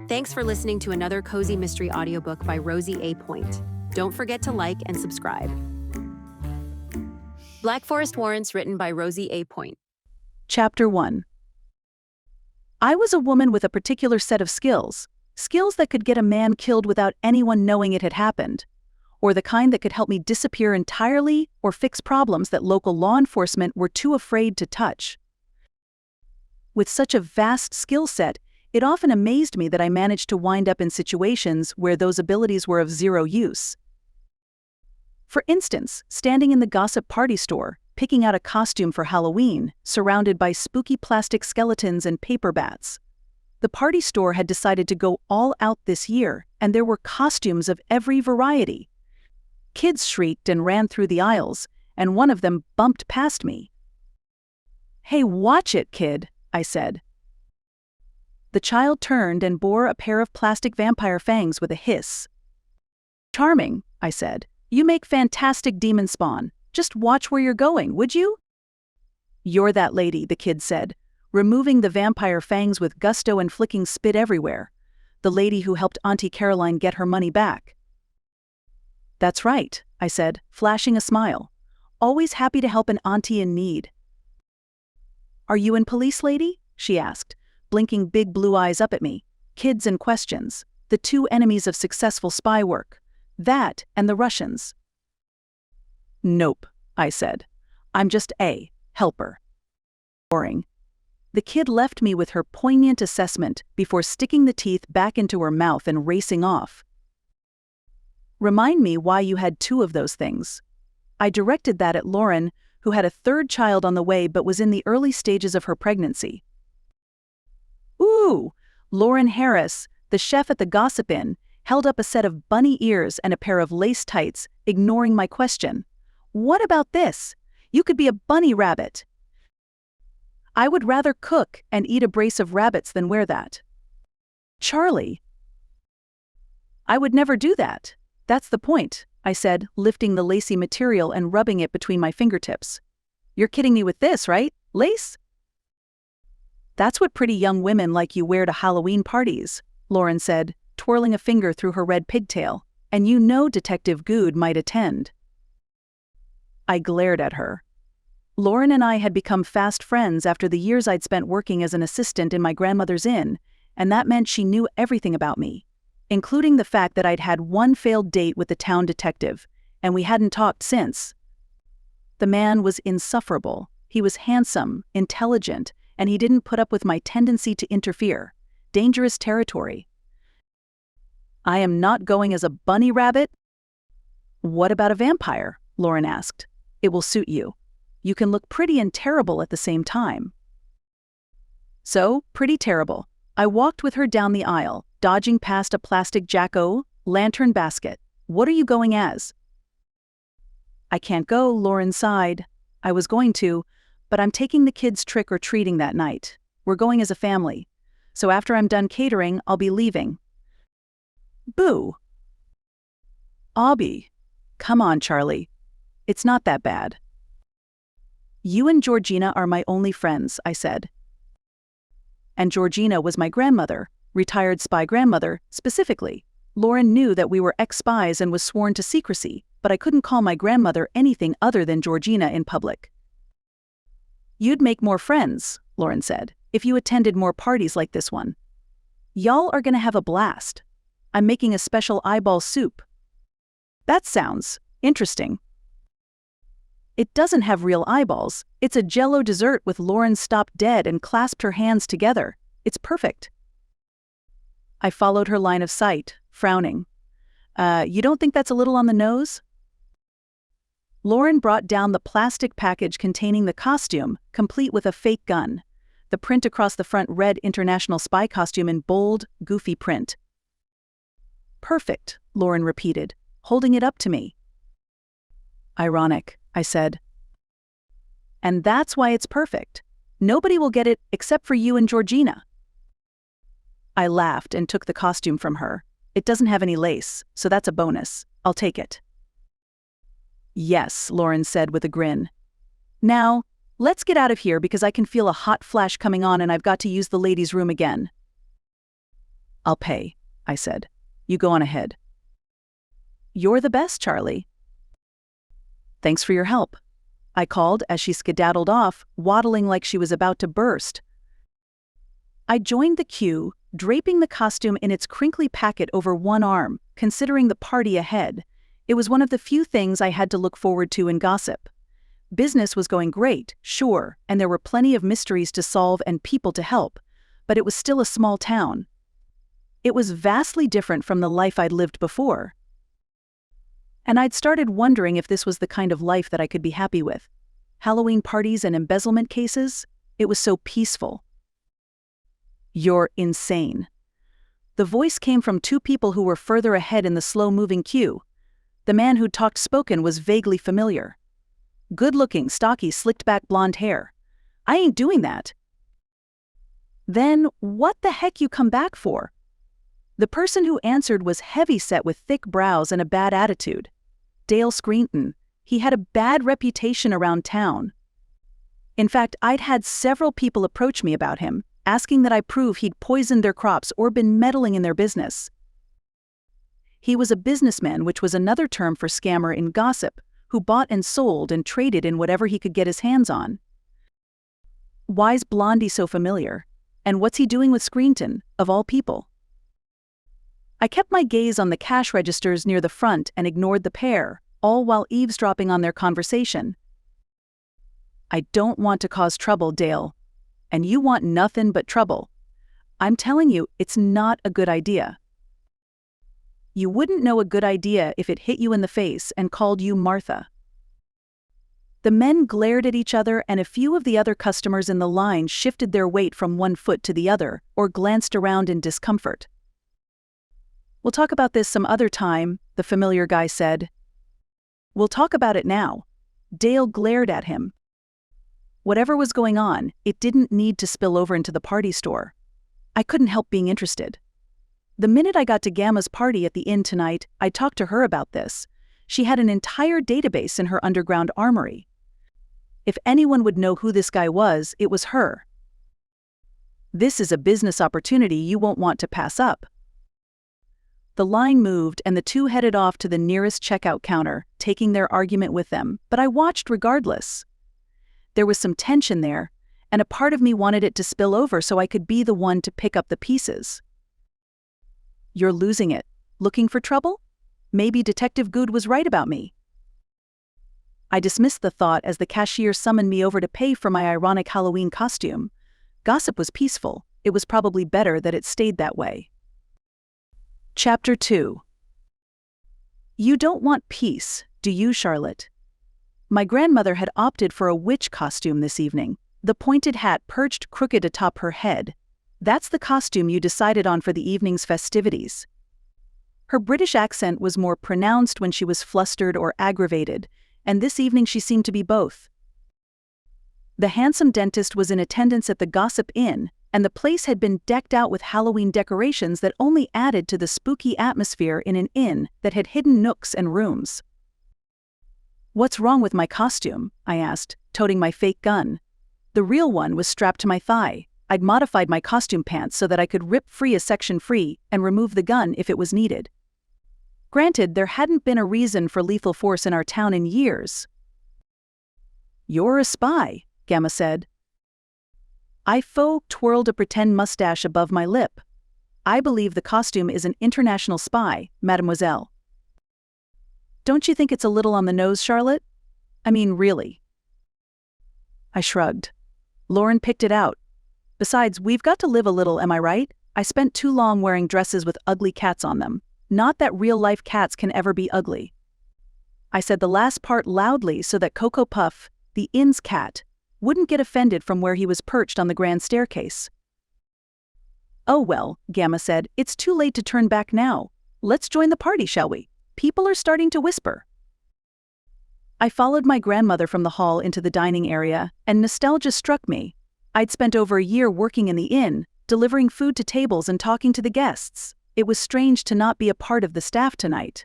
Thanks for listening to another cozy mystery audiobook by Rosie A. Point. Don't forget to like and subscribe. Black Forest Warrants, written by Rosie A. Point. Chapter 1. I was a woman with a particular set of skills that could get a man killed without anyone knowing it had happened, or the kind that could help me disappear entirely or fix problems that local law enforcement were too afraid to touch. With such a vast skill set, it often amazed me that I managed to wind up in situations where those abilities were of zero use. For instance, standing in the gossip party store, picking out a costume for Halloween, surrounded by spooky plastic skeletons and paper bats. The party store had decided to go all out this year, and there were costumes of every variety. Kids shrieked and ran through the aisles, and one of them bumped past me. "Hey, watch it, kid," I said. The child turned and bore a pair of plastic vampire fangs with a hiss. "Charming," I said. "You make fantastic demon spawn. Just watch where you're going, would you?" "You're that lady," the kid said, removing the vampire fangs with gusto and flicking spit everywhere. "The lady who helped Auntie Caroline get her money back." "That's right," I said, flashing a smile. "Always happy to help an auntie in need." "Are you in police, lady?" she asked, blinking big blue eyes up at me. Kids and questions, the two enemies of successful spy work. That and the Russians. "Nope," I said. "I'm just a helper." Boring. The kid left me with her poignant assessment before sticking the teeth back into her mouth and racing off. "Remind me why you had two of those things." I directed that at Lauren, who had a third child on the way but was in the early stages of her pregnancy. "Ooh!" Lauren Harris, the chef at the Gossip Inn, held up a set of bunny ears and a pair of lace tights, ignoring my question. "What about this? You could be a bunny rabbit." "I would rather cook and eat a brace of rabbits than wear that." "Charlie." "I would never do that. That's the point," I said, lifting the lacy material and rubbing it between my fingertips. "You're kidding me with this, right? Lace?" "That's what pretty young women like you wear to Halloween parties," Lauren said, twirling a finger through her red pigtail. "And you know Detective Good might attend." I glared at her. Lauren and I had become fast friends after the years I'd spent working as an assistant in my grandmother's inn, and that meant she knew everything about me, including the fact that I'd had one failed date with the town detective, and we hadn't talked since. The man was insufferable. He was handsome, intelligent, and he didn't put up with my tendency to interfere. Dangerous territory. "I am not going as a bunny rabbit." "What about a vampire?" Lauren asked. "It will suit you. You can look pretty and terrible at the same time." So, pretty terrible. I walked with her down the aisle, dodging past a plastic jack-o'-lantern basket. "What are you going as?" "I can't go," Lauren sighed. "I was going to, but I'm taking the kids trick-or-treating that night. We're going as a family. So after I'm done catering, I'll be leaving." "Boo." "Abby. Come on, Charlie. It's not that bad." "You and Georgina are my only friends," I said. And Georgina was my grandmother, retired spy grandmother, specifically. Lauren knew that we were ex-spies and was sworn to secrecy, but I couldn't call my grandmother anything other than Georgina in public. "You'd make more friends," Lauren said, "if you attended more parties like this one. Y'all are gonna have a blast. I'm making a special eyeball soup." "That sounds interesting." "It doesn't have real eyeballs. It's a Jell-O dessert with Lauren stopped dead and clasped her hands together. It's perfect." I followed her line of sight, frowning. You don't think that's a little on the nose?" Lauren brought down the plastic package containing the costume, complete with a fake gun. The print across the front read International Spy Costume in bold, goofy print. "Perfect," Lauren repeated, holding it up to me. "Ironic," I said. "And that's why it's perfect. Nobody will get it except for you and Georgina." I laughed and took the costume from her. "It doesn't have any lace, so that's a bonus. I'll take it." "Yes," Lauren said with a grin. "Now, let's get out of here because I can feel a hot flash coming on and I've got to use the ladies' room again." "I'll pay," I said. "You go on ahead." "You're the best, Charlie." "Thanks for your help," I called as she skedaddled off, waddling like she was about to burst. I joined the queue, draping the costume in its crinkly packet over one arm, considering the party ahead. It was one of the few things I had to look forward to in gossip. Business was going great, sure, and there were plenty of mysteries to solve and people to help, but it was still a small town. It was vastly different from the life I'd lived before. And I'd started wondering if this was the kind of life that I could be happy with. Halloween parties and embezzlement cases? It was so peaceful. "You're insane." The voice came from two people who were further ahead in the slow-moving queue. The man who'd talked spoken was vaguely familiar. Good-looking, stocky, slicked-back blonde hair. "I ain't doing that." "Then what the heck you come back for?" The person who answered was heavy-set with thick brows and a bad attitude. Dale Screenton. He had a bad reputation around town. In fact, I'd had several people approach me about him, asking that I prove he'd poisoned their crops or been meddling in their business. He was a businessman, which was another term for scammer in gossip, who bought and sold and traded in whatever he could get his hands on. Why's Blondie so familiar? And what's he doing with Screenton, of all people? I kept my gaze on the cash registers near the front and ignored the pair, all while eavesdropping on their conversation. "I don't want to cause trouble, Dale. And you want nothing but trouble. I'm telling you, it's not a good idea. You wouldn't know a good idea if it hit you in the face and called you Martha." The men glared at each other, and a few of the other customers in the line shifted their weight from one foot to the other or glanced around in discomfort. "We'll talk about this some other time," the familiar guy said. "We'll talk about it now." Dale glared at him. Whatever was going on, it didn't need to spill over into the party store. I couldn't help being interested. The minute I got to Gamma's party at the inn tonight, I talked to her about this. She had an entire database in her underground armory. If anyone would know who this guy was, it was her. "This is a business opportunity you won't want to pass up." The line moved and the two headed off to the nearest checkout counter, taking their argument with them, but I watched regardless. There was some tension there, and a part of me wanted it to spill over so I could be the one to pick up the pieces. "You're losing it. Looking for trouble? Maybe Detective Good was right about me." I dismissed the thought as the cashier summoned me over to pay for my ironic Halloween costume. Gossip was peaceful. It was probably better that it stayed that way. Chapter 2. You don't want peace, do you, Charlotte? My grandmother had opted for a witch costume this evening, the pointed hat perched crooked atop her head. That's the costume you decided on for the evening's festivities. Her British accent was more pronounced when she was flustered or aggravated, and this evening she seemed to be both. The handsome dentist was in attendance at the Gossip Inn, and the place had been decked out with Halloween decorations that only added to the spooky atmosphere in an inn that had hidden nooks and rooms. "What's wrong with my costume?" I asked, toting my fake gun. The real one was strapped to my thigh. I'd modified my costume pants so that I could rip free a section free and remove the gun if it was needed. Granted, there hadn't been a reason for lethal force in our town in years. "You're a spy," Gamma said. I twirled a pretend mustache above my lip. "I believe the costume is an international spy, mademoiselle." "Don't you think it's a little on the nose, Charlotte? I mean, really?" I shrugged. "Lauren picked it out. Besides, we've got to live a little, am I right? I spent too long wearing dresses with ugly cats on them. Not that real-life cats can ever be ugly." I said the last part loudly so that Cocoa Puff, the inn's cat, wouldn't get offended from where he was perched on the grand staircase. "Oh well," Gamma said, "it's too late to turn back now. Let's join the party, shall we? People are starting to whisper." I followed my grandmother from the hall into the dining area, and nostalgia struck me. I'd spent over a year working in the inn, delivering food to tables and talking to the guests. It was strange to not be a part of the staff tonight.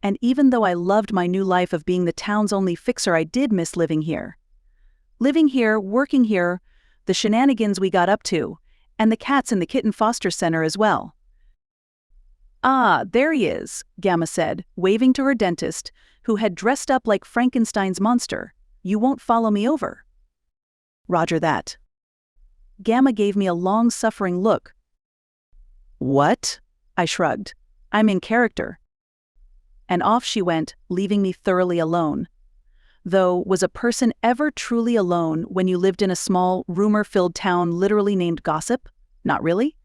And even though I loved my new life of being the town's only fixer, I did miss living here. Living here, working here, the shenanigans we got up to, And the cat's in the kitten foster center as well. Ah, there he is, Gamma said, waving to her dentist, who had dressed up like Frankenstein's monster. You won't follow me over? Roger that. Gamma gave me a long-suffering look. What? I shrugged. I'm in character. And off she went, leaving me thoroughly alone. Though, was a person ever truly alone when you lived in a small, rumor-filled town literally named Gossip? Not really.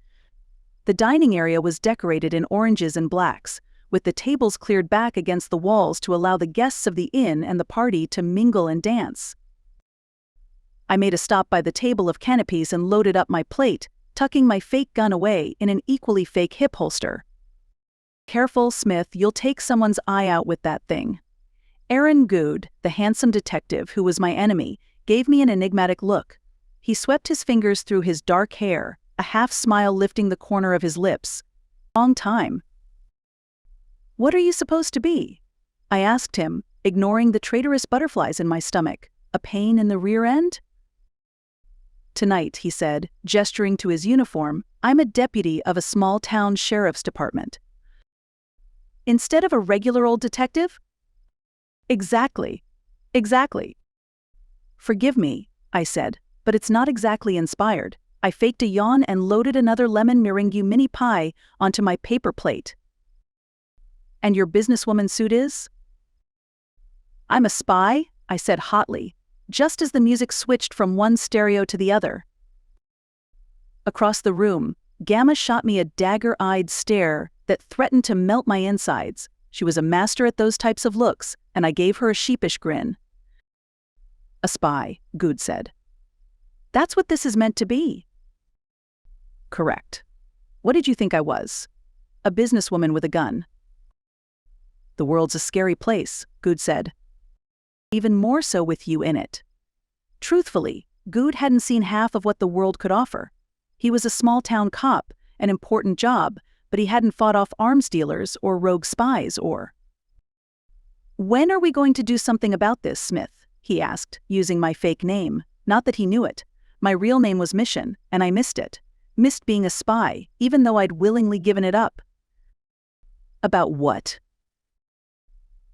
The dining area was decorated in oranges and blacks, with the tables cleared back against the walls to allow the guests of the inn and the party to mingle and dance. I made a stop by the table of canopies and loaded up my plate, tucking my fake gun away in an equally fake hip holster. Careful, Smith, you'll take someone's eye out with that thing. Aaron Good, the handsome detective who was my enemy, gave me an enigmatic look. He swept his fingers through his dark hair, a half-smile lifting the corner of his lips. Long time. What are you supposed to be? I asked him, ignoring the traitorous butterflies in my stomach. A pain in the rear end? Tonight, he said, gesturing to his uniform, I'm a deputy of a small-town sheriff's department. Instead of a regular old detective? Exactly. Forgive me, I said, but it's not exactly inspired. I faked a yawn and loaded another lemon meringue mini pie onto my paper plate. And your businesswoman suit is? I'm a spy, I said hotly, just as the music switched from one stereo to the other. Across the room, Gamma shot me a dagger-eyed stare that threatened to melt my insides. She was a master at those types of looks, and I gave her a sheepish grin. A spy, Good said. That's what this is meant to be. Correct. What did you think I was? A businesswoman with a gun. The world's a scary place, Good said. Even more so with you in it. Truthfully, Good hadn't seen half of what the world could offer. He was a small-town cop, an important job, but he hadn't fought off arms dealers or rogue spies or... When are we going to do something about this, Smith? He asked, using my fake name. Not that he knew it. My real name was Mission, and I missed it. Missed being a spy, even though I'd willingly given it up. About what?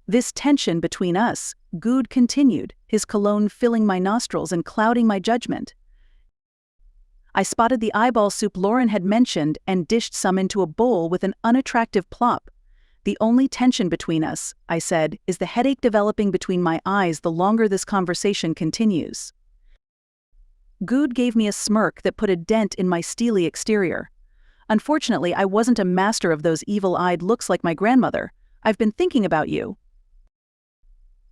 This tension between us, Good continued, his cologne filling my nostrils and clouding my judgment. I spotted the eyeball soup Lauren had mentioned and dished some into a bowl with an unattractive plop. The only tension between us, I said, is the headache developing between my eyes the longer this conversation continues. Good gave me a smirk that put a dent in my steely exterior. Unfortunately, I wasn't a master of those evil-eyed looks like my grandmother. I've been thinking about you.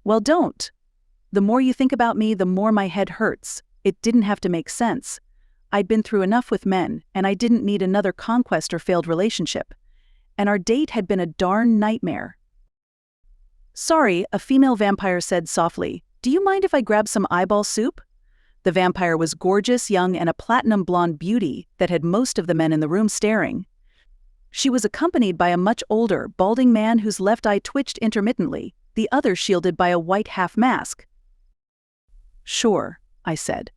Well, don't. The more you think about me, the more my head hurts. It didn't have to make sense. I'd been through enough with men, and I didn't need another conquest or failed relationship. And our date had been a darn nightmare. Sorry, a female vampire said softly. Do you mind if I grab some eyeball soup? The vampire was gorgeous, young, and a platinum blonde beauty that had most of the men in the room staring. She was accompanied by a much older, balding man whose left eye twitched intermittently, the other shielded by a white half-mask. Sure, I said.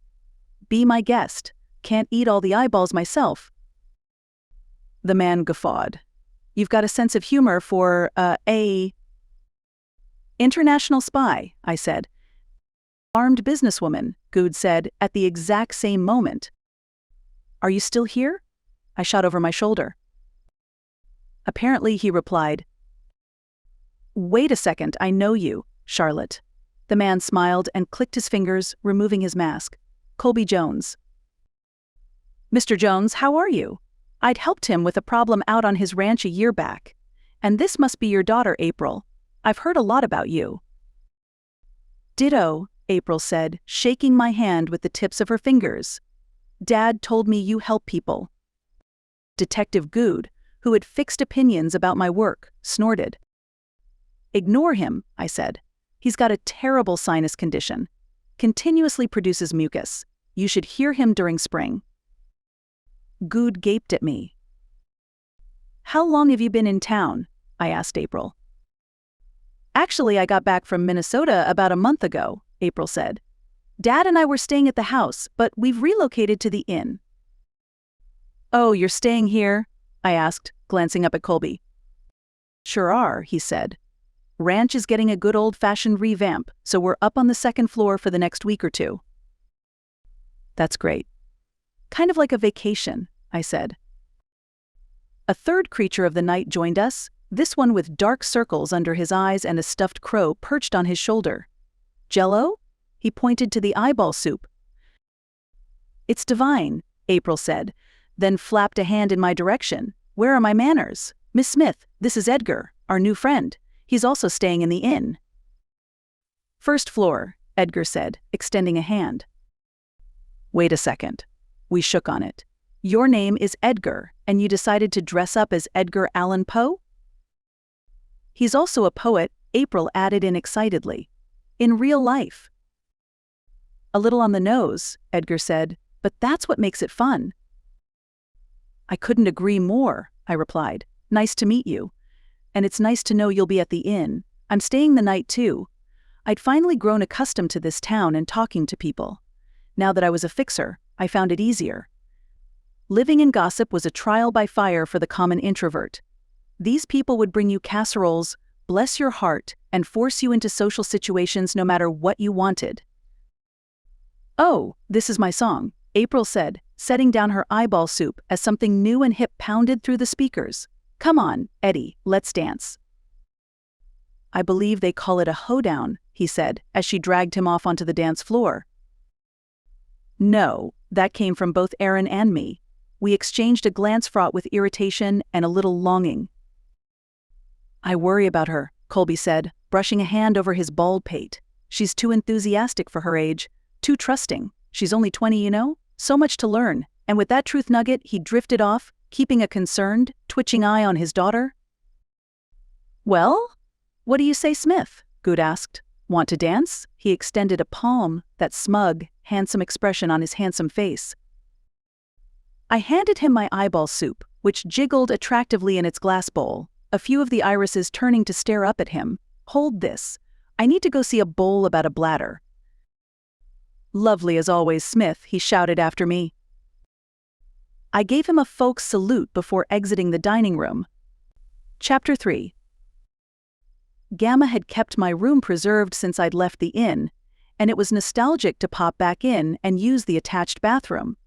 Be my guest. Can't eat all the eyeballs myself. The man guffawed. You've got a sense of humor for, a... international spy, I said. Armed businesswoman, Good said, at the exact same moment. Are you still here? I shot over my shoulder. Apparently, he replied. Wait a second, I know you, Charlotte. The man smiled and clicked his fingers, removing his mask. Colby Jones. Mr. Jones, how are you? I'd helped him with a problem out on his ranch a year back. And this must be your daughter, April. I've heard a lot about you. Ditto, April said, shaking my hand with the tips of her fingers. Dad told me you help people. Detective Good, who had fixed opinions about my work, snorted. Ignore him, I said. He's got a terrible sinus condition. Continuously produces mucus. You should hear him during spring. Good gaped at me. How long have you been in town? I asked April. Actually, I got back from Minnesota about a month ago, April said. Dad and I were staying at the house, but we've relocated to the inn. "Oh, you're staying here?" I asked, glancing up at Colby. "Sure are," he said. "Ranch is getting a good old-fashioned revamp, so we're up on the second floor for the next week or two." "That's great. Kind of like a vacation," I said. A third creature of the night joined us, this one with dark circles under his eyes and a stuffed crow perched on his shoulder. "Jell-O?" He pointed to the eyeball soup. "It's divine," April said, then flapped a hand in my direction. "Where are my manners? Miss Smith, this is Edgar, our new friend. He's also staying in the inn." "First floor," Edgar said, extending a hand. "Wait a second." We shook on it. "Your name is Edgar, and you decided to dress up as Edgar Allan Poe?" "He's also a poet," April added in excitedly. "In real life." "A little on the nose," Edgar said, "but that's what makes it fun." "I couldn't agree more," I replied. "Nice to meet you. And it's nice to know you'll be at the inn. I'm staying the night too." I'd finally grown accustomed to this town and talking to people. Now that I was a fixer, I found it easier. Living in gossip was a trial by fire for the common introvert. These people would bring you casseroles, bless your heart, and force you into social situations no matter what you wanted. "Oh, this is my song," April said, setting down her eyeball soup as something new and hip pounded through the speakers. "Come on, Eddie, let's dance." "I believe they call it a hoedown," he said, as she dragged him off onto the dance floor. "No, that came from both Aaron and me." We exchanged a glance fraught with irritation and a little longing. "I worry about her," Colby said, brushing a hand over his bald pate. "She's too enthusiastic for her age, too trusting. She's only 20, you know? So much to learn." And with that truth nugget, he drifted off, keeping a concerned, twitching eye on his daughter. "Well, what do you say, Smith?" Good asked. "Want to dance?" He extended a palm, that smug, handsome expression on his handsome face. I handed him my eyeball soup, which jiggled attractively in its glass bowl, a few of the irises turning to stare up at him. "Hold this. I need to go see a bowl about a bladder." "Lovely as always, Smith," he shouted after me. I gave him a folks salute before exiting the dining room. Chapter 3. Gamma had kept my room preserved since I'd left the inn, and it was nostalgic to pop back in and use the attached bathroom.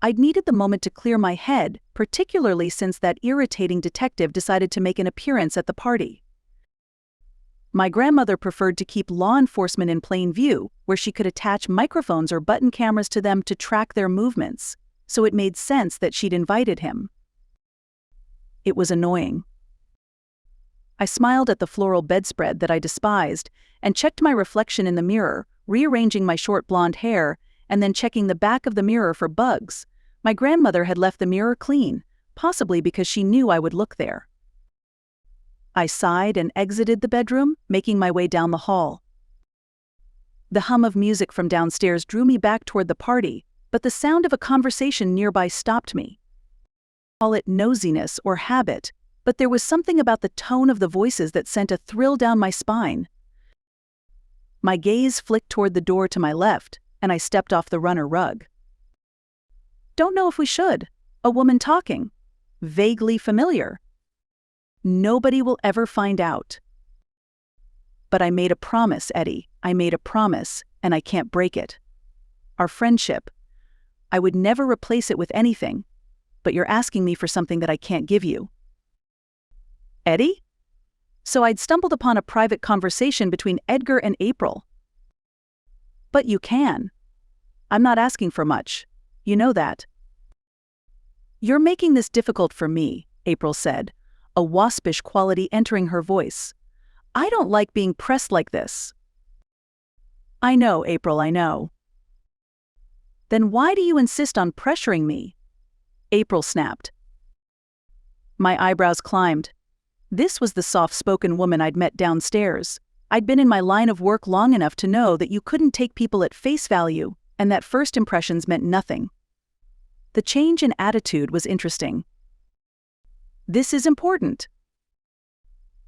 I'd needed the moment to clear my head, particularly since that irritating detective decided to make an appearance at the party. My grandmother preferred to keep law enforcement in plain view, where she could attach microphones or button cameras to them to track their movements, so it made sense that she'd invited him. It was annoying. I smiled at the floral bedspread that I despised and checked my reflection in the mirror, rearranging my short blonde hair and then checking the back of the mirror for bugs. My grandmother had left the mirror clean, possibly because she knew I would look there. I sighed and exited the bedroom, making my way down the hall. The hum of music from downstairs drew me back toward the party, but the sound of a conversation nearby stopped me. Call it nosiness or habit, but there was something about the tone of the voices that sent a thrill down my spine. My gaze flicked toward the door to my left, and I stepped off the runner rug. Don't know if we should. A woman talking. Vaguely familiar. Nobody will ever find out. But I made a promise, Eddie. I made a promise, and I can't break it. Our friendship. I would never replace it with anything, but you're asking me for something that I can't give you. Eddie? So I'd stumbled upon a private conversation between Edgar and April. But you can. I'm not asking for much. You know that. You're making this difficult for me, April said, a waspish quality entering her voice. I don't like being pressed like this. I know, April, I know. Then why do you insist on pressuring me? April snapped. My eyebrows climbed. This was the soft-spoken woman I'd met downstairs. I'd been in my line of work long enough to know that you couldn't take people at face value, and that first impressions meant nothing. The change in attitude was interesting. This is important.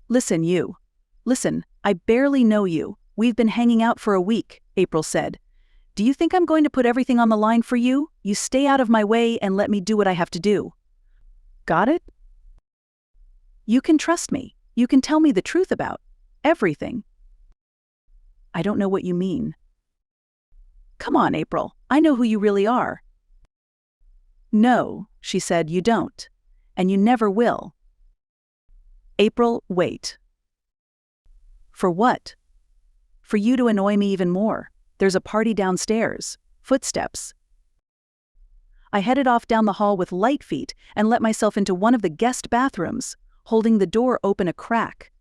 Listen, you. Listen, I barely know you. We've been hanging out for a week, April said. Do you think I'm going to put everything on the line for you? You stay out of my way and let me do what I have to do. Got it? You can trust me. You can tell me the truth about everything. I don't know what you mean. Come on, April. I know who you really are. No, she said, you don't. And you never will. April, wait. For what? For you to annoy me even more. There's a party downstairs. Footsteps. I headed off down the hall with light feet and let myself into one of the guest bathrooms, holding the door open a crack.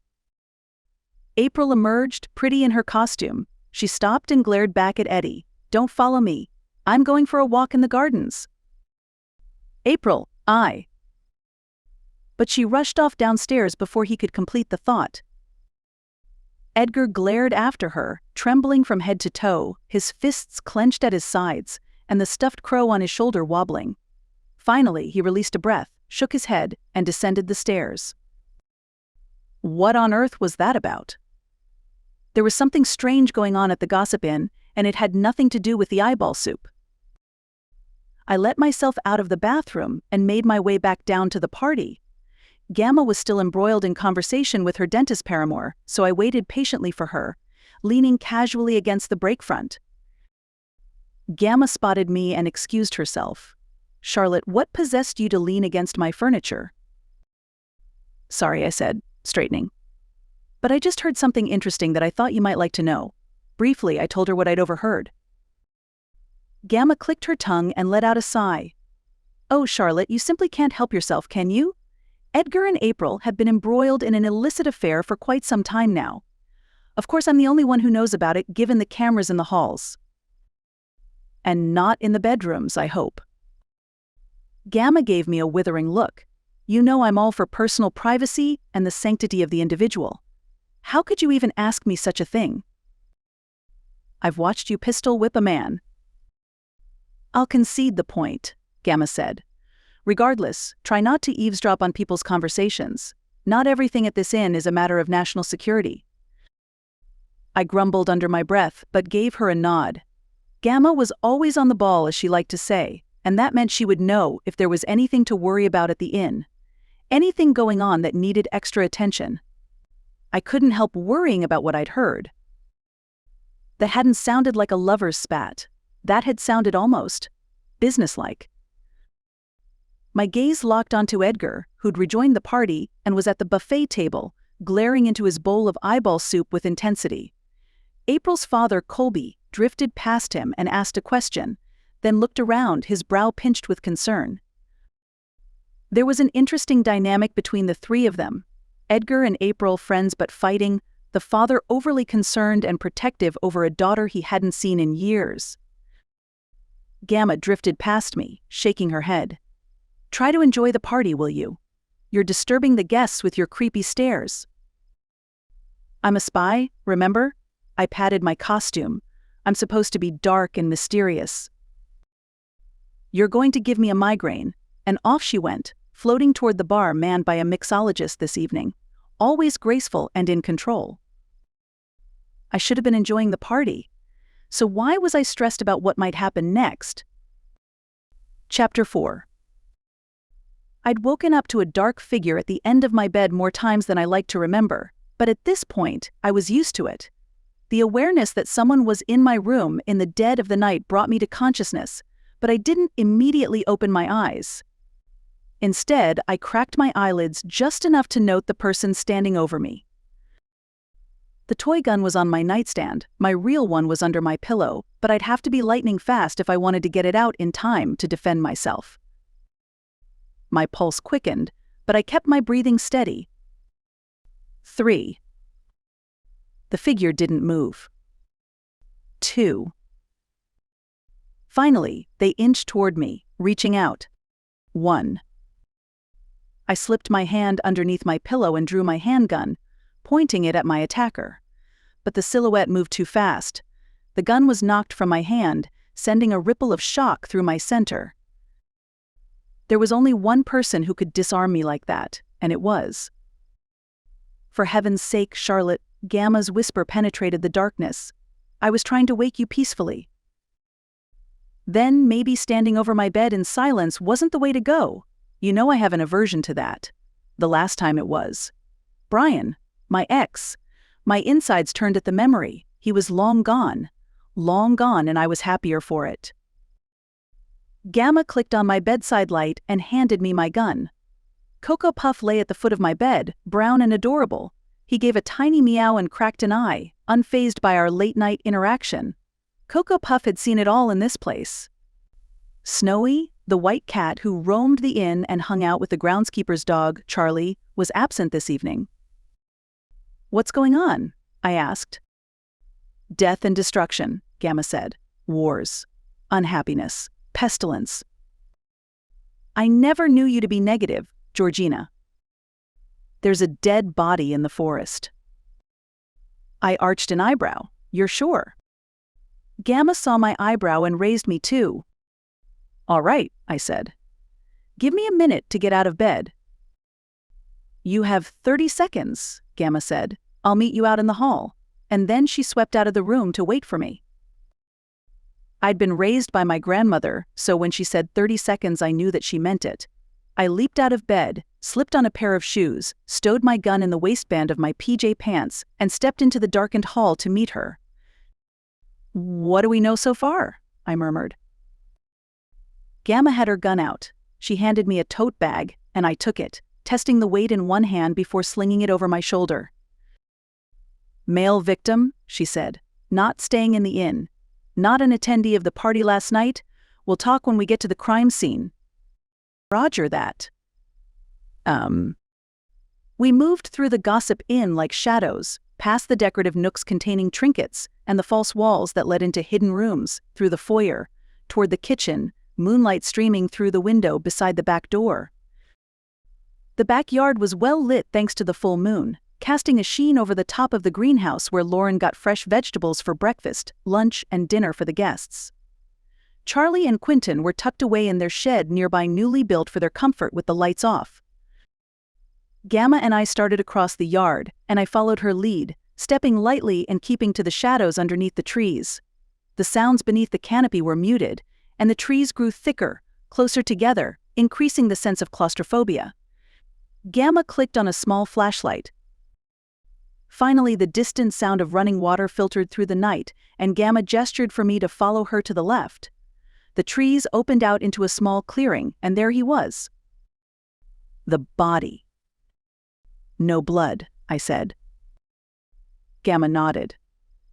April emerged, pretty in her costume. She stopped and glared back at Eddie. Don't follow me. I'm going for a walk in the gardens. April, But she rushed off downstairs before he could complete the thought. Edgar glared after her, trembling from head to toe, his fists clenched at his sides, and the stuffed crow on his shoulder wobbling. Finally, he released a breath, shook his head, and descended the stairs. What on earth was that about? There was something strange going on at the Gossip Inn, and it had nothing to do with the eyeball soup. I let myself out of the bathroom and made my way back down to the party. Gamma was still embroiled in conversation with her dentist paramour, so I waited patiently for her, leaning casually against the brake front. Gamma spotted me and excused herself. Charlotte, what possessed you to lean against my furniture? Sorry, I said, straightening. But I just heard something interesting that I thought you might like to know. Briefly, I told her what I'd overheard. Gamma clicked her tongue and let out a sigh. Oh, Charlotte, you simply can't help yourself, can you? Edgar and April have been embroiled in an illicit affair for quite some time now. Of course, I'm the only one who knows about it, given the cameras in the halls. And not in the bedrooms, I hope. Gamma gave me a withering look. You know I'm all for personal privacy and the sanctity of the individual. How could you even ask me such a thing? I've watched you pistol whip a man. I'll concede the point, Gamma said. Regardless, try not to eavesdrop on people's conversations. Not everything at this inn is a matter of national security. I grumbled under my breath, but gave her a nod. Gamma was always on the ball, as she liked to say, and that meant she would know if there was anything to worry about at the inn. Anything going on that needed extra attention. I couldn't help worrying about what I'd heard. That hadn't sounded like a lover's spat. That had sounded almost businesslike. My gaze locked onto Edgar, who'd rejoined the party and was at the buffet table, glaring into his bowl of eyeball soup with intensity. April's father, Colby, drifted past him and asked a question, then looked around, his brow pinched with concern. There was an interesting dynamic between the three of them. Edgar and April friends but fighting, the father overly concerned and protective over a daughter he hadn't seen in years. Gamma drifted past me, shaking her head. Try to enjoy the party, will you? You're disturbing the guests with your creepy stares. I'm a spy, remember? I patted my costume. I'm supposed to be dark and mysterious. You're going to give me a migraine. And off she went, floating toward the bar manned by a mixologist this evening, always graceful and in control. I should have been enjoying the party. So why was I stressed about what might happen next? Chapter 4. I'd woken up to a dark figure at the end of my bed more times than I like to remember, but at this point, I was used to it. The awareness that someone was in my room in the dead of the night brought me to consciousness, but I didn't immediately open my eyes. Instead, I cracked my eyelids just enough to note the person standing over me. The toy gun was on my nightstand, my real one was under my pillow, but I'd have to be lightning fast if I wanted to get it out in time to defend myself. My pulse quickened, but I kept my breathing steady. 3. The figure didn't move. 2. Finally, they inched toward me, reaching out. 1. I slipped my hand underneath my pillow and drew my handgun, pointing it at my attacker. But the silhouette moved too fast. The gun was knocked from my hand, sending a ripple of shock through my center. There was only one person who could disarm me like that, and it was. For heaven's sake, Charlotte, Gamma's whisper penetrated the darkness. I was trying to wake you peacefully. Then maybe standing over my bed in silence wasn't the way to go. You know I have an aversion to that. The last time it was Brian, my ex. My insides turned at the memory. He was long gone, and I was happier for it. Gamma clicked on my bedside light and handed me my gun. Cocoa Puff lay at the foot of my bed, brown and adorable. He gave a tiny meow and cracked an eye, unfazed by our late-night interaction. Cocoa Puff had seen it all in this place. Snowy, the white cat who roamed the inn and hung out with the groundskeeper's dog, Charlie, was absent this evening. "What's going on?" I asked. "Death and destruction," Gamma said. "Wars. Unhappiness. Pestilence." "I never knew you to be negative, Georgina." "There's a dead body in the forest." I arched an eyebrow. "You're sure?" Gamma saw my eyebrow and raised me too. "All right," I said. "Give me a minute to get out of bed." "You have 30 seconds, Gamma said. "I'll meet you out in the hall." And then she swept out of the room to wait for me. I'd been raised by my grandmother, so when she said 30 seconds I knew that she meant it. I leaped out of bed, slipped on a pair of shoes, stowed my gun in the waistband of my PJ pants, and stepped into the darkened hall to meet her. "What do we know so far?" I murmured. Gamma had her gun out. She handed me a tote bag, and I took it, testing the weight in one hand before slinging it over my shoulder. "Male victim," she said. "Not staying in the inn. Not an attendee of the party last night. We'll talk when we get to the crime scene." "Roger that." We moved through the gossip inn like shadows, past the decorative nooks containing trinkets and the false walls that led into hidden rooms, through the foyer, toward the kitchen, moonlight streaming through the window beside the back door. The backyard was well lit thanks to the full moon, casting a sheen over the top of the greenhouse where Lauren got fresh vegetables for breakfast, lunch, and dinner for the guests. Charlie and Quentin were tucked away in their shed nearby, newly built for their comfort with the lights off. Gamma and I started across the yard, and I followed her lead, stepping lightly and keeping to the shadows underneath the trees. The sounds beneath the canopy were muted, and the trees grew thicker, closer together, increasing the sense of claustrophobia. Gamma clicked on a small flashlight. Finally, the distant sound of running water filtered through the night, and Gamma gestured for me to follow her to the left. The trees opened out into a small clearing, and there he was. The body. "No blood," I said. Gamma nodded.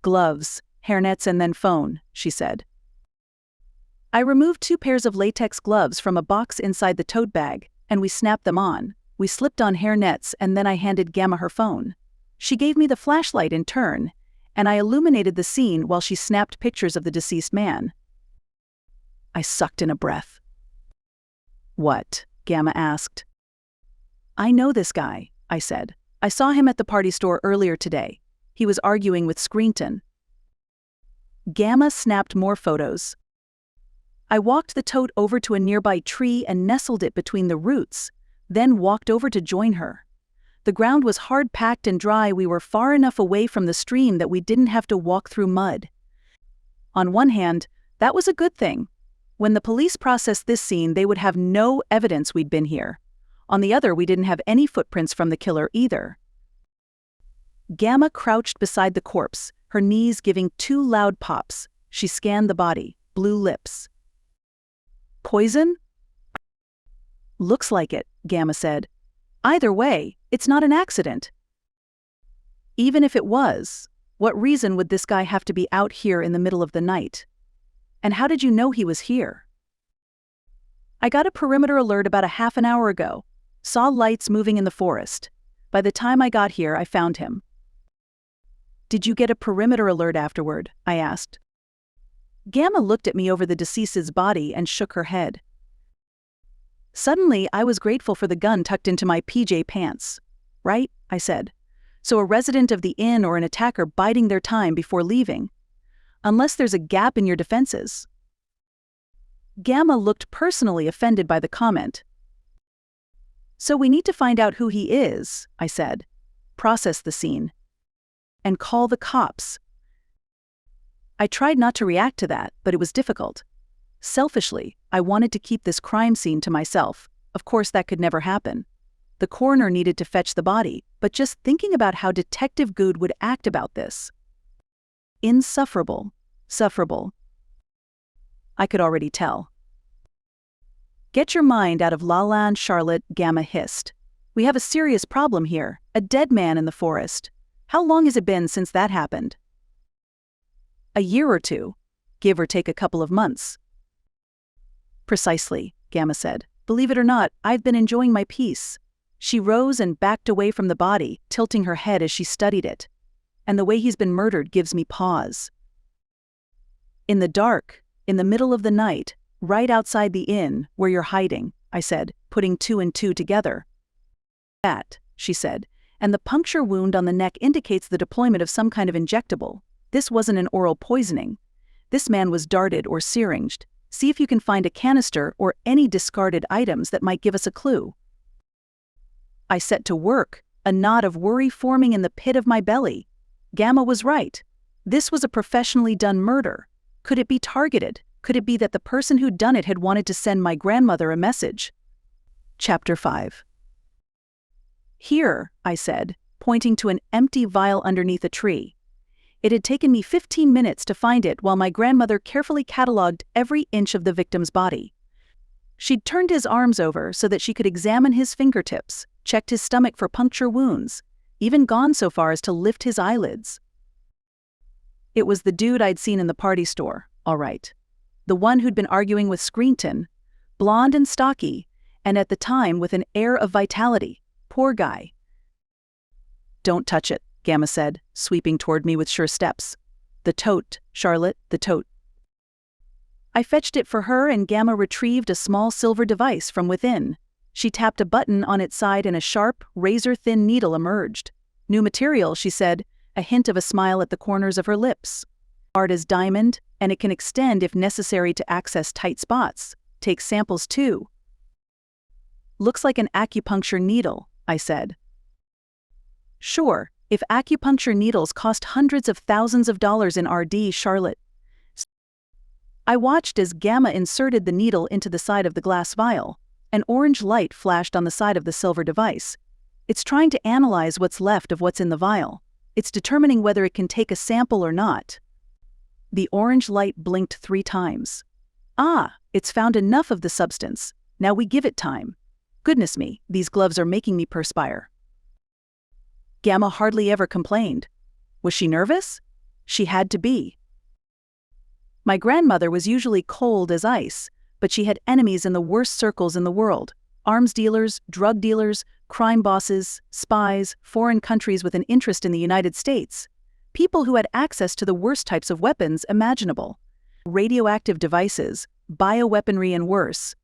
"Gloves, hairnets, and then phone," she said. I removed 2 pairs of latex gloves from a box inside the tote bag, and we snapped them on. We slipped on hairnets, and then I handed Gamma her phone. She gave me the flashlight in turn, and I illuminated the scene while she snapped pictures of the deceased man. I sucked in a breath. "What?" Gamma asked. "I know this guy," I said. "I saw him at the party store earlier today. He was arguing with Screenton." Gamma snapped more photos. I walked the tote over to a nearby tree and nestled it between the roots, then walked over to join her. The ground was hard-packed and dry. We were far enough away from the stream that we didn't have to walk through mud. On one hand, that was a good thing. When the police processed this scene, they would have no evidence we'd been here. On the other, we didn't have any footprints from the killer either. Gamma crouched beside the corpse, her knees giving 2 loud pops. She scanned the body, blue lips. "Poison?" "Looks like it," Gamma said. "Either way, it's not an accident." "Even if it was, what reason would this guy have to be out here in the middle of the night? And how did you know he was here?" "I got a perimeter alert about a half an hour ago. Saw lights moving in the forest. By the time I got here, I found him." "Did you get a perimeter alert afterward?" I asked. Gamma looked at me over the deceased's body and shook her head. Suddenly, I was grateful for the gun tucked into my PJ pants. "Right?" I said. "So a resident of the inn or an attacker biding their time before leaving. Unless there's a gap in your defenses." Gamma looked personally offended by the comment. "So we need to find out who he is," I said. "Process the scene. And call the cops." I tried not to react to that, but it was difficult. Selfishly, I wanted to keep this crime scene to myself. Of course, that could never happen. The coroner needed to fetch the body, but just thinking about how Detective Good would act about this. Insufferable. Sufferable. I could already tell. Get your mind out of La Land, Charlotte, Gamma hissed. We have a serious problem here, a dead man in the forest. How long has it been since that happened? A year or two, give or take a couple of months. Precisely, Gamma said. Believe it or not, I've been enjoying my peace. She rose and backed away from the body, tilting her head as she studied it. And the way he's been murdered gives me pause. In the dark, in the middle of the night, right outside the inn, where you're hiding, I said, putting two and two together. That, she said, and the puncture wound on the neck indicates the deployment of some kind of injectable. This wasn't an oral poisoning. This man was darted or syringed. See if you can find a canister or any discarded items that might give us a clue. I set to work, a knot of worry forming in the pit of my belly. Gamma was right. This was a professionally done murder. Could it be targeted? Could it be that the person who'd done it had wanted to send my grandmother a message? Chapter 5. Here, I said, pointing to an empty vial underneath a tree. It had taken me 15 minutes to find it while my grandmother carefully catalogued every inch of the victim's body. She'd turned his arms over so that she could examine his fingertips, checked his stomach for puncture wounds, even gone so far as to lift his eyelids. It was the dude I'd seen in the party store, all right. The one who'd been arguing with Screenton, blonde and stocky, and at the time with an air of vitality. Poor guy. Don't touch it, Gamma said, sweeping toward me with sure steps. The tote, Charlotte, the tote. I fetched it for her and Gamma retrieved a small silver device from within. She tapped a button on its side and a sharp, razor-thin needle emerged. New material, she said, a hint of a smile at the corners of her lips. Hard as diamond, and it can extend if necessary to access tight spots. Take samples too. Looks like an acupuncture needle, I said. Sure, if acupuncture needles cost hundreds of thousands of dollars in RD, Charlotte. I watched as Gamma inserted the needle into the side of the glass vial. An orange light flashed on the side of the silver device. It's trying to analyze what's left of what's in the vial. It's determining whether it can take a sample or not. The orange light blinked 3 times. Ah, it's found enough of the substance. Now we give it time. Goodness me, these gloves are making me perspire. Gamma hardly ever complained. Was she nervous? She had to be. My grandmother was usually cold as ice, but she had enemies in the worst circles in the world. Arms dealers, drug dealers, crime bosses, spies, foreign countries with an interest in the United States. People who had access to the worst types of weapons imaginable. Radioactive devices, bioweaponry and worse.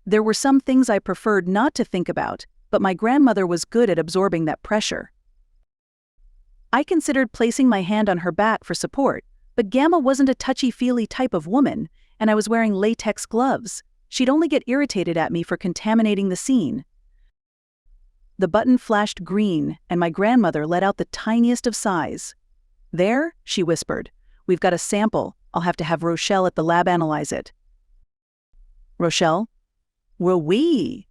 There were some things I preferred not to think about, but my grandmother was good at absorbing that pressure. I considered placing my hand on her back for support, but Gamma wasn't a touchy-feely type of woman, and I was wearing latex gloves. She'd only get irritated at me for contaminating the scene. The button flashed green, and my grandmother let out the tiniest of sighs. There, she whispered. We've got a sample. I'll have to have Rochelle at the lab analyze it. Rochelle? Oui.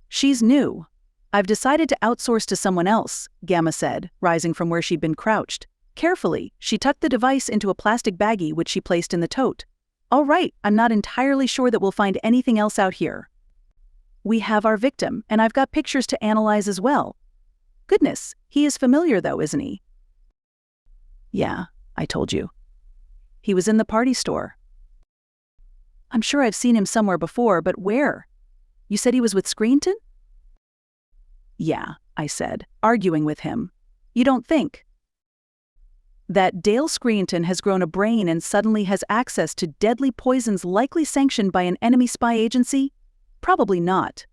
She's new. I've decided to outsource to someone else, Gamma said, rising from where she'd been crouched. Carefully, she tucked the device into a plastic baggie which she placed in the tote. All right, I'm not entirely sure that we'll find anything else out here. We have our victim, and I've got pictures to analyze as well. Goodness, he is familiar though, isn't he? Yeah, I told you. He was in the party store. I'm sure I've seen him somewhere before, but where? You said he was with Screenton? Yeah, I said, arguing with him. You don't think that Dale Screenton has grown a brain and suddenly has access to deadly poisons likely sanctioned by an enemy spy agency? Probably not.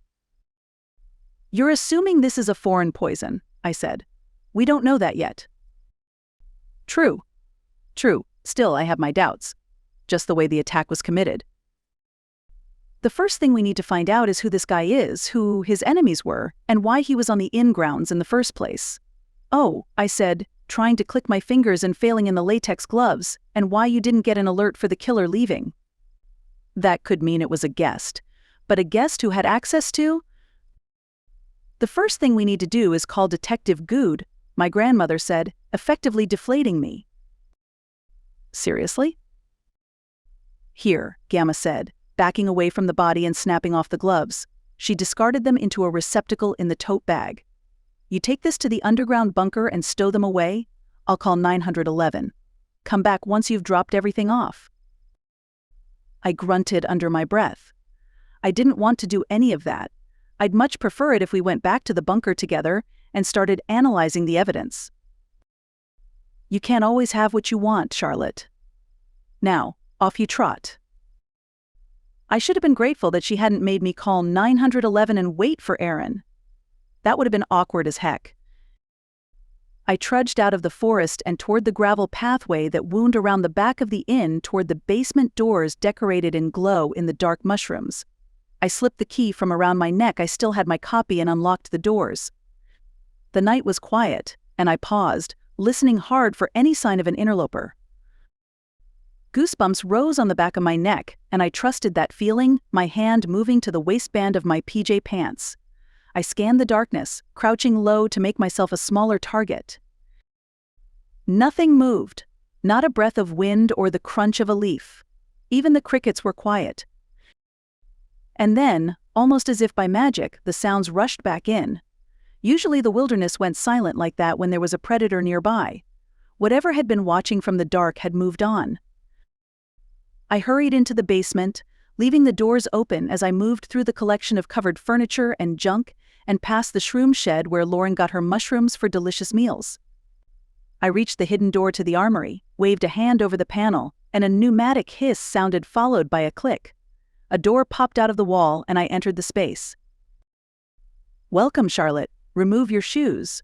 You're assuming this is a foreign poison, I said. We don't know that yet. True. Still, I have my doubts. Just the way the attack was committed. The first thing we need to find out is who this guy is, who his enemies were, and why he was on the inn grounds in the first place. Oh, I said, trying to click my fingers and failing in the latex gloves, and why you didn't get an alert for the killer leaving. That could mean it was a guest, but a guest who had access to? The first thing we need to do is call Detective Good, my grandmother said, effectively deflating me. Seriously? Here, Gamma said, backing away from the body and snapping off the gloves. She discarded them into a receptacle in the tote bag. You take this to the underground bunker and stow them away? I'll call 911. Come back once you've dropped everything off. I grunted under my breath. I didn't want to do any of that. I'd much prefer it if we went back to the bunker together and started analyzing the evidence. You can't always have what you want, Charlotte. Now, off you trot. I should have been grateful that she hadn't made me call 911 and wait for Aaron. That would have been awkward as heck. I trudged out of the forest and toward the gravel pathway that wound around the back of the inn toward the basement doors decorated in glow in the dark mushrooms. I slipped the key from around my neck. I still had my copy and unlocked the doors. The night was quiet, and I paused, listening hard for any sign of an interloper. Goosebumps rose on the back of my neck, and I trusted that feeling, my hand moving to the waistband of my PJ pants. I scanned the darkness, crouching low to make myself a smaller target. Nothing moved, not a breath of wind or the crunch of a leaf. Even the crickets were quiet. And then, almost as if by magic, the sounds rushed back in. Usually the wilderness went silent like that when there was a predator nearby. Whatever had been watching from the dark had moved on. I hurried into the basement, leaving the doors open as I moved through the collection of covered furniture and junk and past the shroom shed where Lauren got her mushrooms for delicious meals. I reached the hidden door to the armory, waved a hand over the panel, and a pneumatic hiss sounded, followed by a click. A door popped out of the wall and I entered the space. "Welcome, Charlotte. Remove your shoes."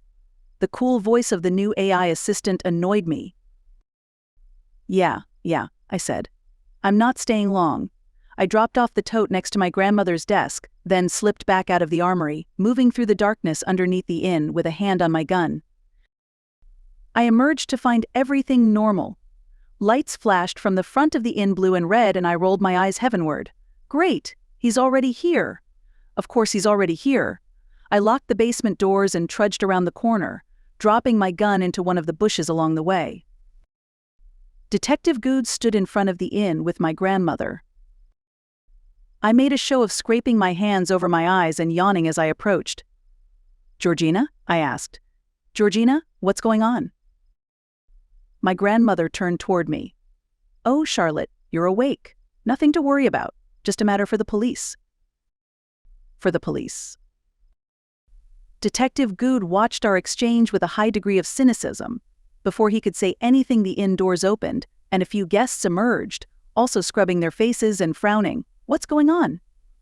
The cool voice of the new AI assistant annoyed me. Yeah, I said. I'm not staying long. I dropped off the tote next to my grandmother's desk, then slipped back out of the armory, moving through the darkness underneath the inn with a hand on my gun. I emerged to find everything normal. Lights flashed from the front of the inn, blue and red, and I rolled my eyes heavenward. Great, he's already here. Of course he's already here. I locked the basement doors and trudged around the corner, dropping my gun into one of the bushes along the way. Detective Good stood in front of the inn with my grandmother. I made a show of scraping my hands over my eyes and yawning as I approached. "Georgina?" I asked. "Georgina, what's going on?" My grandmother turned toward me. "Oh, Charlotte, you're awake. Nothing to worry about. Just a matter for the police." For the police. Detective Good watched our exchange with a high degree of cynicism. Before he could say anything, the inn doors opened, and a few guests emerged, also scrubbing their faces and frowning. "What's going on?"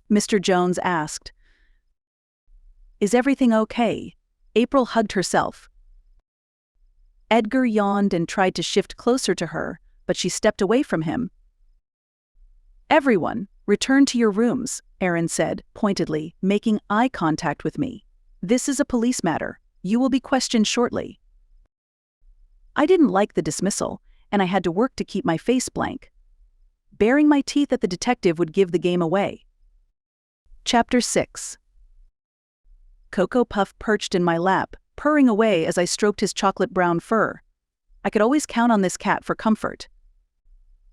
Mr. Jones asked. "Is everything okay?" April hugged herself. Edgar yawned and tried to shift closer to her, but she stepped away from him. "Everyone, return to your rooms," Aaron said, pointedly, making eye contact with me. "This is a police matter. You will be questioned shortly." I didn't like the dismissal, and I had to work to keep my face blank. Baring my teeth at the detective would give the game away. Chapter 6. Cocoa Puff perched in my lap, purring away as I stroked his chocolate-brown fur. I could always count on this cat for comfort.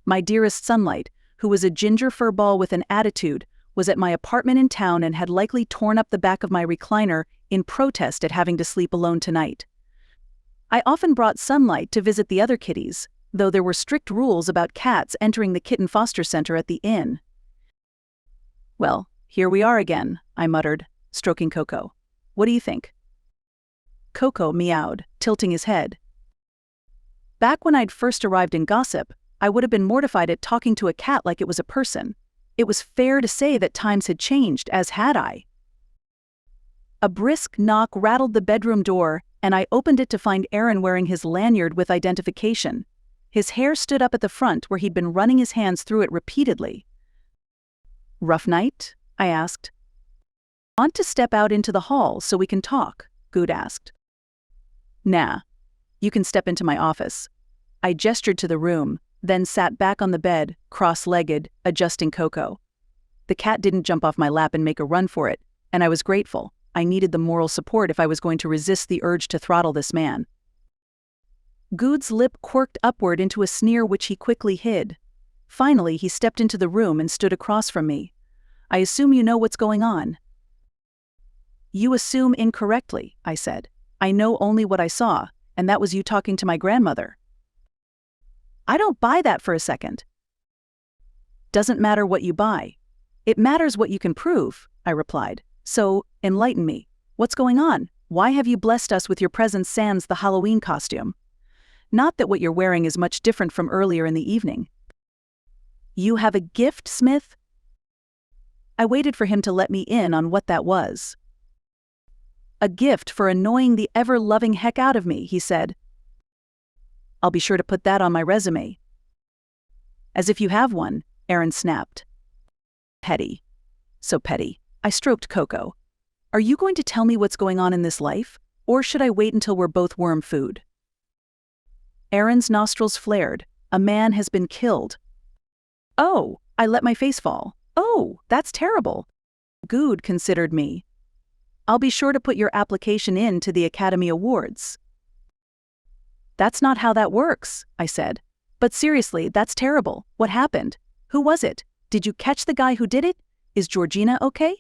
My dearest Sunlight, who was a ginger fur ball with an attitude, was at my apartment in town and had likely torn up the back of my recliner in protest at having to sleep alone tonight. I often brought Sunlight to visit the other kitties, though there were strict rules about cats entering the kitten foster center at the inn. "Well, here we are again," I muttered, stroking Coco. "What do you think?" Coco meowed, tilting his head. Back when I'd first arrived in Gossip, I would have been mortified at talking to a cat like it was a person. It was fair to say that times had changed, as had I. A brisk knock rattled the bedroom door, and I opened it to find Aaron wearing his lanyard with identification. His hair stood up at the front where he'd been running his hands through it repeatedly. "Rough night?" I asked. "Want to step out into the hall so we can talk?" Good asked. "Nah. You can step into my office." I gestured to the room, then sat back on the bed, cross-legged, adjusting Coco. The cat didn't jump off my lap and make a run for it, and I was grateful. I needed the moral support if I was going to resist the urge to throttle this man. Good's lip quirked upward into a sneer which he quickly hid. Finally, he stepped into the room and stood across from me. I assume you know what's going on. You assume incorrectly, I said. I know only what I saw, and that was you talking to my grandmother. I don't buy that for a second. Doesn't matter what you buy. It matters what you can prove, I replied. So, enlighten me. What's going on? Why have you blessed us with your presence sans the Halloween costume? Not that what you're wearing is much different from earlier in the evening. You have a gift, Smith? I waited for him to let me in on what that was. A gift for annoying the ever-loving heck out of me, he said. I'll be sure to put that on my resume. As if you have one, Aaron snapped. Petty. So petty. I stroked Coco. Are you going to tell me what's going on in this life, or should I wait until we're both worm food? Aaron's nostrils flared. A man has been killed. Oh, I let my face fall. Oh, that's terrible. Good considered me. I'll be sure to put your application in to the Academy Awards. That's not how that works, I said. But seriously, that's terrible. What happened? Who was it? Did you catch the guy who did it? Is Georgina okay?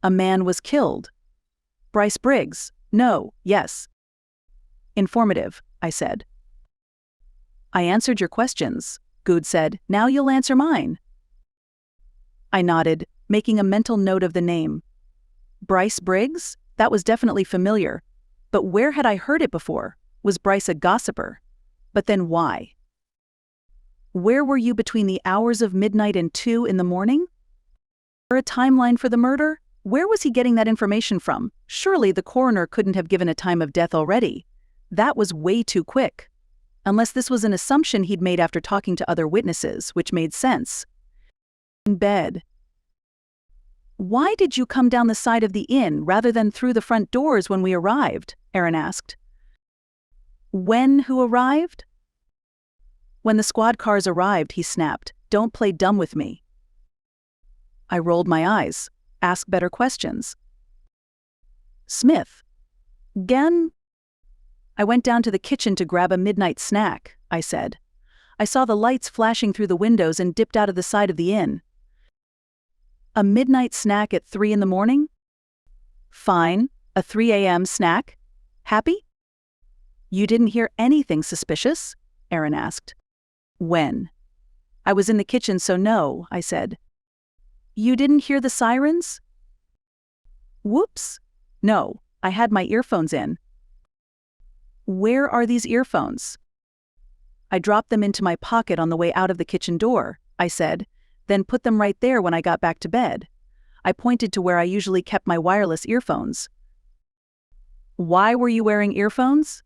A man was killed. Bryce Briggs. No, yes. Informative, I said. I answered your questions, Good said. Now you'll answer mine. I nodded, making a mental note of the name. Bryce Briggs? That was definitely familiar. But where had I heard it before? Was Bryce a gossiper? But then why? Where were you between the hours of midnight and 2 in the morning? Or a timeline for the murder? Where was he getting that information from? Surely the coroner couldn't have given a time of death already. That was way too quick. Unless this was an assumption he'd made after talking to other witnesses, which made sense. In bed. Why did you come down the side of the inn rather than through the front doors when we arrived? Aaron asked. When who arrived? When the squad cars arrived, he snapped. Don't play dumb with me. I rolled my eyes. Ask better questions. Smith. Again? I went down to the kitchen to grab a midnight snack, I said. I saw the lights flashing through the windows and dipped out of the side of the inn. A midnight snack at 3 in the morning? Fine. A 3 a.m. snack? Happy? You didn't hear anything suspicious? Aaron asked. When? I was in the kitchen, so no, I said. You didn't hear the sirens? Whoops. No, I had my earphones in. Where are these earphones? I dropped them into my pocket on the way out of the kitchen door, I said, then put them right there when I got back to bed. I pointed to where I usually kept my wireless earphones. Why were you wearing earphones?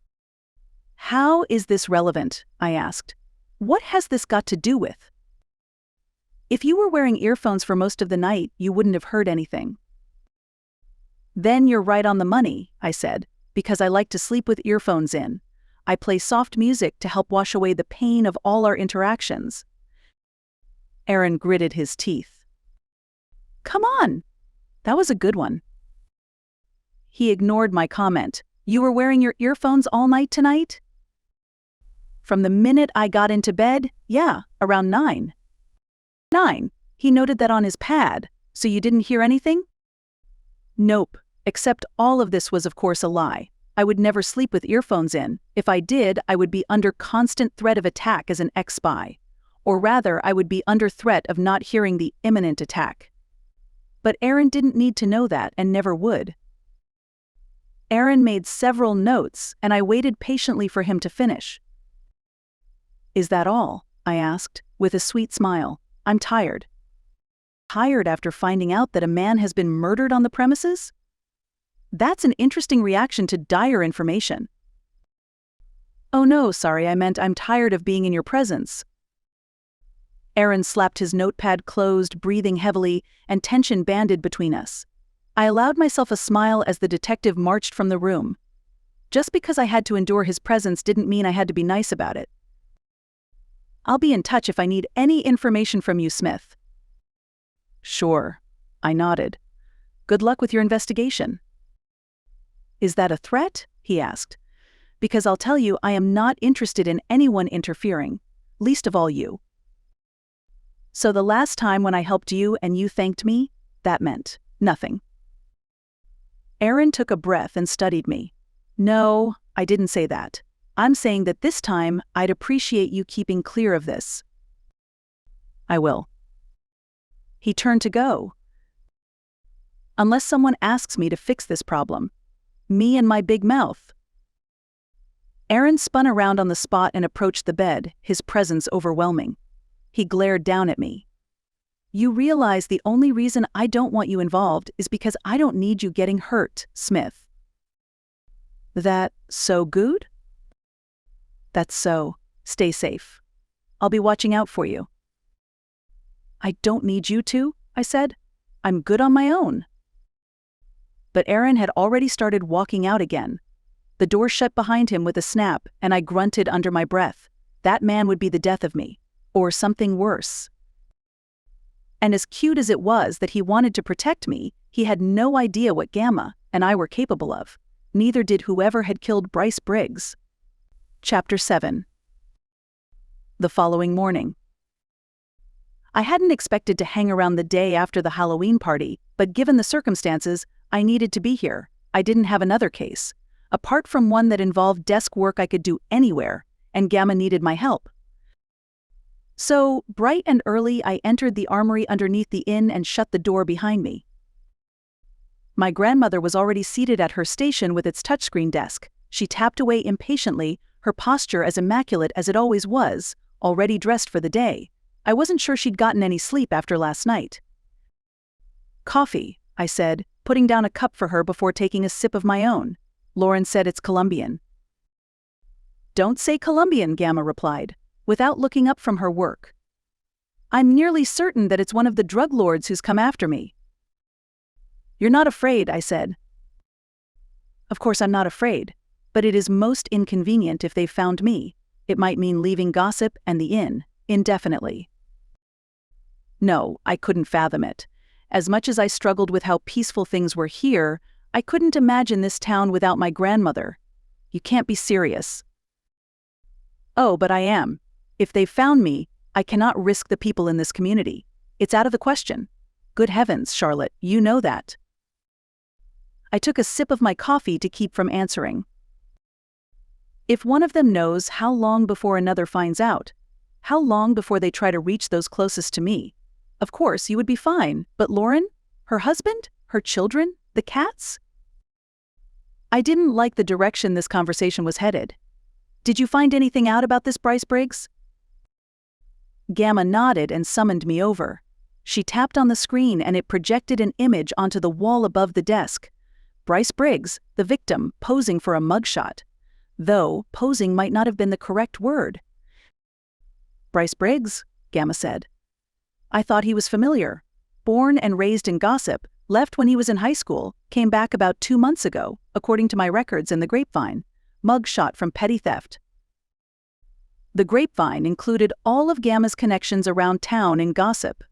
How is this relevant? I asked. What has this got to do with? If you were wearing earphones for most of the night, you wouldn't have heard anything. Then you're right on the money, I said, because I like to sleep with earphones in. I play soft music to help wash away the pain of all our interactions. Aaron gritted his teeth. Come on! That was a good one. He ignored my comment. You were wearing your earphones all night tonight? From the minute I got into bed, yeah, around 9. 9. He noted that on his pad. So you didn't hear anything? Nope, except all of this was of course a lie. I would never sleep with earphones in. If I did, I would be under constant threat of attack as an ex-spy. Or rather, I would be under threat of not hearing the imminent attack. But Aaron didn't need to know that and never would. Aaron made several notes, and I waited patiently for him to finish. Is that all? I asked, with a sweet smile. I'm tired. Tired after finding out that a man has been murdered on the premises? That's an interesting reaction to dire information. Oh no, sorry, I meant I'm tired of being in your presence. Aaron slapped his notepad closed, breathing heavily, and tension banded between us. I allowed myself a smile as the detective marched from the room. Just because I had to endure his presence didn't mean I had to be nice about it. I'll be in touch if I need any information from you, Smith. Sure. I nodded. Good luck with your investigation. Is that a threat? He asked. Because I'll tell you, I am not interested in anyone interfering, least of all you. So the last time when I helped you and you thanked me, that meant nothing. Aaron took a breath and studied me. No, I didn't say that. I'm saying that this time I'd appreciate you keeping clear of this. I will. He turned to go. Unless someone asks me to fix this problem. Me and my big mouth. Aaron spun around on the spot and approached the bed, his presence overwhelming. He glared down at me. You realize the only reason I don't want you involved is because I don't need you getting hurt, Smith. That so good? That's so. Stay safe. I'll be watching out for you. I don't need you to, I said. I'm good on my own. But Aaron had already started walking out again. The door shut behind him with a snap, and I grunted under my breath. That man would be the death of me. Or something worse. And as cute as it was that he wanted to protect me, he had no idea what Gamma and I were capable of. Neither did whoever had killed Bryce Briggs. Chapter 7. The following morning. I hadn't expected to hang around the day after the Halloween party, but given the circumstances, I needed to be here. I didn't have another case. Apart from one that involved desk work I could do anywhere, and Gamma needed my help. So, bright and early, I entered the armory underneath the inn and shut the door behind me. My grandmother was already seated at her station with its touchscreen desk. She tapped away impatiently, her posture as immaculate as it always was, already dressed for the day. I wasn't sure she'd gotten any sleep after last night. Coffee, I said, putting down a cup for her before taking a sip of my own. Lauren said it's Colombian. Don't say Colombian, Gamma replied, without looking up from her work. I'm nearly certain that it's one of the drug lords who's come after me. You're not afraid, I said. Of course I'm not afraid, but it is most inconvenient if they found me. It might mean leaving gossip and the inn, indefinitely. No, I couldn't fathom it. As much as I struggled with how peaceful things were here, I couldn't imagine this town without my grandmother. You can't be serious. Oh, but I am. If they found me, I cannot risk the people in this community. It's out of the question. Good heavens, Charlotte, you know that. I took a sip of my coffee to keep from answering. If one of them knows, how long before another finds out? How long before they try to reach those closest to me? Of course, you would be fine, but Lauren? Her husband? Her children? The cats? I didn't like the direction this conversation was headed. Did you find anything out about this Bryce Briggs? Gamma nodded and summoned me over. She tapped on the screen and it projected an image onto the wall above the desk. Bryce Briggs, the victim, posing for a mugshot. Though, posing might not have been the correct word. Bryce Briggs, Gamma said. I thought he was familiar. Born and raised in Gossip, left when he was in high school, came back about 2 months ago, according to my records in the Grapevine. Mugshot from petty theft. The Grapevine included all of Gamma's connections around town in Gossip.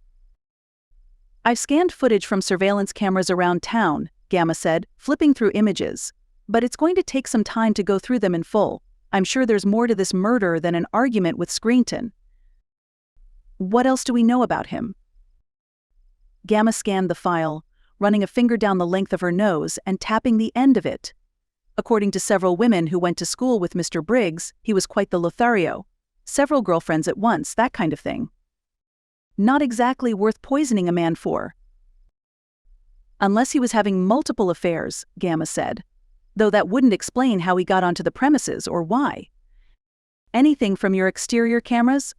I've scanned footage from surveillance cameras around town, Gamma said, flipping through images. But it's going to take some time to go through them in full. I'm sure there's more to this murder than an argument with Screenton. What else do we know about him? Gamma scanned the file, running a finger down the length of her nose and tapping the end of it. According to several women who went to school with Mr. Briggs, he was quite the Lothario. Several girlfriends at once, that kind of thing. Not exactly worth poisoning a man for. Unless he was having multiple affairs, Gamma said. Though that wouldn't explain how he got onto the premises or why. Anything from your exterior cameras?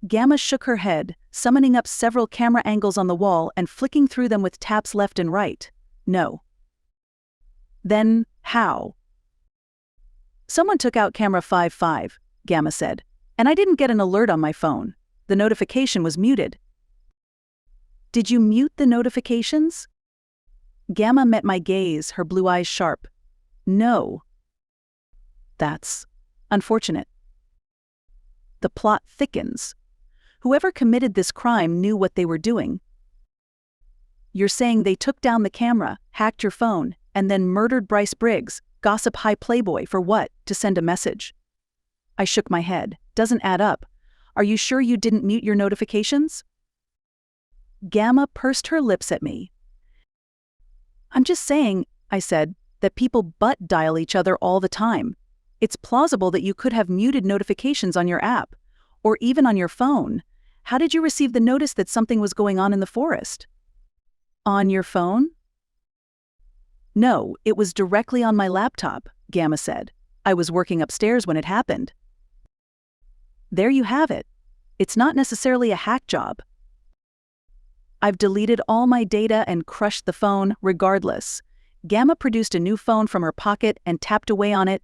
Gamma shook her head, summoning up several camera angles on the wall and flicking through them with taps left and right. No. Then, how? Someone took out camera 5-5, Gamma said, and I didn't get an alert on my phone. The notification was muted. Did you mute the notifications? Gamma met my gaze, her blue eyes sharp. No. That's unfortunate. The plot thickens. Whoever committed this crime knew what they were doing. You're saying they took down the camera, hacked your phone, and then murdered Bryce Briggs, gossip high playboy, for what? To send a message? I shook my head. Doesn't add up. Are you sure you didn't mute your notifications? Gamma pursed her lips at me. I'm just saying, I said, that people butt dial each other all the time. It's plausible that you could have muted notifications on your app, or even on your phone. How did you receive the notice that something was going on in the forest? On your phone? No, it was directly on my laptop, Gamma said. I was working upstairs when it happened. There you have it. It's not necessarily a hack job. I've deleted all my data and crushed the phone regardless. Gamma produced a new phone from her pocket and tapped away on it.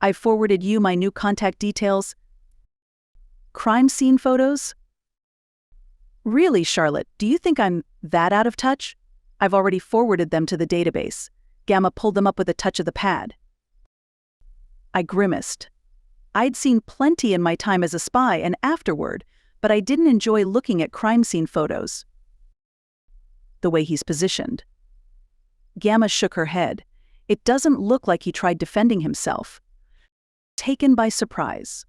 I've forwarded you my new contact details. Crime scene photos? Really, Charlotte, do you think I'm that out of touch? I've already forwarded them to the database. Gamma pulled them up with a touch of the pad. I grimaced. I'd seen plenty in my time as a spy and afterward, but I didn't enjoy looking at crime scene photos. The way he's positioned. Gamma shook her head. It doesn't look like he tried defending himself. Taken by surprise.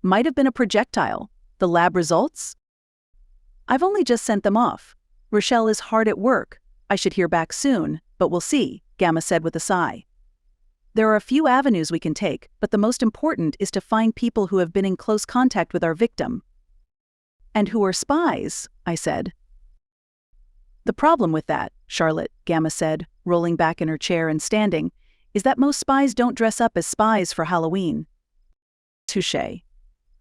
Might have been a projectile. The lab results? I've only just sent them off. Rochelle is hard at work. I should hear back soon, but we'll see, Gamma said with a sigh. There are a few avenues we can take, but the most important is to find people who have been in close contact with our victim. And who are spies, I said. The problem with that, Charlotte, Gamma said, rolling back in her chair and standing, is that most spies don't dress up as spies for Halloween. Touché.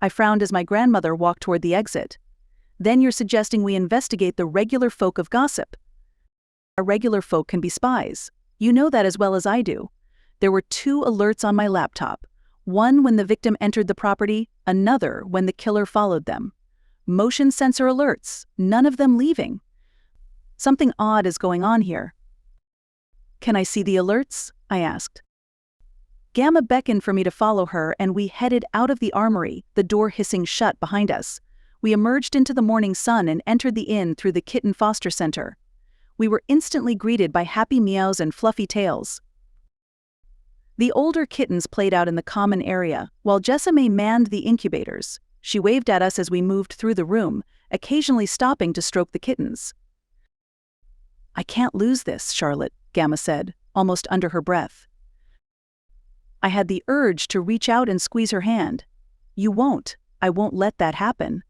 I frowned as my grandmother walked toward the exit. Then you're suggesting we investigate the regular folk of gossip. Our regular folk can be spies. You know that as well as I do. There were 2 alerts on my laptop. One when the victim entered the property, another when the killer followed them. Motion sensor alerts, none of them leaving. Something odd is going on here. Can I see the alerts? I asked. Gamma beckoned for me to follow her, and we headed out of the armory, the door hissing shut behind us. We emerged into the morning sun and entered the inn through the kitten foster center. We were instantly greeted by happy meows and fluffy tails. The older kittens played out in the common area, while Jessame manned the incubators. She waved at us as we moved through the room, occasionally stopping to stroke the kittens. I can't lose this, Charlotte, Gamma said, almost under her breath. I had the urge to reach out and squeeze her hand. You won't. I won't let that happen.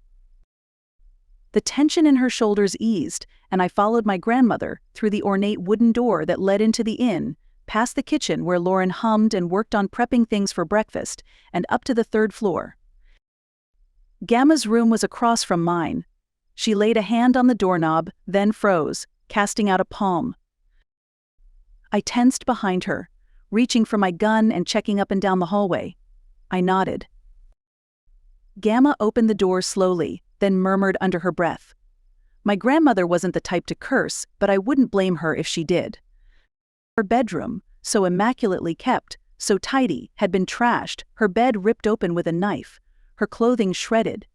The tension in her shoulders eased, and I followed my grandmother through the ornate wooden door that led into the inn, past the kitchen where Lauren hummed and worked on prepping things for breakfast, and up to the 3rd floor. Gamma's room was across from mine. She laid a hand on the doorknob, then froze, casting out a palm. I tensed behind her, reaching for my gun and checking up and down the hallway. I nodded. Gamma opened the door slowly, then murmured under her breath. My grandmother wasn't the type to curse, but I wouldn't blame her if she did. Her bedroom, so immaculately kept, so tidy, had been trashed, her bed ripped open with a knife, her clothing shredded.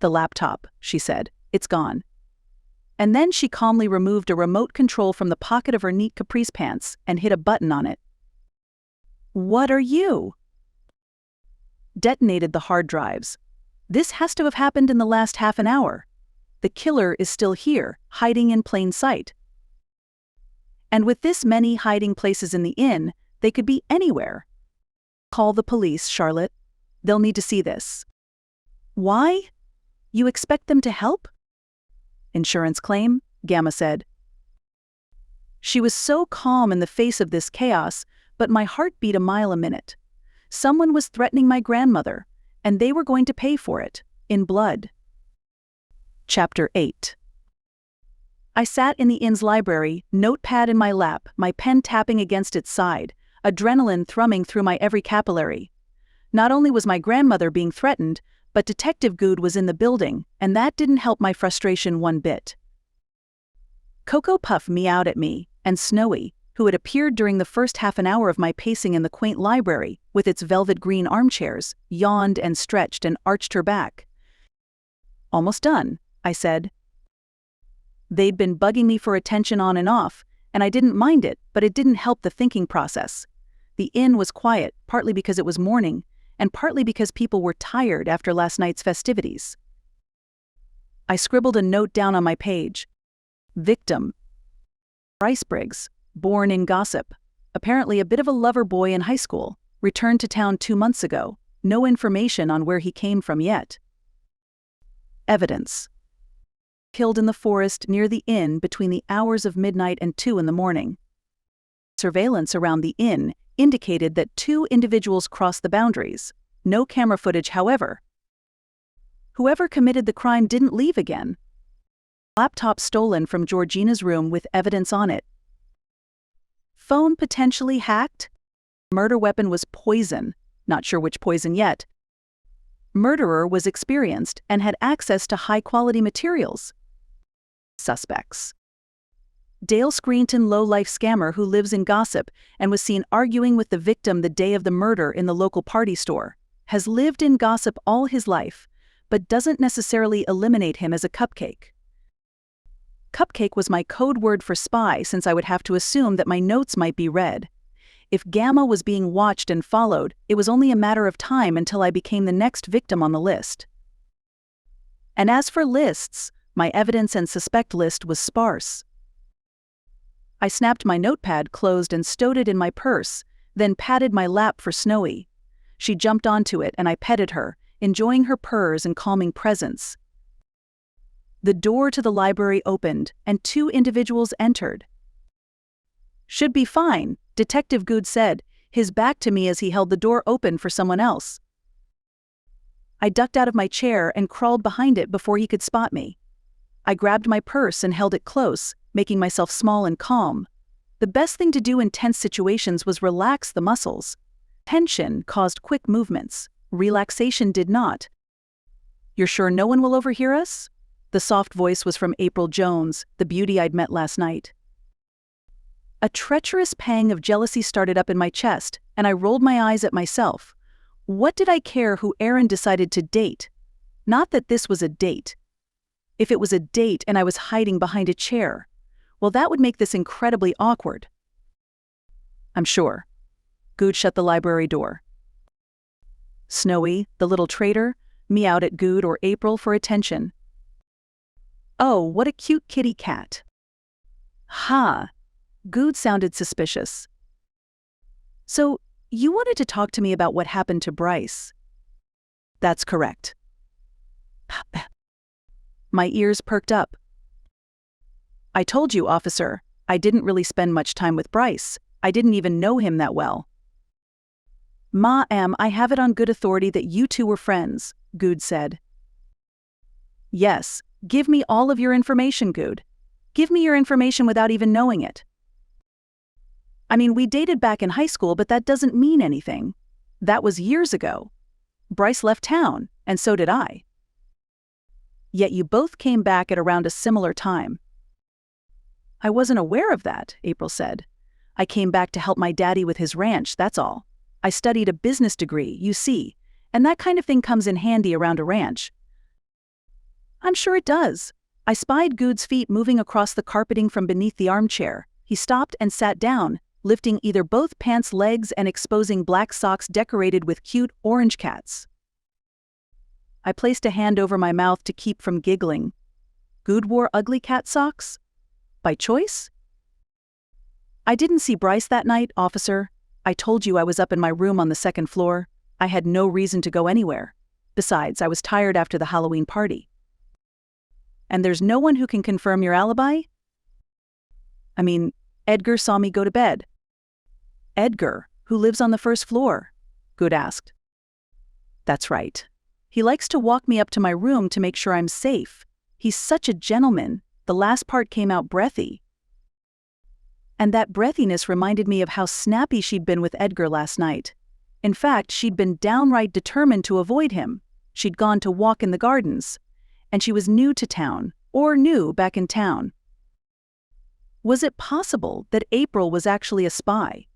The laptop, she said. It's gone. And then she calmly removed a remote control from the pocket of her neat caprice pants and hit a button on it. What are you? Detonated the hard drives. This has to have happened in the last half an hour. The killer is still here, hiding in plain sight. And with this many hiding places in the inn, they could be anywhere. Call the police, Charlotte. They'll need to see this. Why? You expect them to help? Insurance claim, Gamma said. She was so calm in the face of this chaos, but my heart beat a mile a minute. Someone was threatening my grandmother, and they were going to pay for it, in blood. Chapter 8. I sat in the inn's library, notepad in my lap, my pen tapping against its side, adrenaline thrumming through my every capillary. Not only was my grandmother being threatened, but Detective Good was in the building, and that didn't help my frustration one bit. Cocoa Puff meowed at me, and Snowy, who had appeared during the first half an hour of my pacing in the quaint library, with its velvet green armchairs, yawned and stretched and arched her back. Almost done, I said. They'd been bugging me for attention on and off, and I didn't mind it, but it didn't help the thinking process. The inn was quiet, partly because it was morning, and partly because people were tired after last night's festivities. I scribbled a note down on my page. Victim: Bryce Briggs, born in Gossip. Apparently a bit of a lover boy in high school. Returned to town 2 months ago. No information on where he came from yet. Evidence: killed in the forest near the inn between the hours of midnight and 2 in the morning. Surveillance around the inn indicated that 2 individuals crossed the boundaries. No camera footage, however. Whoever committed the crime didn't leave again. Laptop stolen from Georgina's room with evidence on it. Phone potentially hacked. Murder weapon was poison. Not sure which poison yet. Murderer was experienced and had access to high-quality materials. Suspects: Dale Screenton, low-life scammer who lives in Gossip and was seen arguing with the victim the day of the murder in the local party store. Has lived in Gossip all his life, but doesn't necessarily eliminate him as a cupcake. Cupcake was my code word for spy, since I would have to assume that my notes might be read. If Gamma was being watched and followed, it was only a matter of time until I became the next victim on the list. And as for lists, my evidence and suspect list was sparse. I snapped my notepad closed and stowed it in my purse, then patted my lap for Snowy. She jumped onto it and I petted her, enjoying her purrs and calming presence. The door to the library opened and 2 individuals entered. "Should be fine," Detective Good said, his back to me as he held the door open for someone else. I ducked out of my chair and crawled behind it before he could spot me. I grabbed my purse and held it close, making myself small and calm. The best thing to do in tense situations was relax the muscles. Tension caused quick movements. Relaxation did not. "You're sure no one will overhear us?" The soft voice was from April Jones, the beauty I'd met last night. A treacherous pang of jealousy started up in my chest, and I rolled my eyes at myself. What did I care who Aaron decided to date? Not that this was a date. If it was a date and I was hiding behind a chair, well, that would make this incredibly awkward. "I'm sure." Good shut the library door. Snowy, the little traitor, meowed at Good or April for attention. "Oh, what a cute kitty cat." "Ha." Good sounded suspicious. "So, you wanted to talk to me about what happened to Bryce?" "That's correct." My ears perked up. "I told you, officer, I didn't really spend much time with Bryce. I didn't even know him that well." "Ma'am, I have it on good authority that you 2 were friends," Good said. "Yes, give me all of your information, Good. Give me your information without even knowing it." "I mean, we dated back in high school, but that doesn't mean anything. That was years ago. Bryce left town, and so did I." "Yet you both came back at around a similar time." "I wasn't aware of that," April said. "I came back to help my daddy with his ranch, that's all. I studied a business degree, you see, and that kind of thing comes in handy around a ranch." "I'm sure it does." I spied Good's feet moving across the carpeting from beneath the armchair. He stopped and sat down, lifting either both pants' legs and exposing black socks decorated with cute orange cats. I placed a hand over my mouth to keep from giggling. Good wore ugly cat socks? By choice? "I didn't see Bryce that night, officer. I told you I was up in my room on the 2nd floor. I had no reason to go anywhere. Besides, I was tired after the Halloween party." "And there's no one who can confirm your alibi?" "I mean, Edgar saw me go to bed." "Edgar, who lives on the 1st floor?" Good asked. "That's right. He likes to walk me up to my room to make sure I'm safe. He's such a gentleman." The last part came out breathy. And that breathiness reminded me of how snappy she'd been with Edgar last night. In fact, she'd been downright determined to avoid him. She'd gone to walk in the gardens. And she was new to town, or new back in town. Was it possible that April was actually a spy?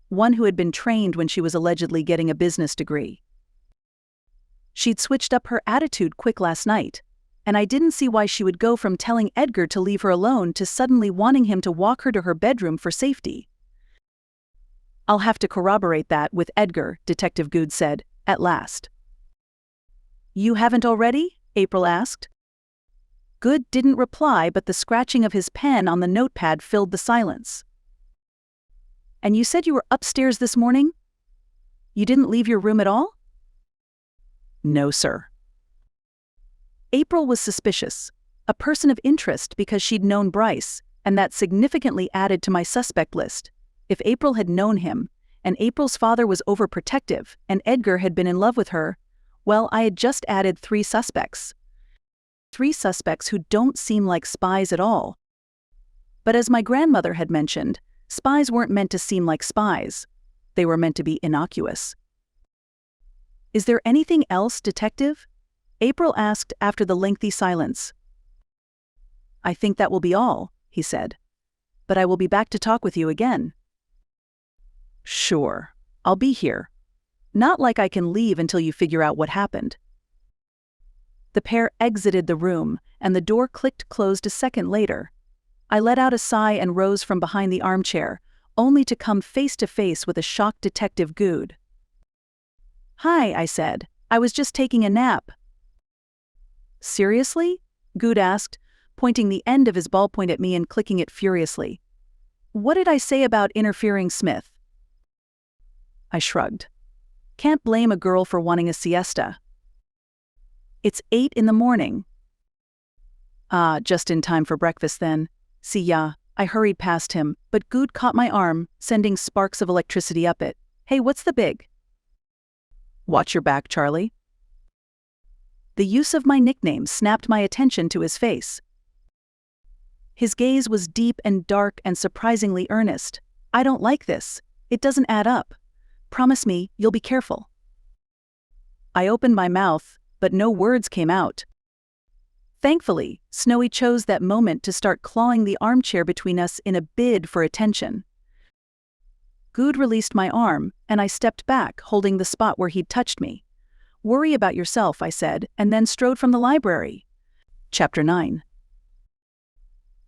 One who had been trained when she was allegedly getting a business degree. She'd switched up her attitude quick last night. and I didn't see why she would go from telling Edgar to leave her alone to suddenly wanting him to walk her to her bedroom for safety. "I'll have to corroborate that with Edgar," Detective Good said, at last. "You haven't already?" April asked. Good didn't reply, but the scratching of his pen on the notepad filled the silence. "And you said you were upstairs this morning? You didn't leave your room at all?" "No, sir." April was suspicious, a person of interest because she'd known Bryce, and that significantly added to my suspect list. If April had known him, and April's father was overprotective, and Edgar had been in love with her, well, I had just added 3 suspects. 3 suspects who don't seem like spies at all. But as my grandmother had mentioned, spies weren't meant to seem like spies. They were meant to be innocuous. "Is there anything else, Detective?" April asked after the lengthy silence. "I think that will be all," he said. "But I will be back to talk with you again." "Sure, I'll be here. Not like I can leave until you figure out what happened." The pair exited the room, and the door clicked closed a second later. I let out a sigh and rose from behind the armchair, only to come face to face with a shocked Detective Good. "Hi," I said. "I was just taking a nap." "Seriously?" Good asked, pointing the end of his ballpoint at me and clicking it furiously. "What did I say about interfering, Smith?" I shrugged. Can't blame a girl for wanting a siesta. "It's 8 in the morning. "Ah, just in time for breakfast then. See ya." I hurried past him, but Good caught my arm, sending sparks of electricity up it. "Hey, what's the big?" "Watch your back, Charlie." The use of my nickname snapped my attention to his face. His gaze was deep and dark and surprisingly earnest. "I don't like this. It doesn't add up. Promise me you'll be careful." I opened my mouth, but no words came out. Thankfully, Snowy chose that moment to start clawing the armchair between us in a bid for attention. Good released my arm, and I stepped back, holding the spot where he'd touched me. "Worry about yourself," I said, and then strode from the library. Chapter 9.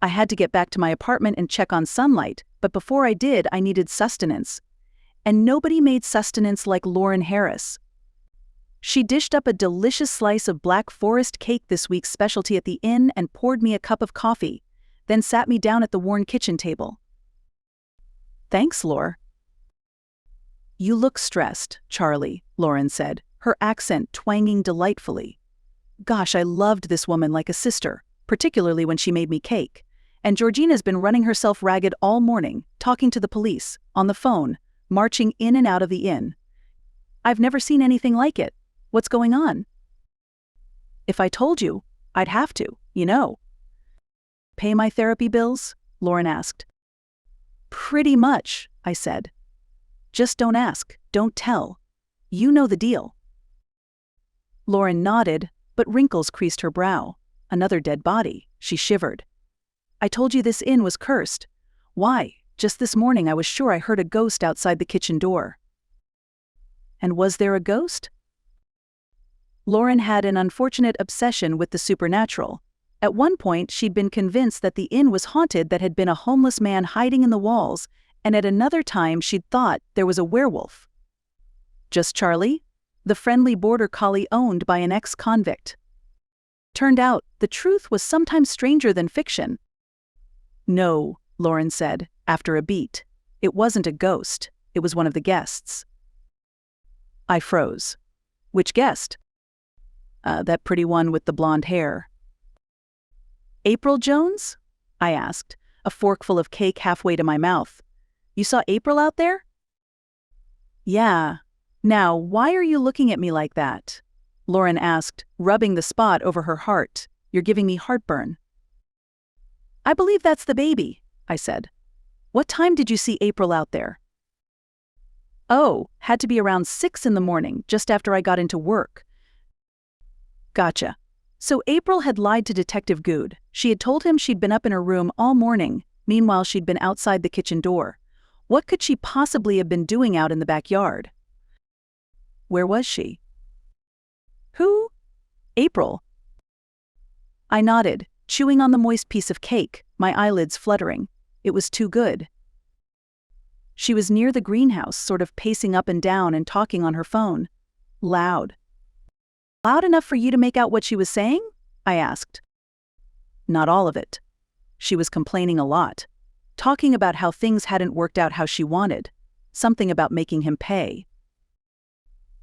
I had to get back to my apartment and check on Sunlight, but before I did, I needed sustenance. And nobody made sustenance like Lauren Harris. She dished up a delicious slice of Black Forest cake, this week's specialty at the inn, and poured me a cup of coffee, then sat me down at the worn kitchen table. "Thanks, Laure." "You look stressed, Charlie," Lauren said, her accent twanging delightfully. "Gosh, I loved this woman like a sister, particularly when she made me cake. And Georgina's been running herself ragged all morning, talking to the police, on the phone, marching in and out of the inn. I've never seen anything like it. What's going on?" "If I told you, I'd have to, you know." "Pay my therapy bills?" Lauren asked. "Pretty much," I said. "Just don't ask, don't tell. You know the deal." Lauren nodded, but wrinkles creased her brow. "Another dead body," she shivered. "I told you this inn was cursed. Why, just this morning I was sure I heard a ghost outside the kitchen door." "And was there a ghost?" Lauren had an unfortunate obsession with the supernatural. At one point, she'd been convinced that the inn was haunted, that had been a homeless man hiding in the walls, and at another time she'd thought there was a werewolf. Just Charlie, the friendly border collie owned by an ex-convict. Turned out, the truth was sometimes stranger than fiction. "No," Lauren said, after a beat. "It wasn't a ghost. It was one of the guests." I froze. "Which guest?" That pretty one with the blonde hair." "April Jones?" I asked, a forkful of cake halfway to my mouth. "You saw April out there?" "Yeah. Now, why are you looking at me like that?" Lauren asked, rubbing the spot over her heart. "You're giving me heartburn." "I believe that's the baby," I said. "What time did you see April out there?" "Oh, had to be around 6 in the morning, just after I got into work." Gotcha. So April had lied to Detective Good. She had told him she'd been up in her room all morning. Meanwhile, she'd been outside the kitchen door. What could she possibly have been doing out in the backyard? Where was she? Who? April. I nodded, chewing on the moist piece of cake, my eyelids fluttering. It was too good. She was near the greenhouse, sort of pacing up and down and talking on her phone. Loud. Loud enough for you to make out what she was saying? I asked. Not all of it. She was complaining a lot, talking about how things hadn't worked out how she wanted, something about making him pay.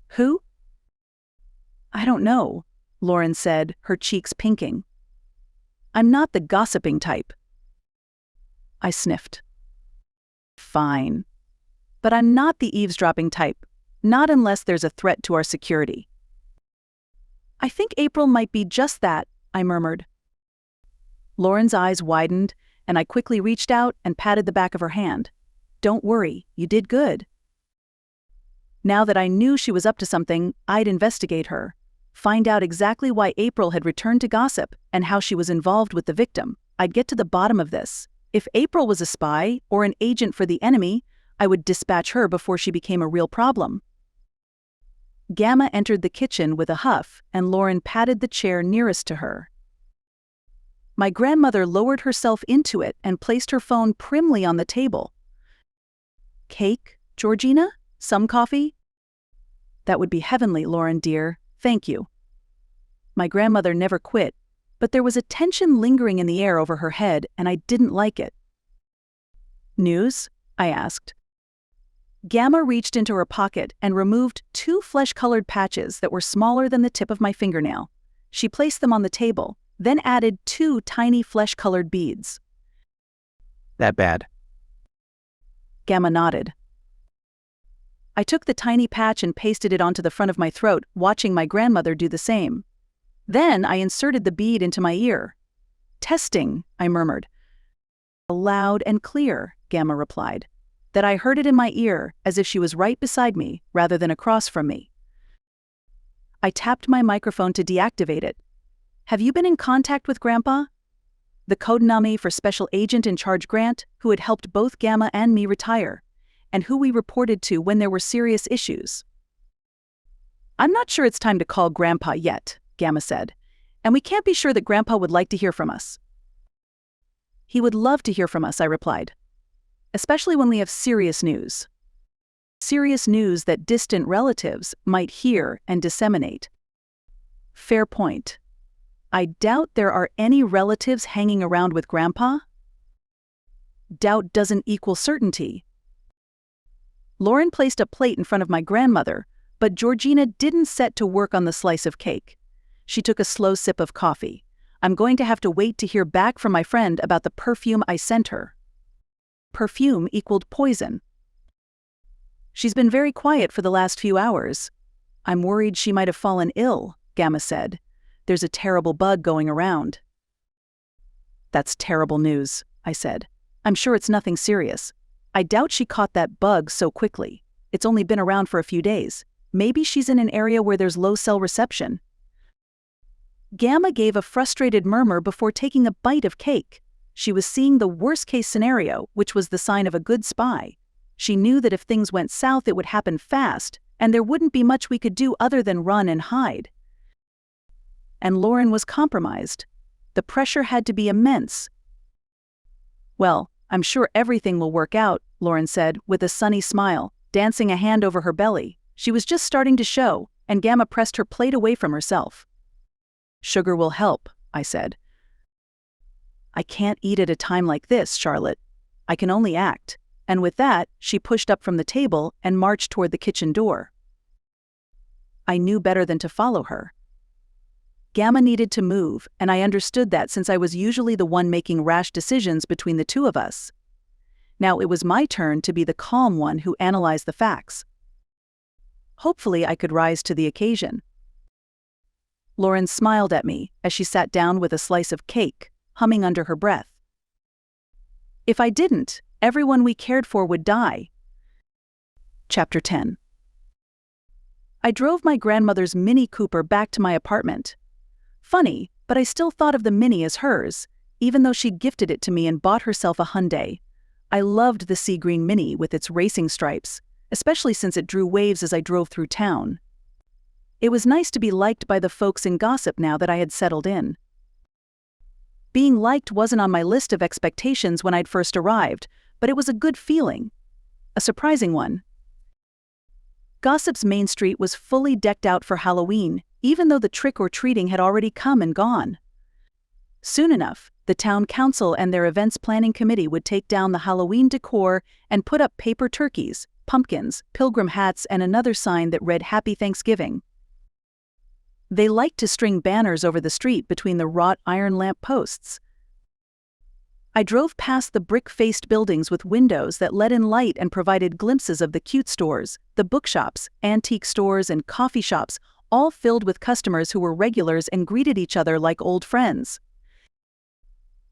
Who? I don't know, Lauren said, her cheeks pinking. I'm not the gossiping type. I sniffed. Fine. But I'm not the eavesdropping type, not unless there's a threat to our security. I think April might be just that, I murmured. Lauren's eyes widened, and I quickly reached out and patted the back of her hand. Don't worry, you did good. Now that I knew she was up to something, I'd investigate her, find out exactly why April had returned to gossip and how she was involved with the victim. I'd get to the bottom of this. If April was a spy or an agent for the enemy, I would dispatch her before she became a real problem. Gamma entered the kitchen with a huff, and Lauren patted the chair nearest to her. My grandmother lowered herself into it and placed her phone primly on the table. Cake, Georgina? Some coffee? That would be heavenly, Lauren dear. Thank you. My grandmother never quit, but there was a tension lingering in the air over her head, and I didn't like it. News? I asked. Gamma reached into her pocket and removed 2 flesh-colored patches that were smaller than the tip of my fingernail. She placed them on the table, then added 2 tiny flesh-colored beads. That bad? Gamma nodded. I took the tiny patch and pasted it onto the front of my throat, watching my grandmother do the same. Then I inserted the bead into my ear. Testing, I murmured. Loud and clear, Gamma replied. That I heard it in my ear, as if she was right beside me, rather than across from me. I tapped my microphone to deactivate it. Have you been in contact with Grandpa? The codename for Special Agent in Charge Grant, who had helped both Gamma and me retire, and who we reported to when there were serious issues. I'm not sure it's time to call Grandpa yet, Gamma said, and we can't be sure that Grandpa would like to hear from us. He would love to hear from us, I replied. Especially when we have serious news. Serious news that distant relatives might hear and disseminate. Fair point. I doubt there are any relatives hanging around with Grandpa. Doubt doesn't equal certainty. Lauren placed a plate in front of my grandmother, but Georgina didn't set to work on the slice of cake. She took a slow sip of coffee. I'm going to have to wait to hear back from my friend about the perfume I sent her. Perfume equaled poison. She's been very quiet for the last few hours. I'm worried she might have fallen ill, Gamma said. There's a terrible bug going around. That's terrible news, I said. I'm sure it's nothing serious. I doubt she caught that bug so quickly. It's only been around for a few days. Maybe she's in an area where there's low cell reception. Gamma gave a frustrated murmur before taking a bite of cake. She was seeing the worst-case scenario, which was the sign of a good spy. She knew that if things went south it would happen fast, and there wouldn't be much we could do other than run and hide. And Lauren was compromised. The pressure had to be immense. Well, I'm sure everything will work out, Lauren said, with a sunny smile, dancing a hand over her belly. She was just starting to show, and Gamma pressed her plate away from herself. Sugar will help, I said. I can't eat at a time like this, Charlotte. I can only act. And with that, she pushed up from the table and marched toward the kitchen door. I knew better than to follow her. Gamma needed to move, and I understood that since I was usually the one making rash decisions between the two of us. Now it was my turn to be the calm one who analyzed the facts. Hopefully I could rise to the occasion. Lauren smiled at me as she sat down with a slice of cake, humming under her breath. If I didn't, everyone we cared for would die. Chapter 10. I drove my grandmother's Mini Cooper back to my apartment. Funny, but I still thought of the Mini as hers, even though she'd gifted it to me and bought herself a Hyundai. I loved the sea green Mini with its racing stripes, especially since it drew waves as I drove through town. It was nice to be liked by the folks in gossip now that I had settled in. Being liked wasn't on my list of expectations when I'd first arrived, but it was a good feeling. A surprising one. Gossip's Main Street was fully decked out for Halloween, even though the trick-or-treating had already come and gone. Soon enough, the town council and their events planning committee would take down the Halloween decor and put up paper turkeys, pumpkins, pilgrim hats, and another sign that read Happy Thanksgiving. They liked to string banners over the street between the wrought iron lamp posts. I drove past the brick-faced buildings with windows that let in light and provided glimpses of the cute stores, the bookshops, antique stores, and coffee shops, all filled with customers who were regulars and greeted each other like old friends.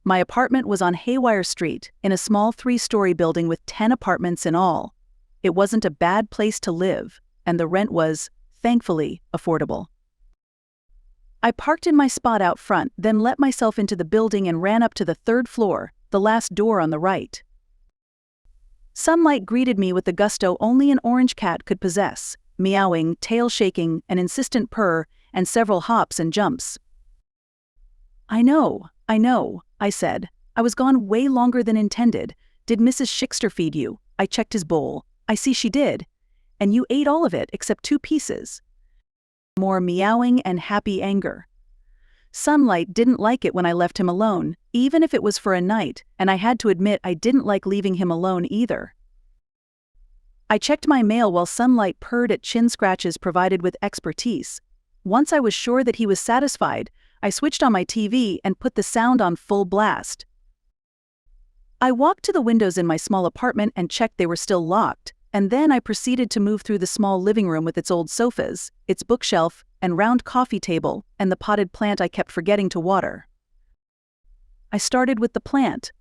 My apartment was on Haywire Street, in a small 3-story building with 10 apartments in all. It wasn't a bad place to live, and the rent was, thankfully, affordable. I parked in my spot out front, then let myself into the building and ran up to the 3rd floor, the last door on the right. Sunlight greeted me with the gusto only an orange cat could possess, meowing, tail shaking, an insistent purr, and several hops and jumps. I know, I said. I was gone way longer than intended. Did Mrs. Schickster feed you? I checked his bowl. I see she did. And you ate all of it except 2 pieces. More meowing and happy anger. Sunlight didn't like it when I left him alone, even if it was for a night, and I had to admit I didn't like leaving him alone either. I checked my mail while Sunlight purred at chin scratches provided with expertise. Once I was sure that he was satisfied, I switched on my TV and put the sound on full blast. I walked to the windows in my small apartment and checked they were still locked, and then I proceeded to move through the small living room with its old sofas, its bookshelf, and round coffee table, and the potted plant I kept forgetting to water. I started with the plant.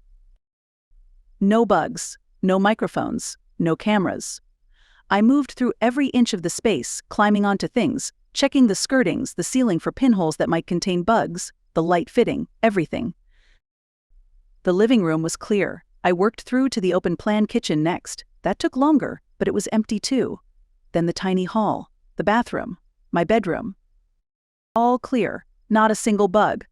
No bugs, no microphones, no cameras. I moved through every inch of the space, climbing onto things, checking the skirtings, the ceiling for pinholes that might contain bugs, the light fitting, everything. The living room was clear. I worked through to the open-plan kitchen next. That took longer, but it was empty too. Then the tiny hall, the bathroom, my bedroom. All clear, not a single bug.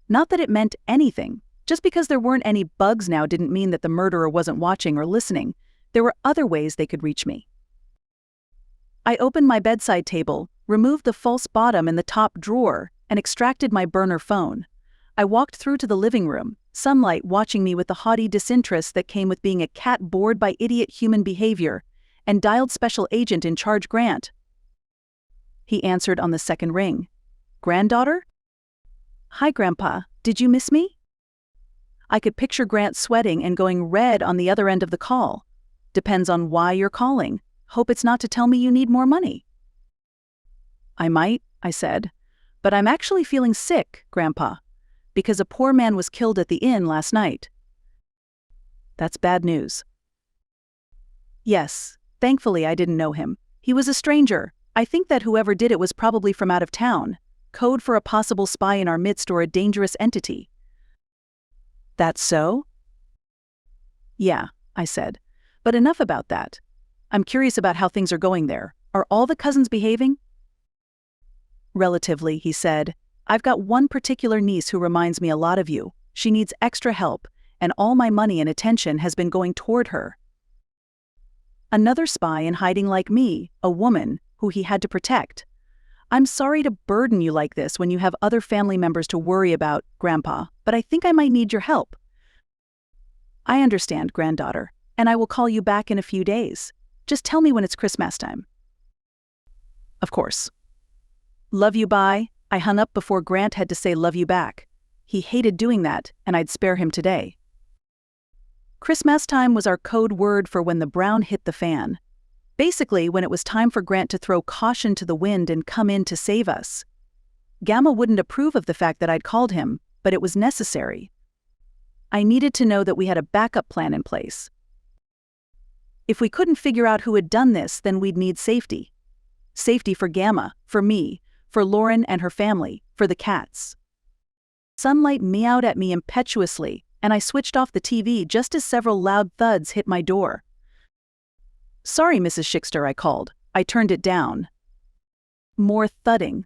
Not that it meant anything. Just because there weren't any bugs now didn't mean that the murderer wasn't watching or listening. There were other ways they could reach me. I opened my bedside table, removed the false bottom in the top drawer, and extracted my burner phone. I walked through to the living room, Sunlight watching me with the haughty disinterest that came with being a cat bored by idiot human behavior, and dialed Special Agent in Charge Grant. He answered on the 2nd ring. Granddaughter? Hi, Grandpa. Did you miss me? I could picture Grant sweating and going red on the other end of the call. Depends on why you're calling. Hope it's not to tell me you need more money. I might, I said, but I'm actually feeling sick, Grandpa, because a poor man was killed at the inn last night. That's bad news. Yes, thankfully I didn't know him. He was a stranger. I think that whoever did it was probably from out of town. Code for a possible spy in our midst or a dangerous entity. That's so? Yeah, I said. But enough about that. I'm curious about how things are going there. Are all the cousins behaving? Relatively, he said. I've got one particular niece who reminds me a lot of you. She needs extra help, and all my money and attention has been going toward her. Another spy in hiding like me, a woman, who he had to protect. I'm sorry to burden you like this when you have other family members to worry about, Grandpa, but I think I might need your help. I understand, granddaughter, and I will call you back in a few days. Just tell me when it's Christmas time. Of course. Love you, bye. I hung up before Grant had to say love you back. He hated doing that, and I'd spare him today. Christmas time was our code word for when the brown hit the fan. Basically, when it was time for Grant to throw caution to the wind and come in to save us. Gamma wouldn't approve of the fact that I'd called him, but it was necessary. I needed to know that we had a backup plan in place. If we couldn't figure out who had done this, then we'd need safety. Safety for Gamma, for me, for Lauren and her family, for the cats. Sunlight meowed at me impetuously, and I switched off the TV just as several loud thuds hit my door. Sorry, Mrs. Schickster, I called. I turned it down. More thudding.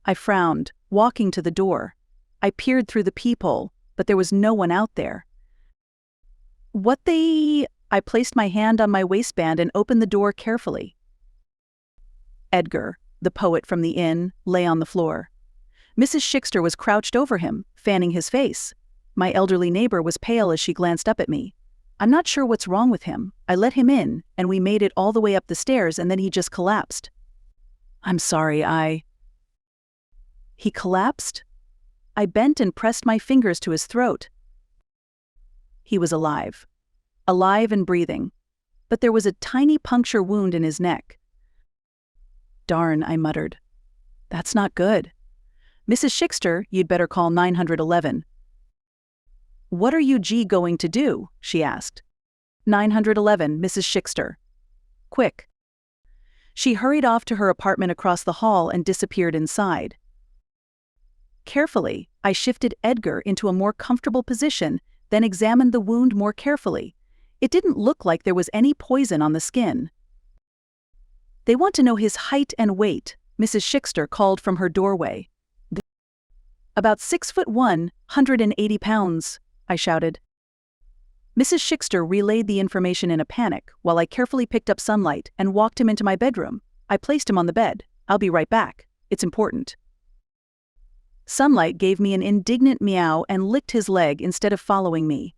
I frowned, walking to the door. I peered through the peephole, but there was no one out there. I placed my hand on my waistband and opened the door carefully. Edgar, the poet from the inn, lay on the floor. Mrs. Schickster was crouched over him, fanning his face. My elderly neighbor was pale as she glanced up at me. I'm not sure what's wrong with him. I let him in, and we made it all the way up the stairs, and then he just collapsed. I'm sorry, He collapsed? I bent and pressed my fingers to his throat. He was alive. Alive and breathing. But there was a tiny puncture wound in his neck. Darn, I muttered. That's not good. Mrs. Schickster, you'd better call 911. What are you going to do? She asked. 911, Mrs. Schickster. Quick. She hurried off to her apartment across the hall and disappeared inside. Carefully, I shifted Edgar into a more comfortable position, then examined the wound more carefully. It didn't look like there was any poison on the skin. They want to know his height and weight, Mrs. Schickster called from her doorway. About 6'1", 180 pounds, I shouted. Mrs. Schickster relayed the information in a panic while I carefully picked up Sunlight and walked him into my bedroom. I placed him on the bed. I'll be right back. It's important. Sunlight gave me an indignant meow and licked his leg instead of following me.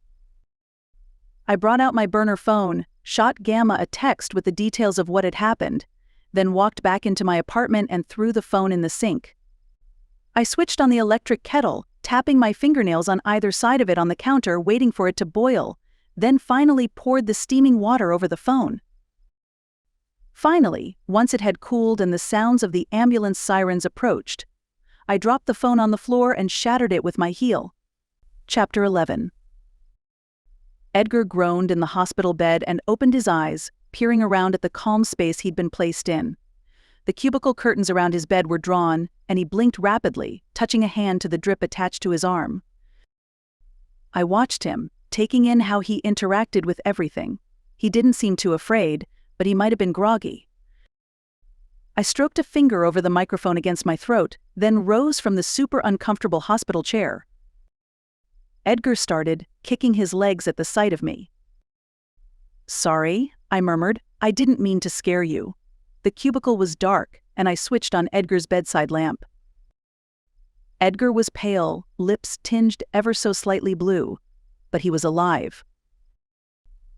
I brought out my burner phone, shot Gamma a text with the details of what had happened, then walked back into my apartment and threw the phone in the sink. I switched on the electric kettle, tapping my fingernails on either side of it on the counter, waiting for it to boil, then finally poured the steaming water over the phone. Finally, once it had cooled and the sounds of the ambulance sirens approached, I dropped the phone on the floor and shattered it with my heel. Chapter 11. Edgar groaned in the hospital bed and opened his eyes, peering around at the calm space he'd been placed in. The cubicle curtains around his bed were drawn, and he blinked rapidly, touching a hand to the drip attached to his arm. I watched him, taking in how he interacted with everything. He didn't seem too afraid, but he might have been groggy. I stroked a finger over the microphone against my throat, then rose from the super uncomfortable hospital chair. Edgar started, kicking his legs at the sight of me. Sorry, I murmured. I didn't mean to scare you. The cubicle was dark, and I switched on Edgar's bedside lamp. Edgar was pale, lips tinged ever so slightly blue, but he was alive.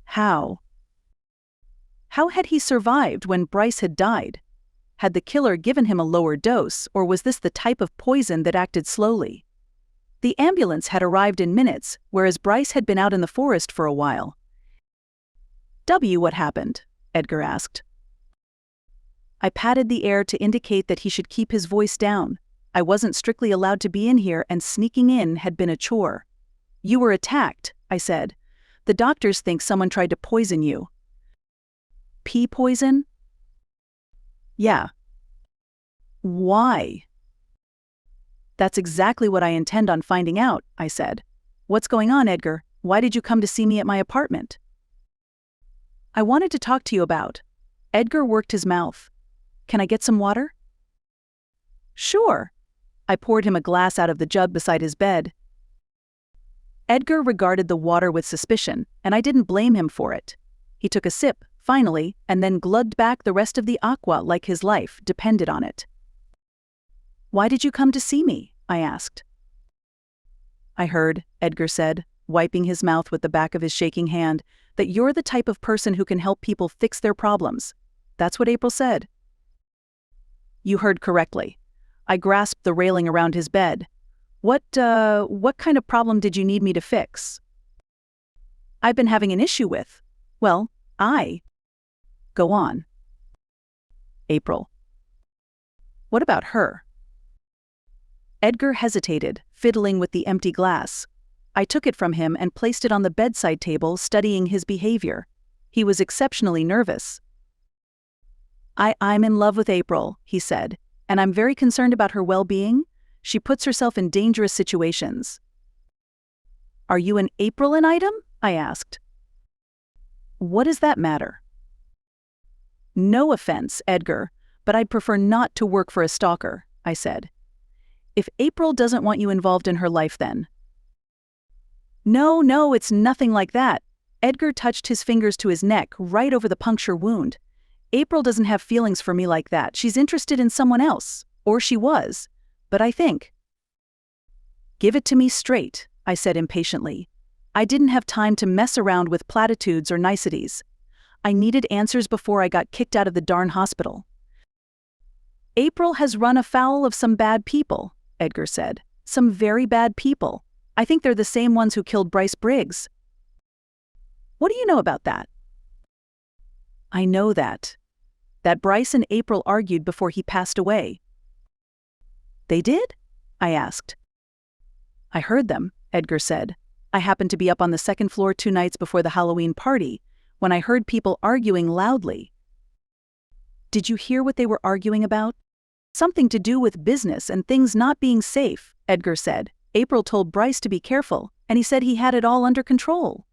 How? How had he survived when Bryce had died? Had the killer given him a lower dose, or was this the type of poison that acted slowly? The ambulance had arrived in minutes, whereas Bryce had been out in the forest for a while. What happened? Edgar asked. I patted the air to indicate that he should keep his voice down. I wasn't strictly allowed to be in here, and sneaking in had been a chore. You were attacked, I said. The doctors think someone tried to poison you. Pea poison? Yeah. Why? That's exactly what I intend on finding out, I said. What's going on, Edgar? Why did you come to see me at my apartment? I wanted to talk to you about. Edgar worked his mouth. Can I get some water? Sure. I poured him a glass out of the jug beside his bed. Edgar regarded the water with suspicion, and I didn't blame him for it. He took a sip, finally, and then glugged back the rest of the aqua like his life depended on it. Why did you come to see me? I asked. I heard, Edgar said, wiping his mouth with the back of his shaking hand, that you're the type of person who can help people fix their problems. That's what April said. You heard correctly. I grasped the railing around his bed. What kind of problem did you need me to fix? I've been having an issue with. Well, Go on. April. What about her? Edgar hesitated, fiddling with the empty glass. I took it from him and placed it on the bedside table, studying his behavior. He was exceptionally nervous. I'm in love with April, he said, and I'm very concerned about her well-being. She puts herself in dangerous situations. Are you an April item? I asked. What does that matter? No offense, Edgar, but I'd prefer not to work for a stalker, I said. If April doesn't want you involved in her life, then. No, it's nothing like that. Edgar touched his fingers to his neck, right over the puncture wound. April doesn't have feelings for me like that. She's interested in someone else. Or she was. But I think. Give it to me straight, I said impatiently. I didn't have time to mess around with platitudes or niceties. I needed answers before I got kicked out of the darn hospital. April has run afoul of some bad people, Edgar said. Some very bad people. I think they're the same ones who killed Bryce Briggs. What do you know about that? I know that Bryce and April argued before he passed away. They did? I asked. I heard them, Edgar said. I happened to be up on the second floor 2 nights before the Halloween party, when I heard people arguing loudly. Did you hear what they were arguing about? Something to do with business and things not being safe, Edgar said. April told Bryce to be careful, and he said he had it all under control.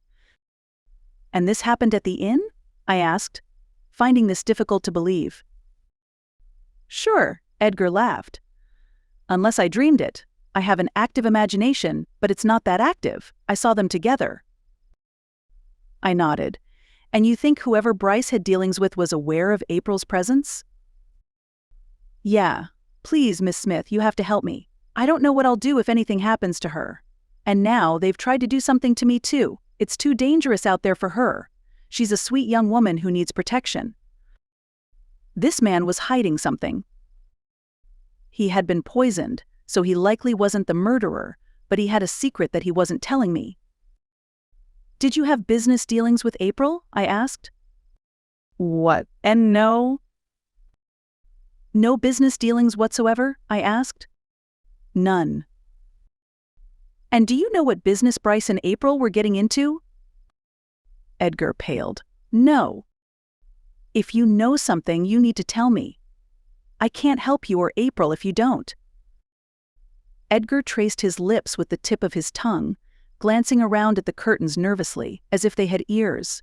And this happened at the inn? I asked, finding this difficult to believe. Sure, Edgar laughed. Unless I dreamed it. I have an active imagination, but it's not that active. I saw them together. I nodded. And you think whoever Bryce had dealings with was aware of April's presence? Yeah. Please, Miss Smith, you have to help me. I don't know what I'll do if anything happens to her. And now they've tried to do something to me too. It's too dangerous out there for her. She's a sweet young woman who needs protection. This man was hiding something. He had been poisoned, so he likely wasn't the murderer, but he had a secret that he wasn't telling me. Did you have business dealings with April? I asked. What? And no? No business dealings whatsoever? I asked. None. And do you know what business Bryce and April were getting into? Edgar paled. No. If you know something, you need to tell me. I can't help you or April if you don't. Edgar traced his lips with the tip of his tongue, glancing around at the curtains nervously, as if they had ears.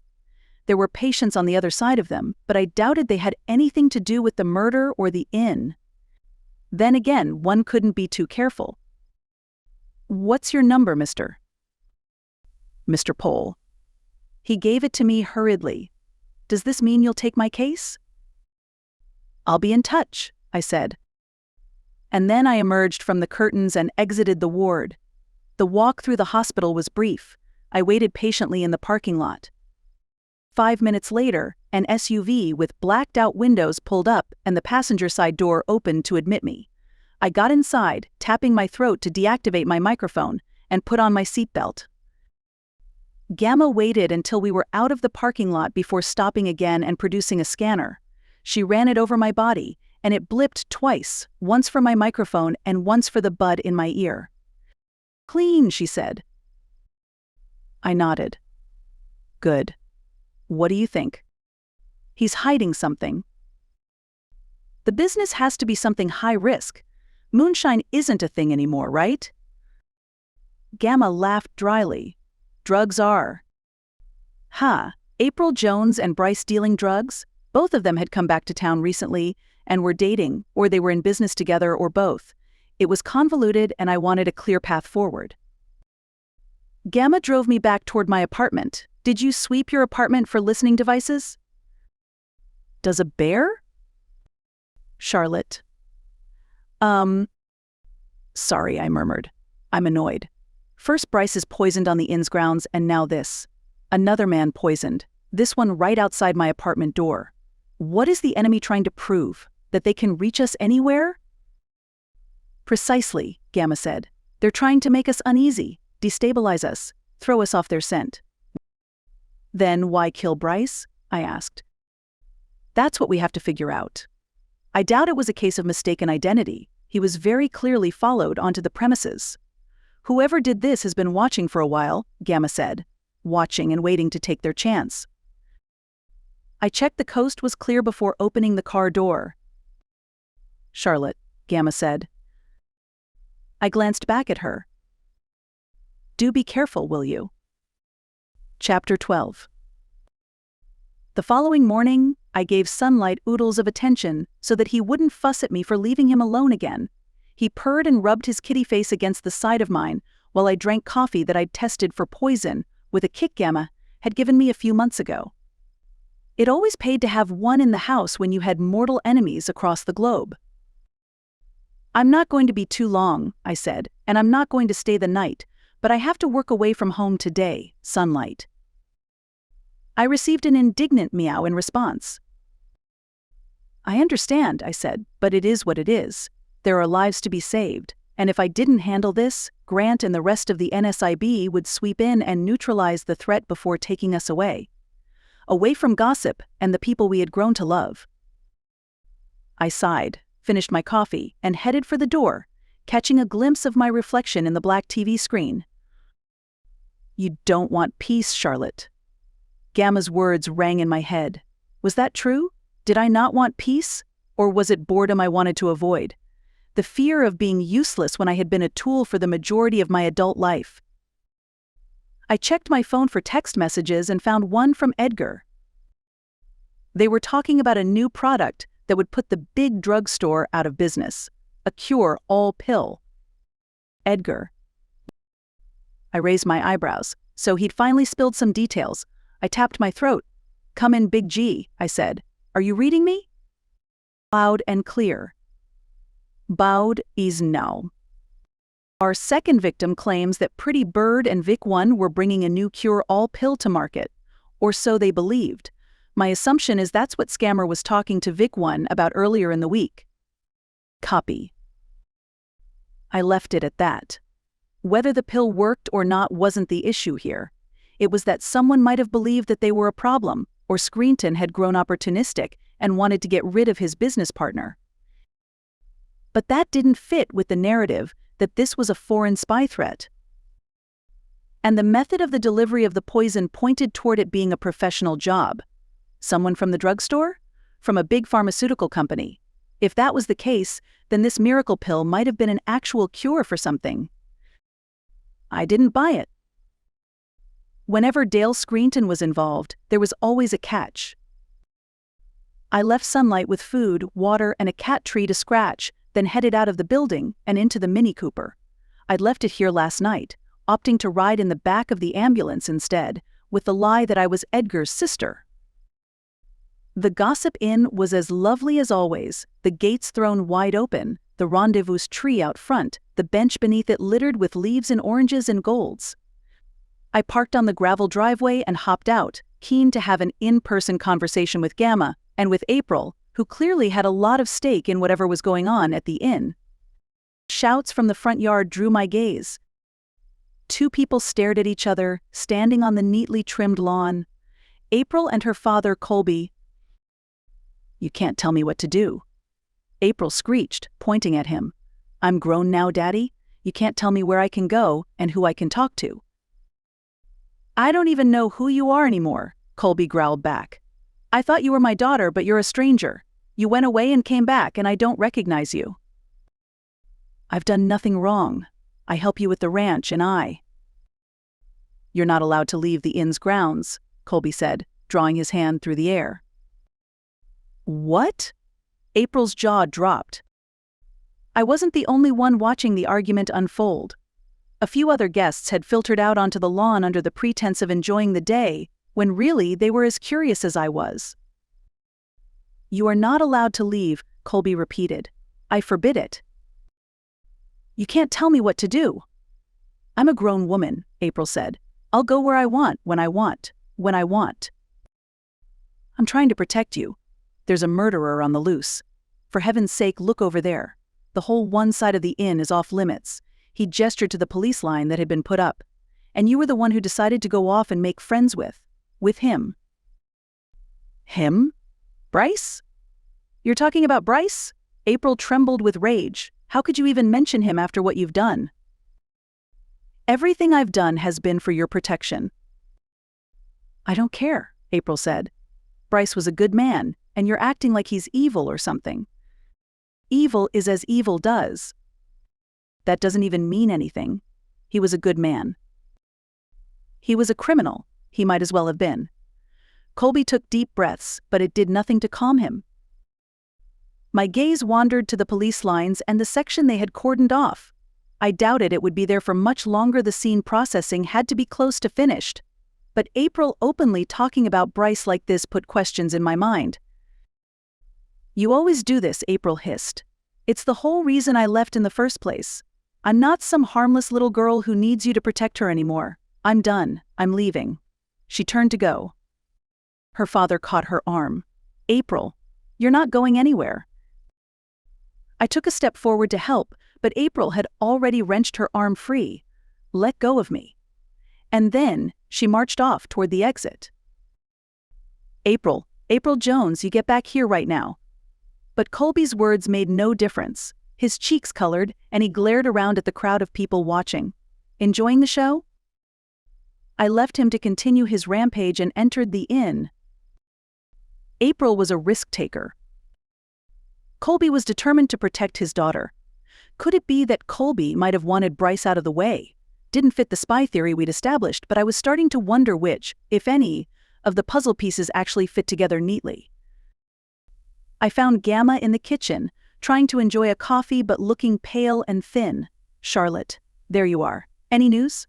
There were patients on the other side of them, but I doubted they had anything to do with the murder or the inn. Then again, one couldn't be too careful. What's your number, Mr. Pole? He gave it to me hurriedly. Does this mean you'll take my case? I'll be in touch, I said. And then I emerged from the curtains and exited the ward. The walk through the hospital was brief. I waited patiently in the parking lot. 5 minutes later, an SUV with blacked-out windows pulled up and the passenger side door opened to admit me. I got inside, tapping my throat to deactivate my microphone, and put on my seatbelt. Gamma waited until we were out of the parking lot before stopping again and producing a scanner. She ran it over my body, and it blipped twice, once for my microphone and once for the bud in my ear. Clean, she said. I nodded. Good. What do you think? He's hiding something. The business has to be something high risk. Moonshine isn't a thing anymore, right? Gamma laughed dryly. Drugs are. April Jones and Bryce dealing drugs? Both of them had come back to town recently and were dating, or they were in business together, or both. It was convoluted and I wanted a clear path forward. Gamma drove me back toward my apartment. Did you sweep your apartment for listening devices? Does a bear? Charlotte. Sorry, I murmured. I'm annoyed. First Bryce is poisoned on the inn's grounds, and now this. Another man poisoned. This one right outside my apartment door. What is the enemy trying to prove? That they can reach us anywhere? Precisely, Gamma said. They're trying to make us uneasy, destabilize us, throw us off their scent. Then why kill Bryce? I asked. That's what we have to figure out. I doubt it was a case of mistaken identity. He was very clearly followed onto the premises. Whoever did this has been watching for a while, Gamma said. Watching and waiting to take their chance. I checked the coast was clear before opening the car door. Charlotte, Gamma said. I glanced back at her. Do be careful, will you? Chapter 12. The following morning, I gave Sunlight oodles of attention so that he wouldn't fuss at me for leaving him alone again. He purred and rubbed his kitty face against the side of mine while I drank coffee that I'd tested for poison with a kick Gamma had given me a few months ago. It always paid to have one in the house when you had mortal enemies across the globe. "I'm not going to be too long," I said, "and I'm not going to stay the night, but I have to work away from home today, Sunlight." I received an indignant meow in response. "I understand," I said, "but it is what it is. There are lives to be saved, and if I didn't handle this, Grant and the rest of the NSIB would sweep in and neutralize the threat before taking us away. Away from gossip and the people we had grown to love." I sighed, finished my coffee, and headed for the door, catching a glimpse of my reflection in the black TV screen. "You don't want peace, Charlotte." Gamma's words rang in my head. Was that true? Did I not want peace? Or was it boredom I wanted to avoid? The fear of being useless when I had been a tool for the majority of my adult life. I checked my phone for text messages and found one from Edgar. They were talking about a new product that would put the big drugstore out of business. A cure-all pill. Edgar. I raised my eyebrows, so he'd finally spilled some details. I tapped my throat. "Come in, Big G," I said. "Are you reading me?" Loud and clear. Bowed is no. Our second victim claims that Pretty Bird and Vic One were bringing a new cure-all pill to market, or so they believed. My assumption is that's what Scammer was talking to Vic One about earlier in the week. Copy. I left it at that. Whether the pill worked or not wasn't the issue here. It was that someone might have believed that they were a problem, or Screenton had grown opportunistic and wanted to get rid of his business partner. But that didn't fit with the narrative that this was a foreign spy threat. And the method of the delivery of the poison pointed toward it being a professional job. Someone from the drugstore? From a big pharmaceutical company? If that was the case, then this miracle pill might have been an actual cure for something. I didn't buy it. Whenever Dale Screenton was involved, there was always a catch. I left Sunlight with food, water, and a cat tree to scratch, then headed out of the building and into the Mini Cooper. I'd left it here last night, opting to ride in the back of the ambulance instead, with the lie that I was Edgar's sister. The Gossip Inn was as lovely as always, the gates thrown wide open, the rendezvous tree out front, the bench beneath it littered with leaves and oranges and golds. I parked on the gravel driveway and hopped out, keen to have an in-person conversation with Gamma and with April, who clearly had a lot of stake in whatever was going on at the inn. Shouts from the front yard drew my gaze. Two people stared at each other, standing on the neatly trimmed lawn. April and her father, Colby. "You can't tell me what to do." April screeched, pointing at him. "I'm grown now, Daddy. You can't tell me where I can go and who I can talk to." "I don't even know who you are anymore," Colby growled back. "I thought you were my daughter, but you're a stranger. You went away and came back, and I don't recognize you." "I've done nothing wrong. I help you with the ranch, and "You're not allowed to leave the inn's grounds," Colby said, drawing his hand through the air. "What?" April's jaw dropped. I wasn't the only one watching the argument unfold. A few other guests had filtered out onto the lawn under the pretense of enjoying the day, when really they were as curious as I was. "You are not allowed to leave," Colby repeated. "I forbid it." "You can't tell me what to do." "I'm a grown woman," April said. "I'll go where I want, when I want, when I want." "I'm trying to protect you. There's a murderer on the loose. For heaven's sake, look over there. The whole one side of the inn is off limits." He gestured to the police line that had been put up. "And you were the one who decided to go off and make friends with him." "Him? Bryce? You're talking about Bryce?" April trembled with rage. "How could you even mention him after what you've done?" "Everything I've done has been for your protection." "I don't care," April said. "Bryce was a good man, and you're acting like he's evil or something." "Evil is as evil does." "That doesn't even mean anything. He was a good man." "He was a criminal. He might as well have been." Colby took deep breaths, but it did nothing to calm him. My gaze wandered to the police lines and the section they had cordoned off. I doubted it would be there for much longer. The scene processing had to be close to finished. But April openly talking about Bryce like this put questions in my mind. "You always do this," April hissed. "It's the whole reason I left in the first place. I'm not some harmless little girl who needs you to protect her anymore. I'm done. I'm leaving." She turned to go. Her father caught her arm. "April, you're not going anywhere." I took a step forward to help, but April had already wrenched her arm free. "Let go of me." And then she marched off toward the exit. April Jones, you get back here right now." But Colby's words made no difference. His cheeks colored, and he glared around at the crowd of people watching. "Enjoying the show?" I left him to continue his rampage and entered the inn. April was a risk-taker. Colby was determined to protect his daughter. Could it be that Colby might have wanted Bryce out of the way? Didn't fit the spy theory we'd established, but I was starting to wonder which, if any, of the puzzle pieces actually fit together neatly. I found Gamma in the kitchen, trying to enjoy a coffee but looking pale and thin. "Charlotte, there you are. Any news?"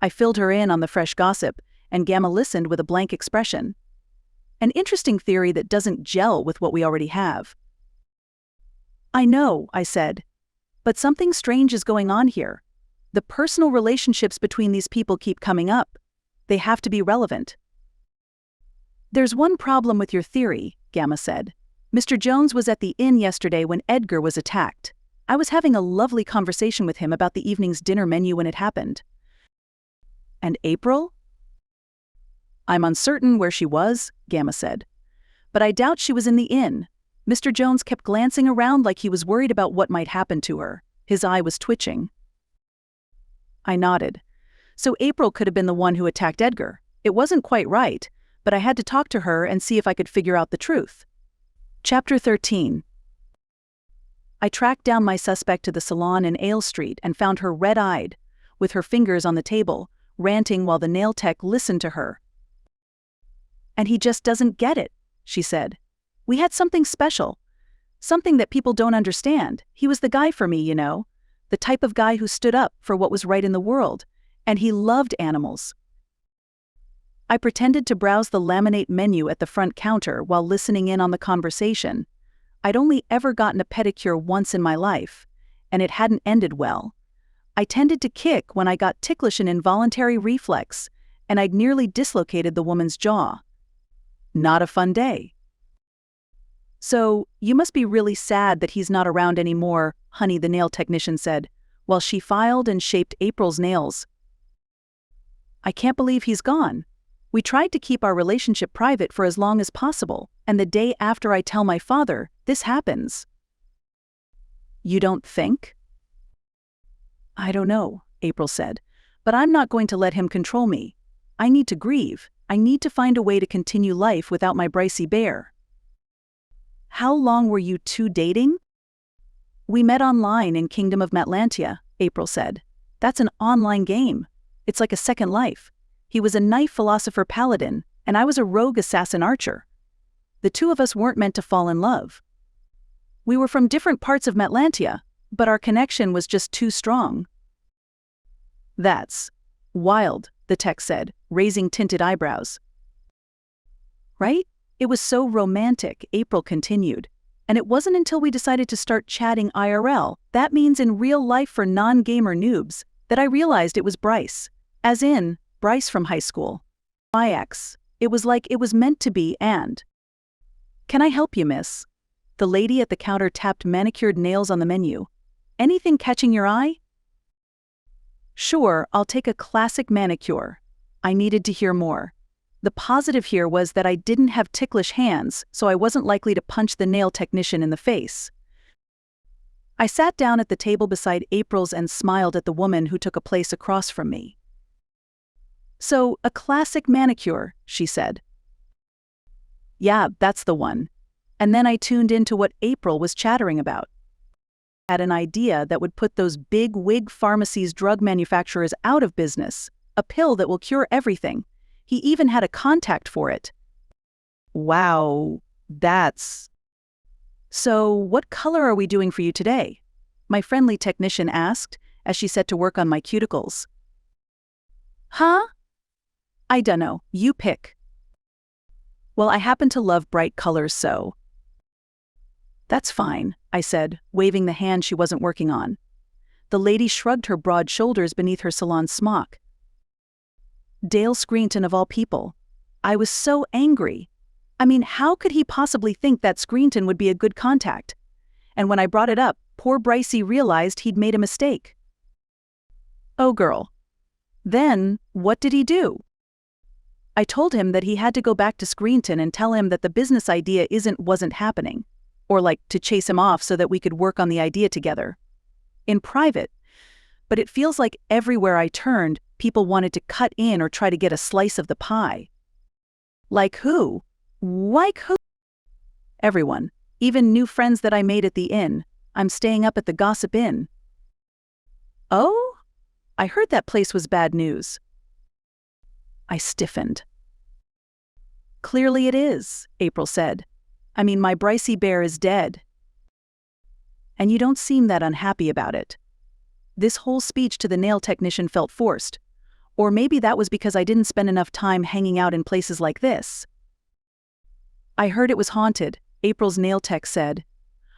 I filled her in on the fresh gossip, and Gamma listened with a blank expression. An interesting theory that doesn't gel with what we already have. "I know," I said, "but something strange is going on here. The personal relationships between these people keep coming up. They have to be relevant." "There's one problem with your theory," Gamma said. "Mr. Jones was at the inn yesterday when Edgar was attacked. I was having a lovely conversation with him about the evening's dinner menu when it happened." "And April?" "I'm uncertain where she was," Gamma said. "But I doubt she was in the inn. Mr. Jones kept glancing around like he was worried about what might happen to her. His eye was twitching." I nodded. So April could have been the one who attacked Edgar. It wasn't quite right, but I had to talk to her and see if I could figure out the truth. Chapter 13. I tracked down my suspect to the salon in Ale Street and found her red-eyed, with her fingers on the table, ranting while the nail tech listened to her. "And he just doesn't get it," she said. "We had something special. Something that people don't understand. He was the guy for me, you know. The type of guy who stood up for what was right in the world. And he loved animals." I pretended to browse the laminate menu at the front counter while listening in on the conversation. I'd only ever gotten a pedicure once in my life, and it hadn't ended well. I tended to kick when I got ticklish, an involuntary reflex, and I'd nearly dislocated the woman's jaw. Not a fun day. "So, you must be really sad that he's not around anymore," Honey the nail technician said, while she filed and shaped April's nails. "I can't believe he's gone. We tried to keep our relationship private for as long as possible, and the day after I tell my father, this happens." "You don't think?" "I don't know," April said, "but I'm not going to let him control me. I need to grieve. I need to find a way to continue life without my Brycey bear." "How long were you two dating?" "We met online in Kingdom of Matlantia," April said. "That's an online game. It's like a second life. He was a knife philosopher paladin, and I was a rogue assassin archer. The two of us weren't meant to fall in love. We were from different parts of Matlantia, but our connection was just too strong." "That's wild," the tech said, raising tinted eyebrows. "Right? It was so romantic," April continued. "And it wasn't until we decided to start chatting IRL, that means in real life for non-gamer noobs, that I realized it was Bryce. As in, Bryce from high school. My ex. It was like it was meant to be, and..." "Can I help you, miss?" The lady at the counter tapped manicured nails on the menu. "Anything catching your eye?" "Sure, I'll take a classic manicure." I needed to hear more. The positive here was that I didn't have ticklish hands, so I wasn't likely to punch the nail technician in the face. I sat down at the table beside April's and smiled at the woman who took a place across from me. "So, a classic manicure," she said. "Yeah, that's the one." And then I tuned into what April was chattering about. Had an idea that would put those big wig pharmacies' drug manufacturers out of business, a pill that will cure everything. He even had a contact for it. Wow, that's... "So, what color are we doing for you today?" my friendly technician asked as she set to work on my cuticles. "Huh? I dunno, you pick." "Well, I happen to love bright colors, so." "That's fine," I said, waving the hand she wasn't working on. The lady shrugged her broad shoulders beneath her salon smock. Dale Screenton of all people. I was so angry. I mean, how could he possibly think that Screenton would be a good contact? And when I brought it up, poor Brycey realized he'd made a mistake. Oh, girl. Then, what did he do? I told him that he had to go back to Screenton and tell him that the business idea wasn't happening. Or to chase him off so that we could work on the idea together. In private. But it feels like everywhere I turned, people wanted to cut in or try to get a slice of the pie. Like who? Like who? Everyone. Even new friends that I made at the inn. I'm staying up at the Gossip Inn. Oh? I heard that place was bad news. I stiffened. Clearly it is, April said. I mean, my Brycey bear is dead. And you don't seem that unhappy about it. This whole speech to the nail technician felt forced. Or maybe that was because I didn't spend enough time hanging out in places like this. I heard it was haunted, April's nail tech said.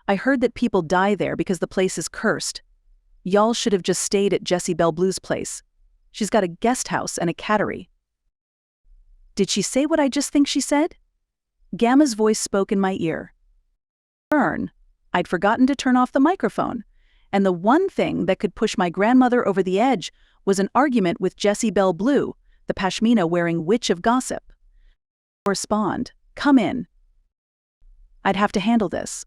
I heard that people die there because the place is cursed. Y'all should have just stayed at Jessie Belle Blue's place. She's got a guest house and a cattery. Did she say what I just think she said? Gamma's voice spoke in my ear. Burn. I'd forgotten to turn off the microphone, and the one thing that could push my grandmother over the edge was an argument with Jessie Belle Blue, the pashmina-wearing witch of gossip. Respond. Come in. I'd have to handle this.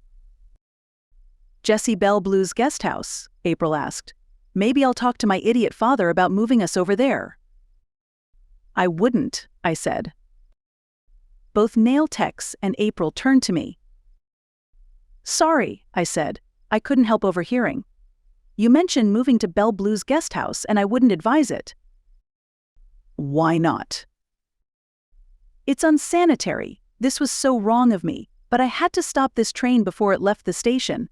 Jessie Belle Blue's guest house, April asked. Maybe I'll talk to my idiot father about moving us over there. I wouldn't, I said. Both nail techs and April turned to me. Sorry, I said. I couldn't help overhearing. You mentioned moving to Belle Blue's guest house and I wouldn't advise it. Why not? It's unsanitary. This was so wrong of me, but I had to stop this train before it left the station.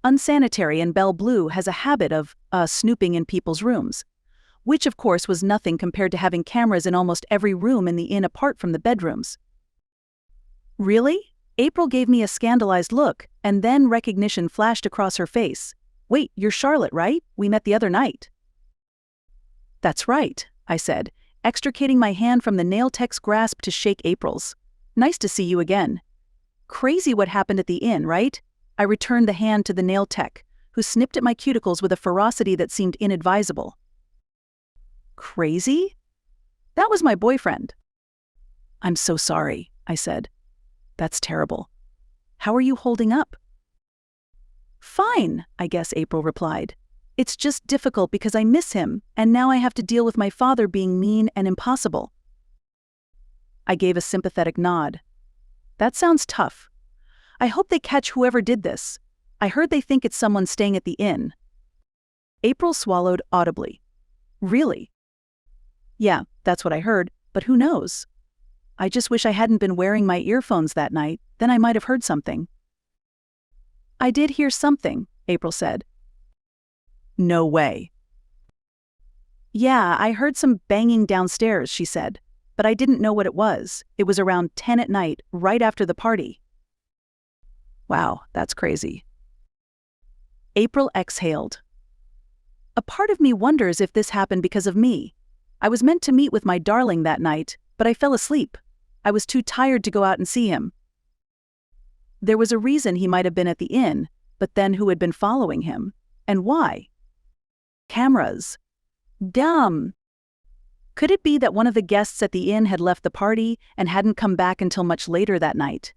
Unsanitary, and Belle Blue has a habit of snooping in people's rooms. Which of course was nothing compared to having cameras in almost every room in the inn apart from the bedrooms. Really? April gave me a scandalized look, and then recognition flashed across her face. Wait, you're Charlotte, right? We met the other night. That's right, I said, extricating my hand from the nail tech's grasp to shake April's. Nice to see you again. Crazy what happened at the inn, right? I returned the hand to the nail tech, who snipped at my cuticles with a ferocity that seemed inadvisable. Crazy? That was my boyfriend. I'm so sorry, I said. That's terrible. How are you holding up? Fine, I guess April replied. It's just difficult because I miss him, and now I have to deal with my father being mean and impossible. I gave a sympathetic nod. That sounds tough. I hope they catch whoever did this. I heard they think it's someone staying at the inn. April swallowed audibly. Really? Yeah, that's what I heard, but who knows? I just wish I hadn't been wearing my earphones that night, then I might have heard something. I did hear something, April said. No way. Yeah, I heard some banging downstairs, she said, but I didn't know what it was. It was around 10 at night, right after the party. Wow, that's crazy. April exhaled. A part of me wonders if this happened because of me. I was meant to meet with my darling that night, but I fell asleep. I was too tired to go out and see him. There was a reason he might have been at the inn, but then who had been following him? And why? Cameras. Dumb. Could it be that one of the guests at the inn had left the party and hadn't come back until much later that night?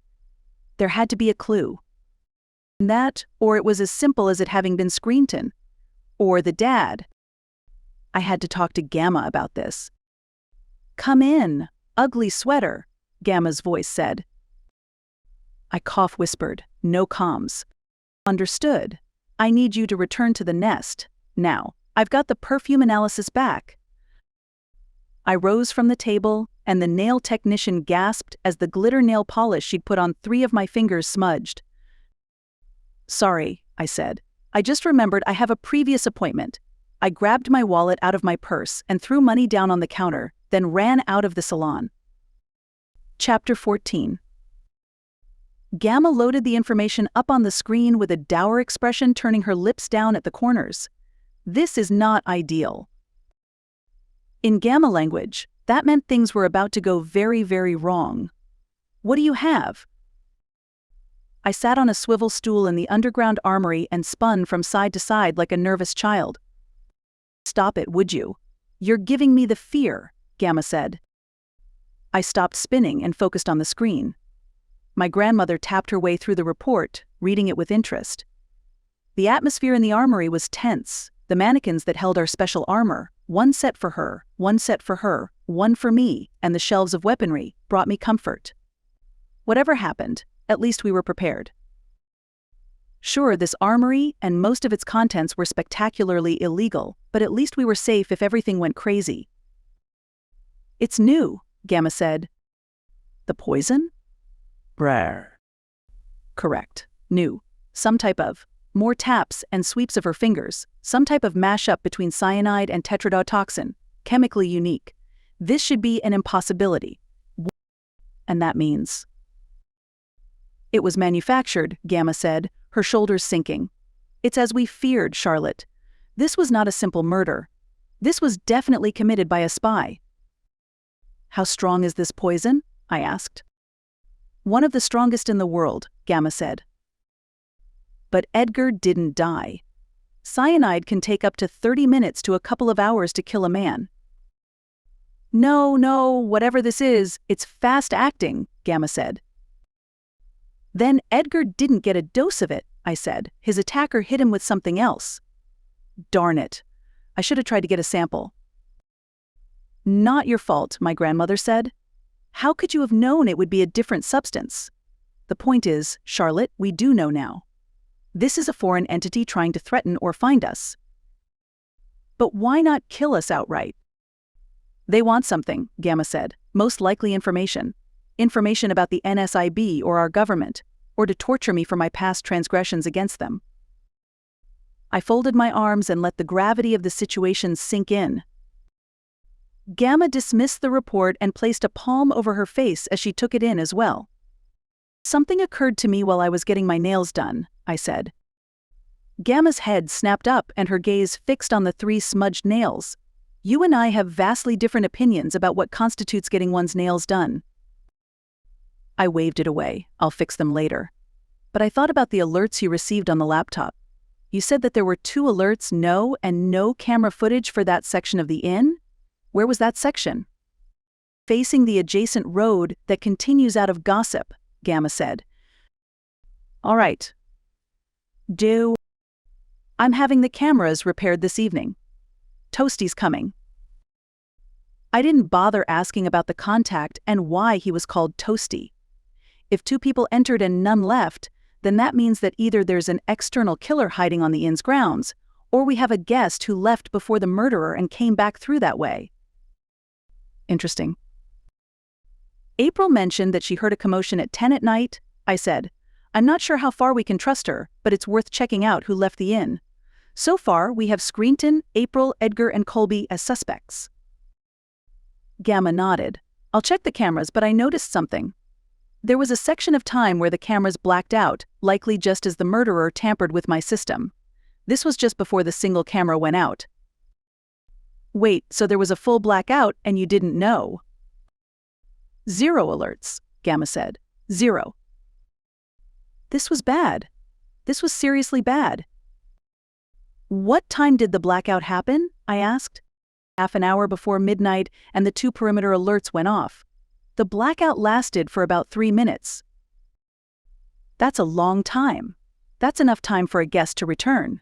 There had to be a clue. That, or it was as simple as it having been Screenton. Or the dad. I had to talk to Gamma about this. Come in, ugly sweater, Gamma's voice said. I cough-whispered, no comms. Understood. I need you to return to the nest. Now, I've got the perfume analysis back. I rose from the table, and the nail technician gasped as the glitter nail polish she'd put on 3 of my fingers smudged. Sorry, I said. I just remembered I have a previous appointment. I grabbed my wallet out of my purse and threw money down on the counter, then ran out of the salon. Chapter 14. Gamma loaded the information up on the screen with a dour expression, turning her lips down at the corners. This is not ideal. In Gamma language, that meant things were about to go very, very wrong. What do you have? I sat on a swivel stool in the underground armory and spun from side to side like a nervous child. Stop it, would you? You're giving me the fear, Gamma said. I stopped spinning and focused on the screen. My grandmother tapped her way through the report, reading it with interest. The atmosphere in the armory was tense. The mannequins that held our special armor, one set for her, one set for her, one for me, and the shelves of weaponry, brought me comfort. Whatever happened, at least we were prepared. Sure, this armory and most of its contents were spectacularly illegal, but at least we were safe if everything went crazy. It's new, Gamma said. The poison? Rare. Correct. New. Some type of. More taps and sweeps of her fingers. Some type of mashup between cyanide and tetrodotoxin. Chemically unique. This should be an impossibility. And that means. It was manufactured, Gamma said, her shoulders sinking. It's as we feared, Charlotte. This was not a simple murder. This was definitely committed by a spy. How strong is this poison? I asked. One of the strongest in the world, Gamma said. But Edgar didn't die. Cyanide can take up to 30 minutes to a couple of hours to kill a man. No, whatever this is, it's fast-acting, Gamma said. Then Edgar didn't get a dose of it, I said. His attacker hit him with something else. Darn it. I should have tried to get a sample. Not your fault, my grandmother said. How could you have known it would be a different substance? The point is, Charlotte, we do know now. This is a foreign entity trying to threaten or find us. But why not kill us outright? They want something, Gamma said. Most likely information. Information about the NSIB or our government, or to torture me for my past transgressions against them. I folded my arms and let the gravity of the situation sink in. Gamma dismissed the report and placed a palm over her face as she took it in as well. Something occurred to me while I was getting my nails done, I said. Gamma's head snapped up and her gaze fixed on the 3 smudged nails. You and I have vastly different opinions about what constitutes getting one's nails done. I waved it away. I'll fix them later. But I thought about the alerts you received on the laptop. You said that there were 2 alerts, no camera footage for that section of the inn? Where was that section? Facing the adjacent road that continues out of Gossip, Gamma said. All right. I'm having the cameras repaired this evening. Toasty's coming. I didn't bother asking about the contact and why he was called Toasty. If 2 people entered and none left, then that means that either there's an external killer hiding on the inn's grounds, or we have a guest who left before the murderer and came back through that way. Interesting. April mentioned that she heard a commotion at 10 at night, I said. I'm not sure how far we can trust her, but it's worth checking out who left the inn. So far, we have Screenton, April, Edgar, and Colby as suspects. Gamma nodded. I'll check the cameras, but I noticed something. There was a section of time where the cameras blacked out, likely just as the murderer tampered with my system. This was just before the single camera went out. Wait, so there was a full blackout and you didn't know? 0 alerts, Gamma said. 0. This was bad. This was seriously bad. What time did the blackout happen? I asked. Half an hour before midnight, and the 2 perimeter alerts went off. The blackout lasted for about 3 minutes. That's a long time. That's enough time for a guest to return.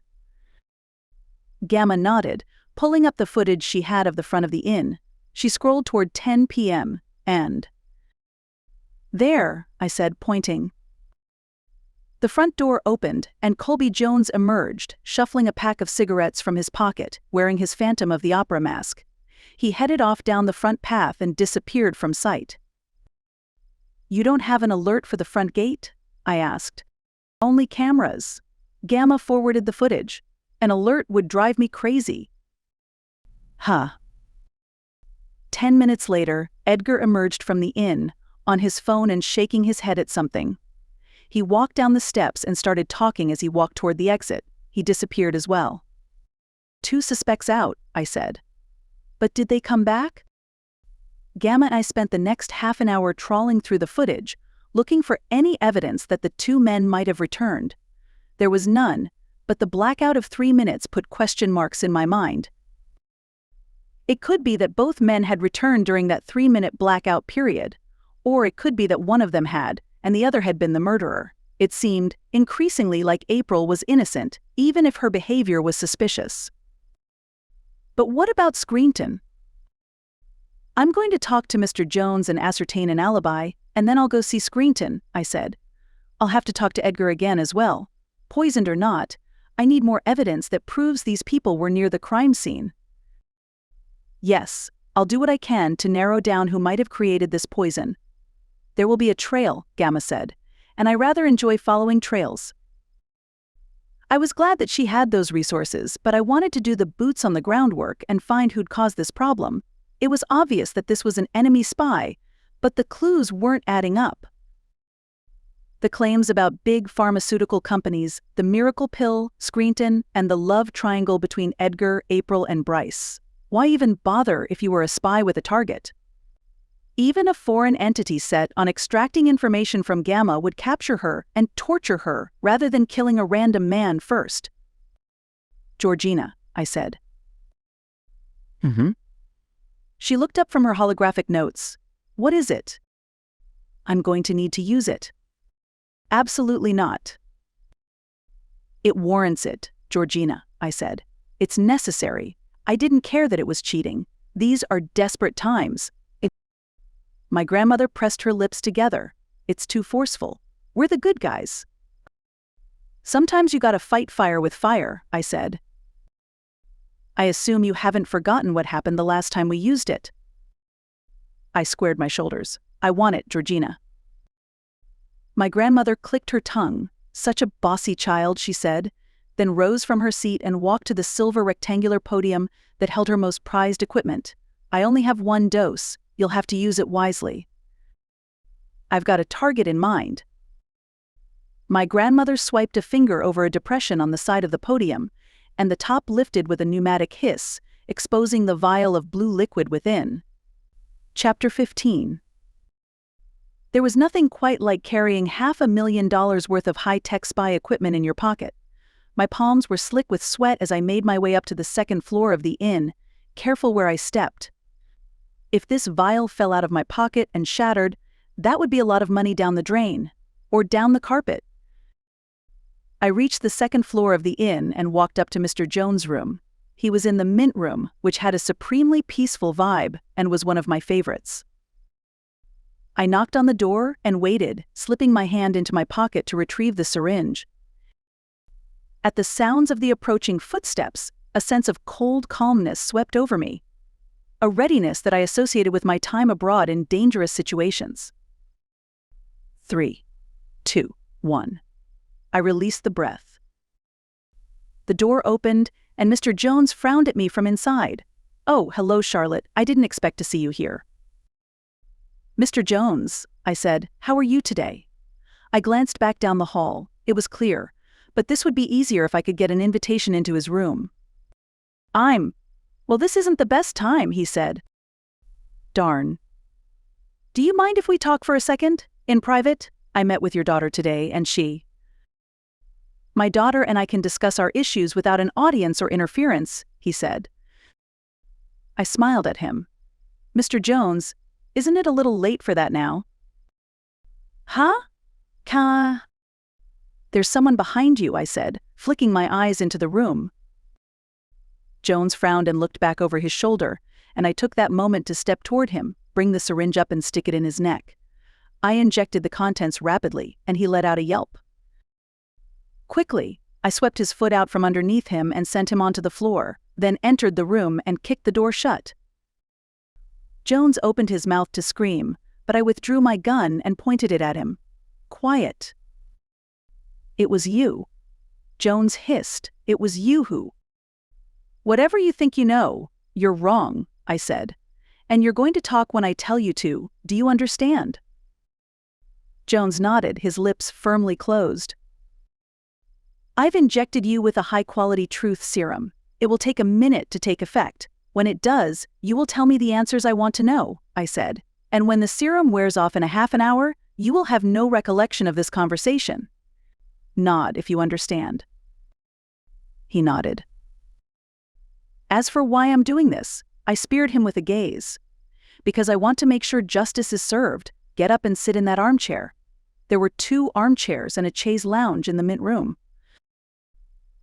Gamma nodded, pulling up the footage she had of the front of the inn. She scrolled toward 10 p.m. and... There, I said, pointing. The front door opened, and Colby Jones emerged, shuffling a pack of cigarettes from his pocket, wearing his Phantom of the Opera mask. He headed off down the front path and disappeared from sight. You don't have an alert for the front gate? I asked. Only cameras. Gamma forwarded the footage. An alert would drive me crazy. 10 minutes later, Edgar emerged from the inn, on his phone and shaking his head at something. He walked down the steps and started talking as he walked toward the exit. He disappeared as well. 2 suspects out, I said. But did they come back? Gamma and I spent the next half an hour trawling through the footage, looking for any evidence that the 2 men might have returned. There was none, but the blackout of 3 minutes put question marks in my mind. It could be that both men had returned during that 3-minute blackout period, or it could be that one of them had, and the other had been the murderer. It seemed increasingly like April was innocent, even if her behavior was suspicious. But what about Screenton? I'm going to talk to Mr. Jones and ascertain an alibi, and then I'll go see Screenton, I said. I'll have to talk to Edgar again as well. Poisoned or not, I need more evidence that proves these people were near the crime scene. Yes, I'll do what I can to narrow down who might have created this poison. There will be a trail, Gamma said, and I rather enjoy following trails. I was glad that she had those resources, but I wanted to do the boots-on-the-ground work and find who'd caused this problem. It was obvious that this was an enemy spy, but the clues weren't adding up. The claims about big pharmaceutical companies, the miracle pill, Screenton, and the love triangle between Edgar, April, and Bryce. Why even bother if you were a spy with a target? Even a foreign entity set on extracting information from Gamma would capture her and torture her rather than killing a random man first. Georgina, I said. She looked up from her holographic notes. What is it? I'm going to need to use it. Absolutely not. It warrants it, Georgina, I said. It's necessary. I didn't care that it was cheating. These are desperate times. My grandmother pressed her lips together. It's too forceful. We're the good guys. Sometimes you gotta fight fire with fire, I said. I assume you haven't forgotten what happened the last time we used it. I squared my shoulders. I want it, Georgina. My grandmother clicked her tongue. Such a bossy child, she said, then rose from her seat and walked to the silver rectangular podium that held her most prized equipment. I only have 1 dose. You'll have to use it wisely. I've got a target in mind. My grandmother swiped a finger over a depression on the side of the podium, and the top lifted with a pneumatic hiss, exposing the vial of blue liquid within. Chapter 15. There was nothing quite like carrying $500,000 worth of high-tech spy equipment in your pocket. My palms were slick with sweat as I made my way up to the 2nd floor of the inn, careful where I stepped. If this vial fell out of my pocket and shattered, that would be a lot of money down the drain, or down the carpet. I reached the 2nd floor of the inn and walked up to Mr. Jones' room. He was in the mint room, which had a supremely peaceful vibe and was one of my favorites. I knocked on the door and waited, slipping my hand into my pocket to retrieve the syringe. At the sounds of the approaching footsteps, a sense of cold calmness swept over me. A readiness that I associated with my time abroad in dangerous situations. 3, 2, 1. I released the breath. The door opened, and Mr. Jones frowned at me from inside. Oh, hello, Charlotte. I didn't expect to see you here. Mr. Jones, I said, how are you today? I glanced back down the hall. It was clear, but this would be easier if I could get an invitation into his room. Well, this isn't the best time, he said. Darn. Do you mind if we talk for a second? In private? I met with your daughter today, and she. My daughter and I can discuss our issues without an audience or interference, he said. I smiled at him. Mr. Jones, isn't it a little late for that now? Huh? There's someone behind you, I said, flicking my eyes into the room. Jones frowned and looked back over his shoulder, and I took that moment to step toward him, bring the syringe up and stick it in his neck. I injected the contents rapidly, and he let out a yelp. Quickly, I swept his foot out from underneath him and sent him onto the floor, then entered the room and kicked the door shut. Jones opened his mouth to scream, but I withdrew my gun and pointed it at him. Quiet. It was you. Jones hissed. It was you who. Whatever you think you know, you're wrong, I said. And you're going to talk when I tell you to, do you understand? Jones nodded, his lips firmly closed. I've injected you with a high-quality truth serum. It will take a minute to take effect. When it does, you will tell me the answers I want to know, I said. And when the serum wears off in a half an hour, you will have no recollection of this conversation. Nod if you understand. He nodded. As for why I'm doing this, I speared him with a gaze. Because I want to make sure justice is served. Get up and sit in that armchair. There were 2 armchairs and a chaise lounge in the Mint room.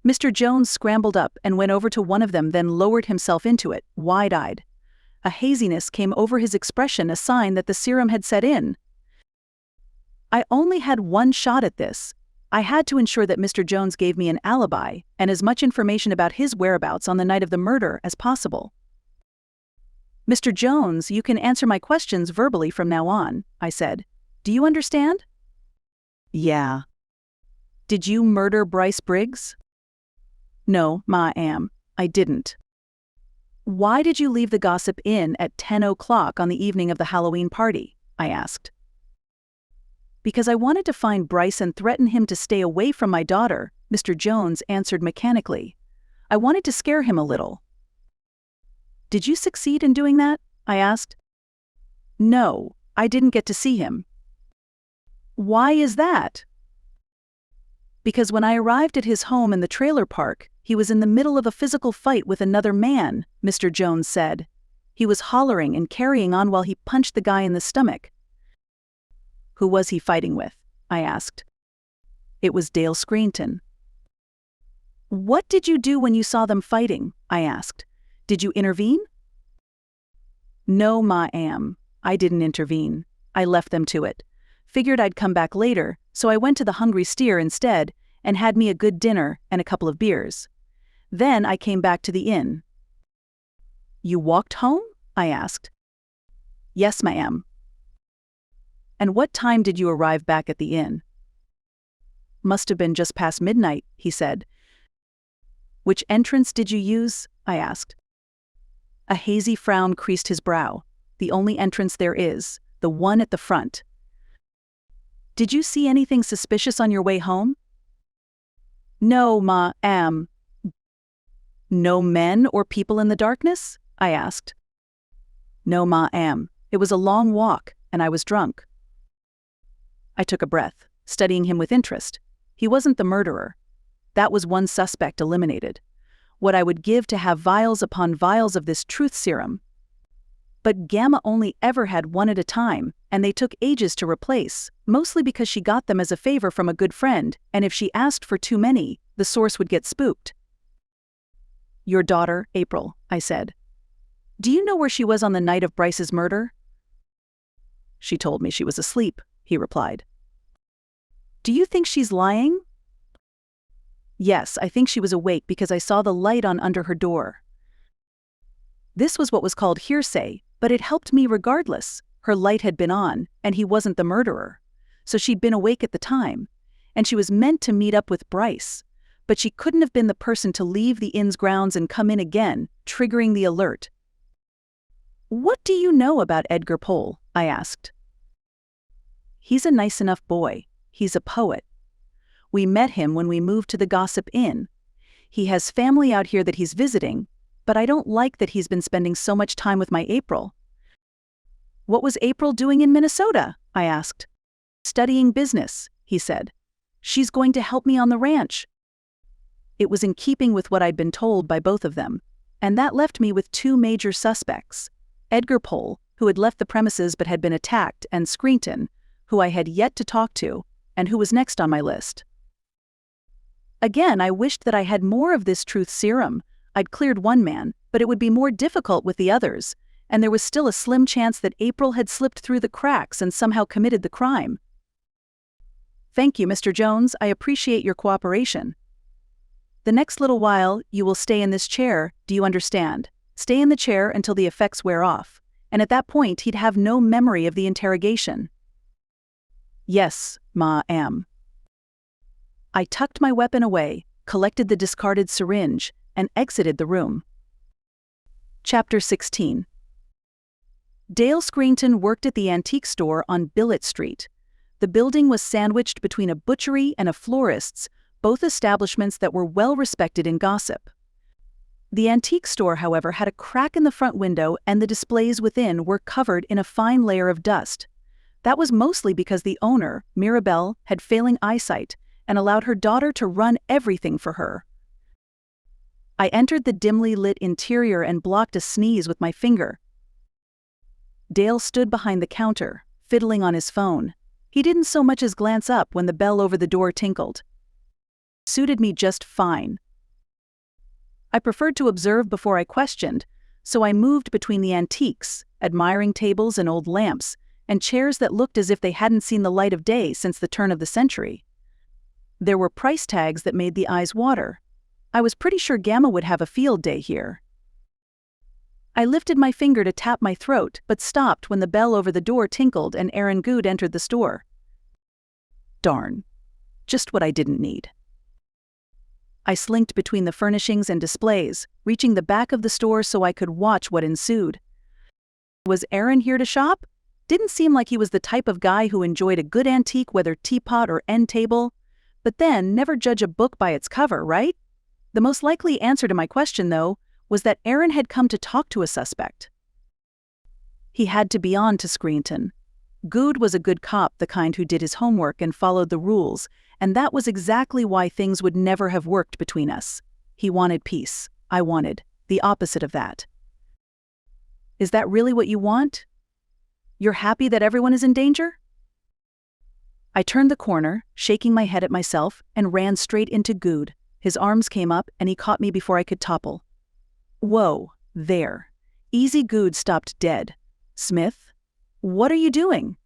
Mr. Jones scrambled up and went over to one of them, then lowered himself into it, wide-eyed. A haziness came over his expression, a sign that the serum had set in. I only had one shot at this. I had to ensure that Mr. Jones gave me an alibi and as much information about his whereabouts on the night of the murder as possible. Mr. Jones, you can answer my questions verbally from now on, I said. Do you understand? Yeah. Did you murder Bryce Briggs? No, ma'am, I didn't. Why did you leave the Gossip Inn at 10 o'clock on the evening of the Halloween party? I asked. Because I wanted to find Bryce and threaten him to stay away from my daughter, Mr. Jones answered mechanically. I wanted to scare him a little. Did you succeed in doing that? I asked. No, I didn't get to see him. Why is that? Because when I arrived at his home in the trailer park, he was in the middle of a physical fight with another man, Mr. Jones said. He was hollering and carrying on while he punched the guy in the stomach. Who was he fighting with? I asked. It was Dale Screenton. What did you do when you saw them fighting? I asked. Did you intervene? No, ma'am, I didn't intervene. I left them to it. Figured I'd come back later, so I went to the Hungry Steer instead and had me a good dinner and a couple of beers. Then I came back to the inn. You walked home? I asked. Yes, ma'am. And what time did you arrive back at the inn? Must have been just past midnight, he said. Which entrance did you use? I asked. A hazy frown creased his brow. The only entrance there is, the one at the front. Did you see anything suspicious on your way home? No, ma'am. No men or people in the darkness? I asked. No, ma'am. It was a long walk, and I was drunk. I took a breath, studying him with interest. He wasn't the murderer. That was one suspect eliminated. What I would give to have vials upon vials of this truth serum. But Gamma only ever had one at a time, and they took ages to replace, mostly because she got them as a favor from a good friend, and if she asked for too many, the source would get spooked. Your daughter, April, I said. Do you know where she was on the night of Bryce's murder? She told me she was asleep, he replied. Do you think she's lying? Yes, I think she was awake because I saw the light on under her door. This was what was called hearsay, but it helped me regardless. Her light had been on, and he wasn't the murderer. So she'd been awake at the time, and she was meant to meet up with Bryce. But she couldn't have been the person to leave the inn's grounds and come in again, triggering the alert. What do you know about Edgar Pohl? I asked. He's a nice enough boy. He's a poet. We met him when we moved to the Gossip Inn. He has family out here that he's visiting, but I don't like that he's been spending so much time with my April. What was April doing in Minnesota? I asked. Studying business, he said. She's going to help me on the ranch. It was in keeping with what I'd been told by both of them, and that left me with 2 major suspects. Edgar Pohl, who had left the premises but had been attacked, and Screenton, who I had yet to talk to, and who was next on my list. Again, I wished that I had more of this truth serum. I'd cleared one man, but it would be more difficult with the others, and there was still a slim chance that April had slipped through the cracks and somehow committed the crime. Thank you, Mr. Jones. I appreciate your cooperation. The next little while, you will stay in this chair, do you understand? Stay in the chair until the effects wear off, and at that point he'd have no memory of the interrogation. Yes, ma'am. I tucked my weapon away, collected the discarded syringe, and exited the room. Chapter 16. Dale Screenton worked at the antique store on Billet Street. The building was sandwiched between a butchery and a florist's, both establishments that were well respected in gossip. The antique store, however, had a crack in the front window, and the displays within were covered in a fine layer of dust. That was mostly because the owner, Mirabelle, had failing eyesight and allowed her daughter to run everything for her. I entered the dimly lit interior and blocked a sneeze with my finger. Dale stood behind the counter, fiddling on his phone. He didn't so much as glance up when the bell over the door tinkled. Suited me just fine. I preferred to observe before I questioned, so I moved between the antiques, admiring tables and old lamps, and chairs that looked as if they hadn't seen the light of day since the turn of the century. There were price tags that made the eyes water. I was pretty sure Gamma would have a field day here. I lifted my finger to tap my throat, but stopped when the bell over the door tinkled and Aaron Good entered the store. Darn. Just what I didn't need. I slinked between the furnishings and displays, reaching the back of the store so I could watch what ensued. Was Aaron here to shop? Didn't seem like he was the type of guy who enjoyed a good antique, whether teapot or end table. But then, never judge a book by its cover, right? The most likely answer to my question, though, was that Aaron had come to talk to a suspect. He had to be on to Screenton. Good was a good cop, the kind who did his homework and followed the rules, and that was exactly why things would never have worked between us. He wanted peace. I wanted the opposite of that. Is that really what you want? You're happy that everyone is in danger? I turned the corner, shaking my head at myself, and ran straight into Good. His arms came up, and he caught me before I could topple. Whoa, there. Easy. Good stopped dead. Smith? What are you doing?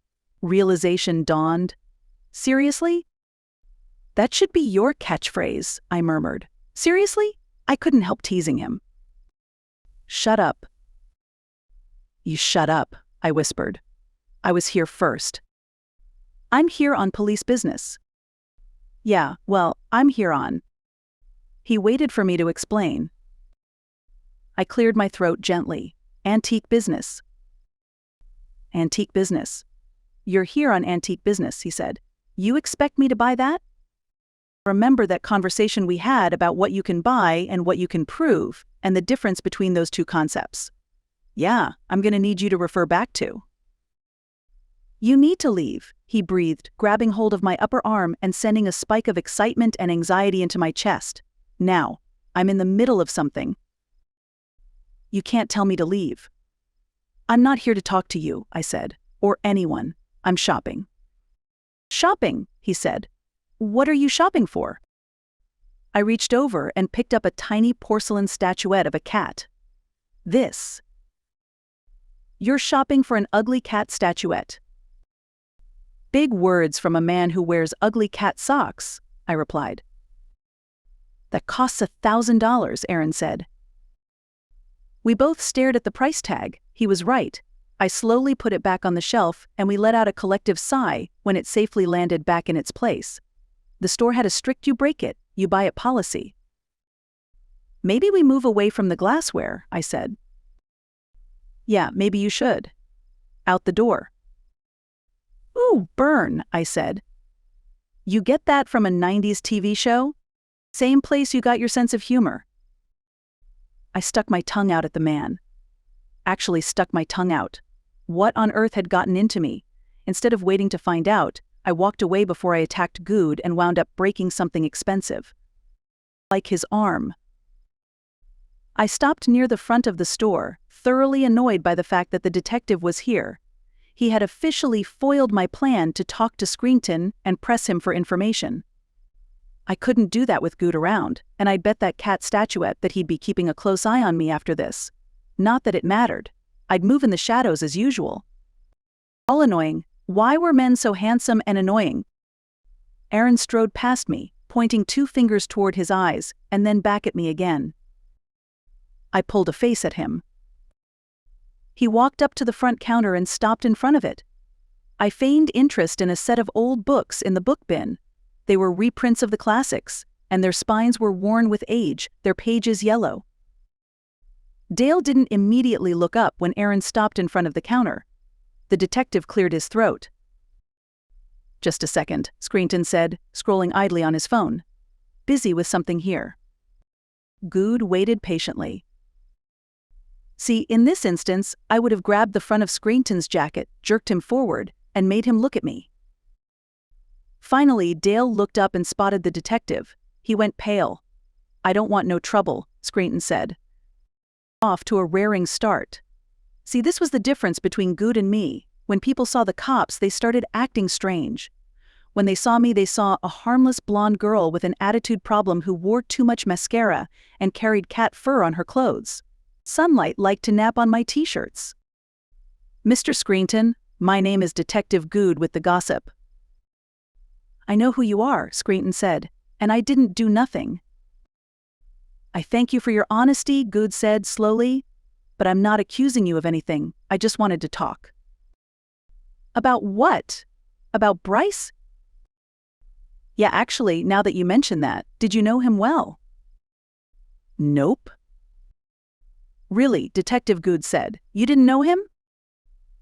Realization dawned. Seriously? That should be your catchphrase, I murmured. Seriously? I couldn't help teasing him. Shut up. You shut up, I whispered. I was here first. I'm here on police business. Yeah, well, I'm here on. He waited for me to explain. I cleared my throat gently. Antique business. Antique business. You're here on antique business, he said. You expect me to buy that? Remember that conversation we had about what you can buy and what you can prove, and the difference between those two concepts. Yeah, I'm going to need you to refer back to. You need to leave, he breathed, grabbing hold of my upper arm and sending a spike of excitement and anxiety into my chest. Now, I'm in the middle of something. You can't tell me to leave. I'm not here to talk to you, I said, or anyone. I'm shopping. Shopping, he said. What are you shopping for? I reached over and picked up a tiny porcelain statuette of a cat. This. You're shopping for an ugly cat statuette. Big words from a man who wears ugly cat socks, I replied. That costs $1,000, Aaron said. We both stared at the price tag. He was right. I slowly put it back on the shelf, and we let out a collective sigh when it safely landed back in its place. The store had a strict you break it, you buy it policy. Maybe we move away from the glassware, I said. Yeah, maybe you should. Out the door. Ooh, burn, I said. You get that from a 90s TV show? Same place you got your sense of humor. I stuck my tongue out at the man. Actually stuck my tongue out. What on earth had gotten into me? Instead of waiting to find out, I walked away before I attacked Good and wound up breaking something expensive. Like his arm. I stopped near the front of the store, thoroughly annoyed by the fact that the detective was here. He had officially foiled my plan to talk to Screenton and press him for information. I couldn't do that with Good around, and I'd bet that cat statuette that he'd be keeping a close eye on me after this. Not that it mattered. I'd move in the shadows as usual. All annoying. Why were men so handsome and annoying? Aaron strode past me, pointing 2 fingers toward his eyes, and then back at me again. I pulled a face at him. He walked up to the front counter and stopped in front of it. I feigned interest in a set of old books in the book bin. They were reprints of the classics, and their spines were worn with age, their pages yellow. Dale didn't immediately look up when Aaron stopped in front of the counter. The detective cleared his throat. "Just a second," Screenton said, scrolling idly on his phone. "Busy with something here." Good waited patiently. See, in this instance, I would have grabbed the front of Screenton's jacket, jerked him forward, and made him look at me. Finally, Dale looked up and spotted the detective. He went pale. "I don't want no trouble," Screenton said. Off to a raring start. See, this was the difference between Good and me. When people saw the cops, they started acting strange. When they saw me, they saw a harmless blonde girl with an attitude problem who wore too much mascara and carried cat fur on her clothes. Sunlight liked to nap on my t-shirts. "Mr. Screenton, my name is Detective Good with the Gossip." "I know who you are," Screenton said, "and I didn't do nothing." "I thank you for your honesty," Good said slowly, "but I'm not accusing you of anything. I just wanted to talk." "About what? About Bryce?" "Yeah, actually, now that you mention that, did you know him well?" "Nope." "Really?" Detective Good said. "You didn't know him?"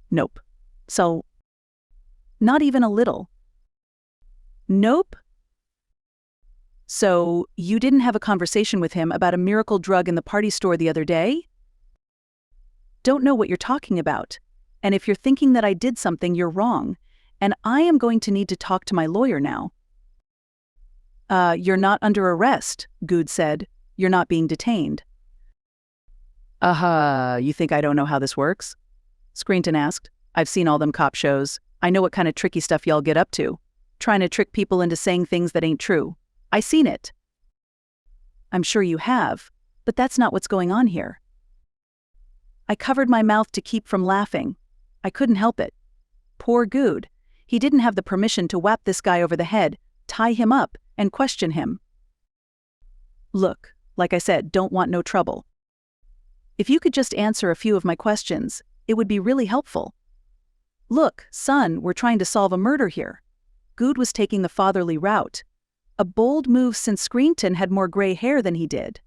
"Nope." "So?" "Not even a little." "Nope." "So, you didn't have a conversation with him about a miracle drug in the party store the other day?" "Don't know what you're talking about. And if you're thinking that I did something, you're wrong. And I am going to need to talk to my lawyer now." You're not under arrest," Good said. "You're not being detained." You think I don't know how this works?" Screenton asked. "I've seen all them cop shows. I know what kind of tricky stuff y'all get up to. Trying to trick people into saying things that ain't true. I seen it." "I'm sure you have, but that's not what's going on here." I covered my mouth to keep from laughing. I couldn't help it. Poor Good. He didn't have the permission to whap this guy over the head, tie him up, and question him. "Look, like I said, don't want no trouble. If you could just answer a few of my questions, it would be really helpful. Look, son, we're trying to solve a murder here." Good was taking the fatherly route. A bold move since Screenton had more gray hair than he did.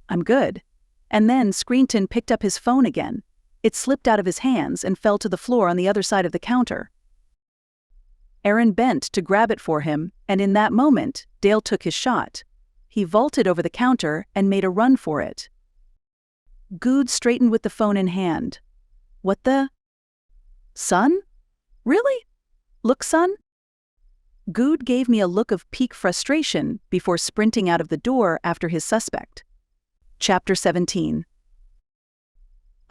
"I'm good." And then Screenton picked up his phone again. It slipped out of his hands and fell to the floor on the other side of the counter. Aaron bent to grab it for him, and in that moment, Dale took his shot. He vaulted over the counter and made a run for it. Good straightened with the phone in hand. "What the? Son? Really? Look, son?" Good gave me a look of peak frustration before sprinting out of the door after his suspect. Chapter 17.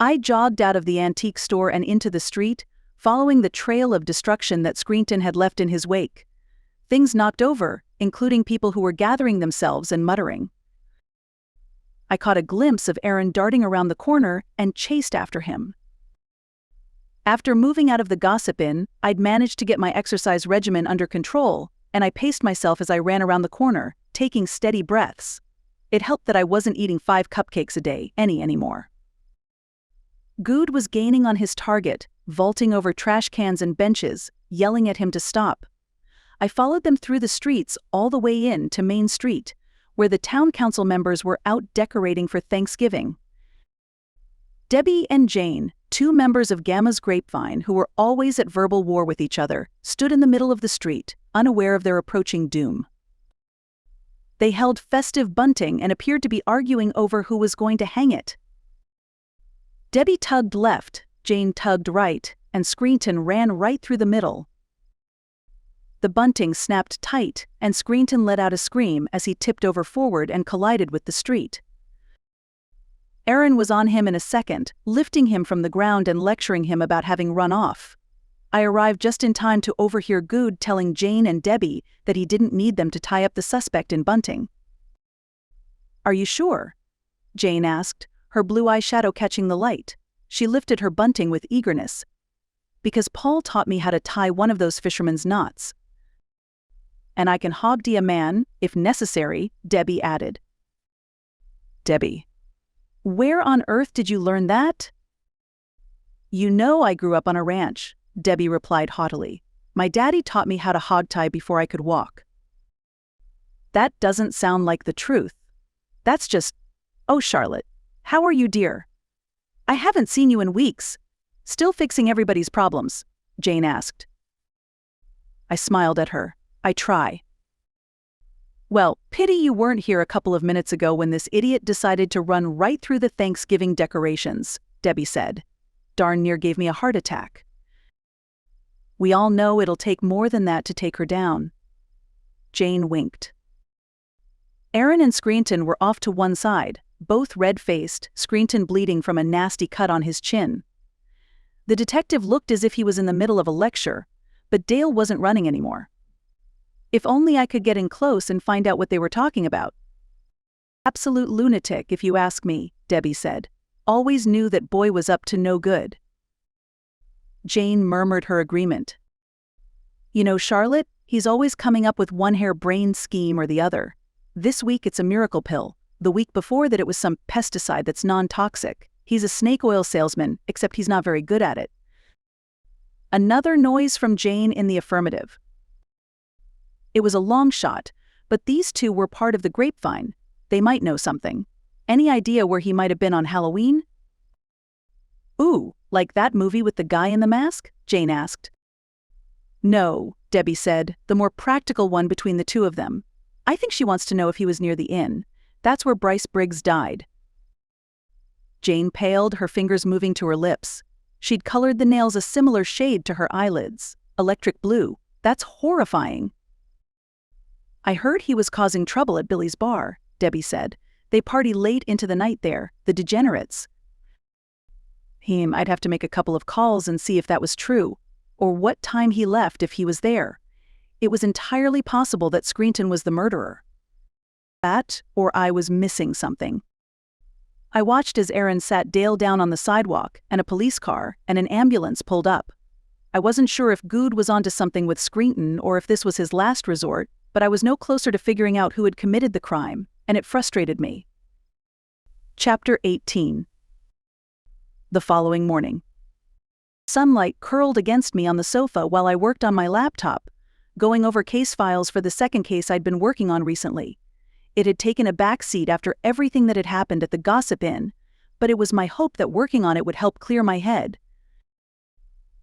I jogged out of the antique store and into the street, following the trail of destruction that Screenton had left in his wake. Things knocked over, including people who were gathering themselves and muttering. I caught a glimpse of Aaron darting around the corner and chased after him. After moving out of the gossip inn, I'd managed to get my exercise regimen under control, and I paced myself as I ran around the corner, taking steady breaths. It helped that I wasn't eating 5 cupcakes a day anymore. Good was gaining on his target, vaulting over trash cans and benches, yelling at him to stop. I followed them through the streets all the way in to Main Street, where the town council members were out decorating for Thanksgiving. Debbie and Jane, 2 members of Gamma's Grapevine who were always at verbal war with each other, stood in the middle of the street, unaware of their approaching doom. They held festive bunting and appeared to be arguing over who was going to hang it. Debbie tugged left, Jane tugged right, and Screenton ran right through the middle. The bunting snapped tight, and Screenton let out a scream as he tipped over forward and collided with the street. Aaron was on him in a second, lifting him from the ground and lecturing him about having run off. I arrived just in time to overhear Good telling Jane and Debbie that he didn't need them to tie up the suspect in bunting. "Are you sure?" Jane asked, her blue eyeshadow catching the light. She lifted her bunting with eagerness. "Because Paul taught me how to tie one of those fisherman's knots. And I can hogtie a man, if necessary," Debbie added. Debbie. "Where on earth did you learn that?" "You know I grew up on a ranch," Debbie replied haughtily. "My daddy taught me how to hogtie before I could walk." That doesn't sound like the truth. That's just, oh, Charlotte, how are you, dear? I haven't seen you in weeks. Still fixing everybody's problems, Jane asked. I smiled at her. I try. Well, pity you weren't here a couple of minutes ago when this idiot decided to run right through the Thanksgiving decorations, Debbie said. Darn near gave me a heart attack. We all know it'll take more than that to take her down. Jane winked. Aaron and Screenton were off to one side, both red-faced, Screenton bleeding from a nasty cut on his chin. The detective looked as if he was in the middle of a lecture, but Dale wasn't running anymore. If only I could get in close and find out what they were talking about. Absolute lunatic, if you ask me, Debbie said. Always knew that boy was up to no good. Jane murmured her agreement. You know, Charlotte, he's always coming up with one harebrained scheme or the other. This week it's a miracle pill. The week before that it was some pesticide that's non-toxic. He's a snake oil salesman, except he's not very good at it. Another noise from Jane in the affirmative. It was a long shot, but these two were part of the grapevine. They might know something. Any idea where he might have been on Halloween? Ooh, like that movie with the guy in the mask? Jane asked. No, Debbie said, the more practical one between the two of them. I think she wants to know if he was near the inn. That's where Bryce Briggs died. Jane paled, her fingers moving to her lips. She'd colored the nails a similar shade to her eyelids. Electric blue. That's horrifying. I heard he was causing trouble at Billy's bar, Debbie said. They party late into the night there, the degenerates. I'd have to make a couple of calls and see if that was true, or what time he left if he was there. It was entirely possible that Screenton was the murderer. That, or I was missing something. I watched as Aaron sat Dale down on the sidewalk, and a police car and an ambulance pulled up. I wasn't sure if Good was onto something with Screenton or if this was his last resort, but I was no closer to figuring out who had committed the crime, and it frustrated me. Chapter 18. The following morning. Sunlight curled against me on the sofa while I worked on my laptop, going over case files for the second case I'd been working on recently. It had taken a back seat after everything that had happened at the Gossip Inn, but it was my hope that working on it would help clear my head.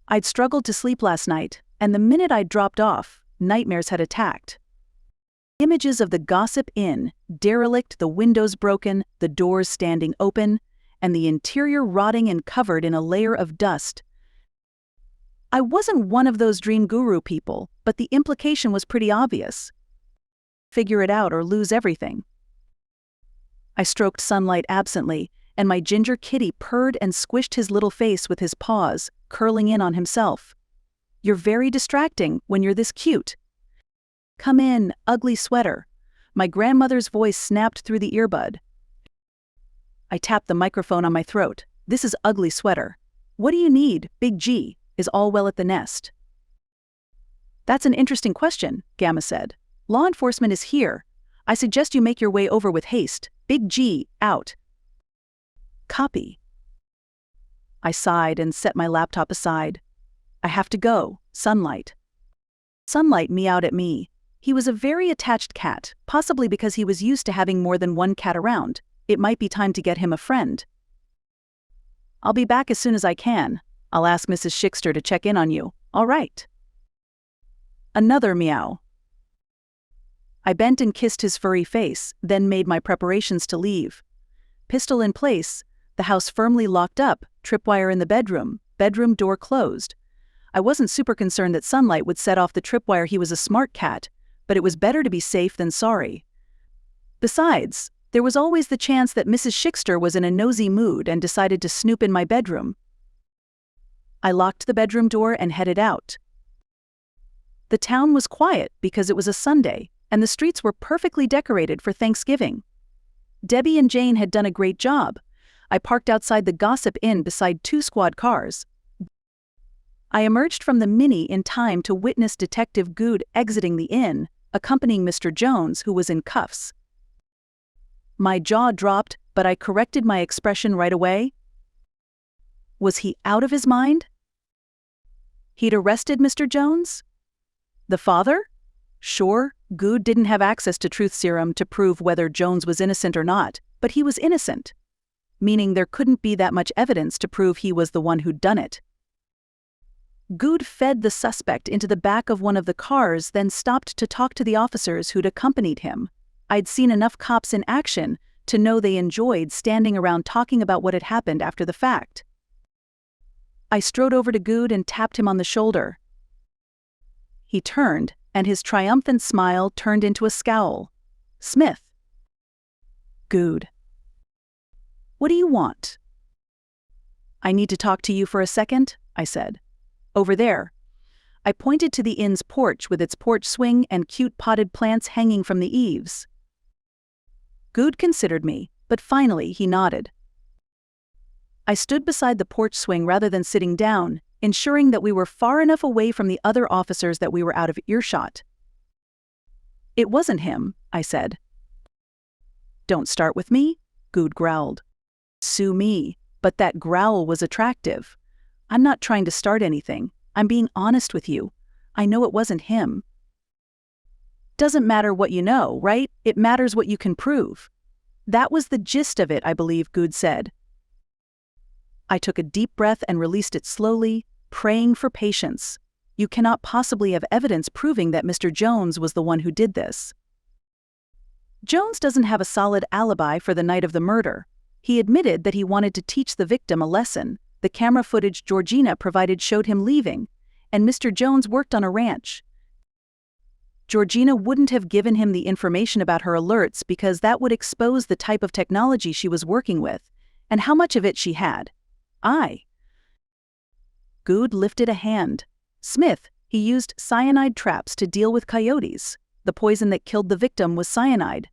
I'd struggled to sleep last night, and the minute I'd dropped off, nightmares had attacked. Images of the Gossip Inn, derelict, the windows broken, the doors standing open, and the interior rotting and covered in a layer of dust. I wasn't one of those dream guru people, but the implication was pretty obvious. Figure it out or lose everything. I stroked Sunlight absently, and my ginger kitty purred and squished his little face with his paws, curling in on himself. You're very distracting when you're this cute. Come in, ugly sweater. My grandmother's voice snapped through the earbud. I tapped the microphone on my throat. This is Ugly Sweater. What do you need, Big G? Is all well at the nest? That's an interesting question, Gamma said. Law enforcement is here. I suggest you make your way over with haste. Big G, out. Copy. I sighed and set my laptop aside. I have to go, Sunlight. Sunlight meowed at me. He was a very attached cat, possibly because he was used to having more than one cat around. It might be time to get him a friend. I'll be back as soon as I can. I'll ask Mrs. Schickster to check in on you. All right. Another meow. I bent and kissed his furry face, then made my preparations to leave. Pistol in place, the house firmly locked up, tripwire in the bedroom door closed. I wasn't super concerned that Sunlight would set off the tripwire. He was a smart cat, but it was better to be safe than sorry. Besides, there was always the chance that Mrs. Schickster was in a nosy mood and decided to snoop in my bedroom. I locked the bedroom door and headed out. The town was quiet because it was a Sunday, and the streets were perfectly decorated for Thanksgiving. Debbie and Jane had done a great job. I parked outside the Gossip Inn beside 2 squad cars. I emerged from the Mini in time to witness Detective Good exiting the inn, accompanying Mr. Jones, who was in cuffs. My jaw dropped, but I corrected my expression right away. Was he out of his mind? He'd arrested Mr. Jones? The father? Sure, Good didn't have access to truth serum to prove whether Jones was innocent or not, but he was innocent, meaning there couldn't be that much evidence to prove he was the one who'd done it. Good fed the suspect into the back of one of the cars, then stopped to talk to the officers who'd accompanied him. I'd seen enough cops in action to know they enjoyed standing around talking about what had happened after the fact. I strode over to Good and tapped him on the shoulder. He turned, and his triumphant smile turned into a scowl. "Smith." "Good." "What do you want?" "I need to talk to you for a second," I said. "Over there." I pointed to the inn's porch with its porch swing and cute potted plants hanging from the eaves. Good considered me, but finally he nodded. I stood beside the porch swing rather than sitting down, ensuring that we were far enough away from the other officers that we were out of earshot. "It wasn't him," I said. "Don't start with me," Good growled. "Sue me," but that growl was attractive. "I'm not trying to start anything. I'm being honest with you. I know it wasn't him." "Doesn't matter what you know, right? It matters what you can prove." "That was the gist of it, I believe," Good said. I took a deep breath and released it slowly, praying for patience. You cannot possibly have evidence proving that Mr. Jones was the one who did this. Jones doesn't have a solid alibi for the night of the murder. He admitted that he wanted to teach the victim a lesson. The camera footage Georgina provided showed him leaving, and Mr. Jones worked on a ranch. Georgina wouldn't have given him the information about her alerts because that would expose the type of technology she was working with, and how much of it she had. Good lifted a hand. "Smith, he used cyanide traps to deal with coyotes. The poison that killed the victim was cyanide."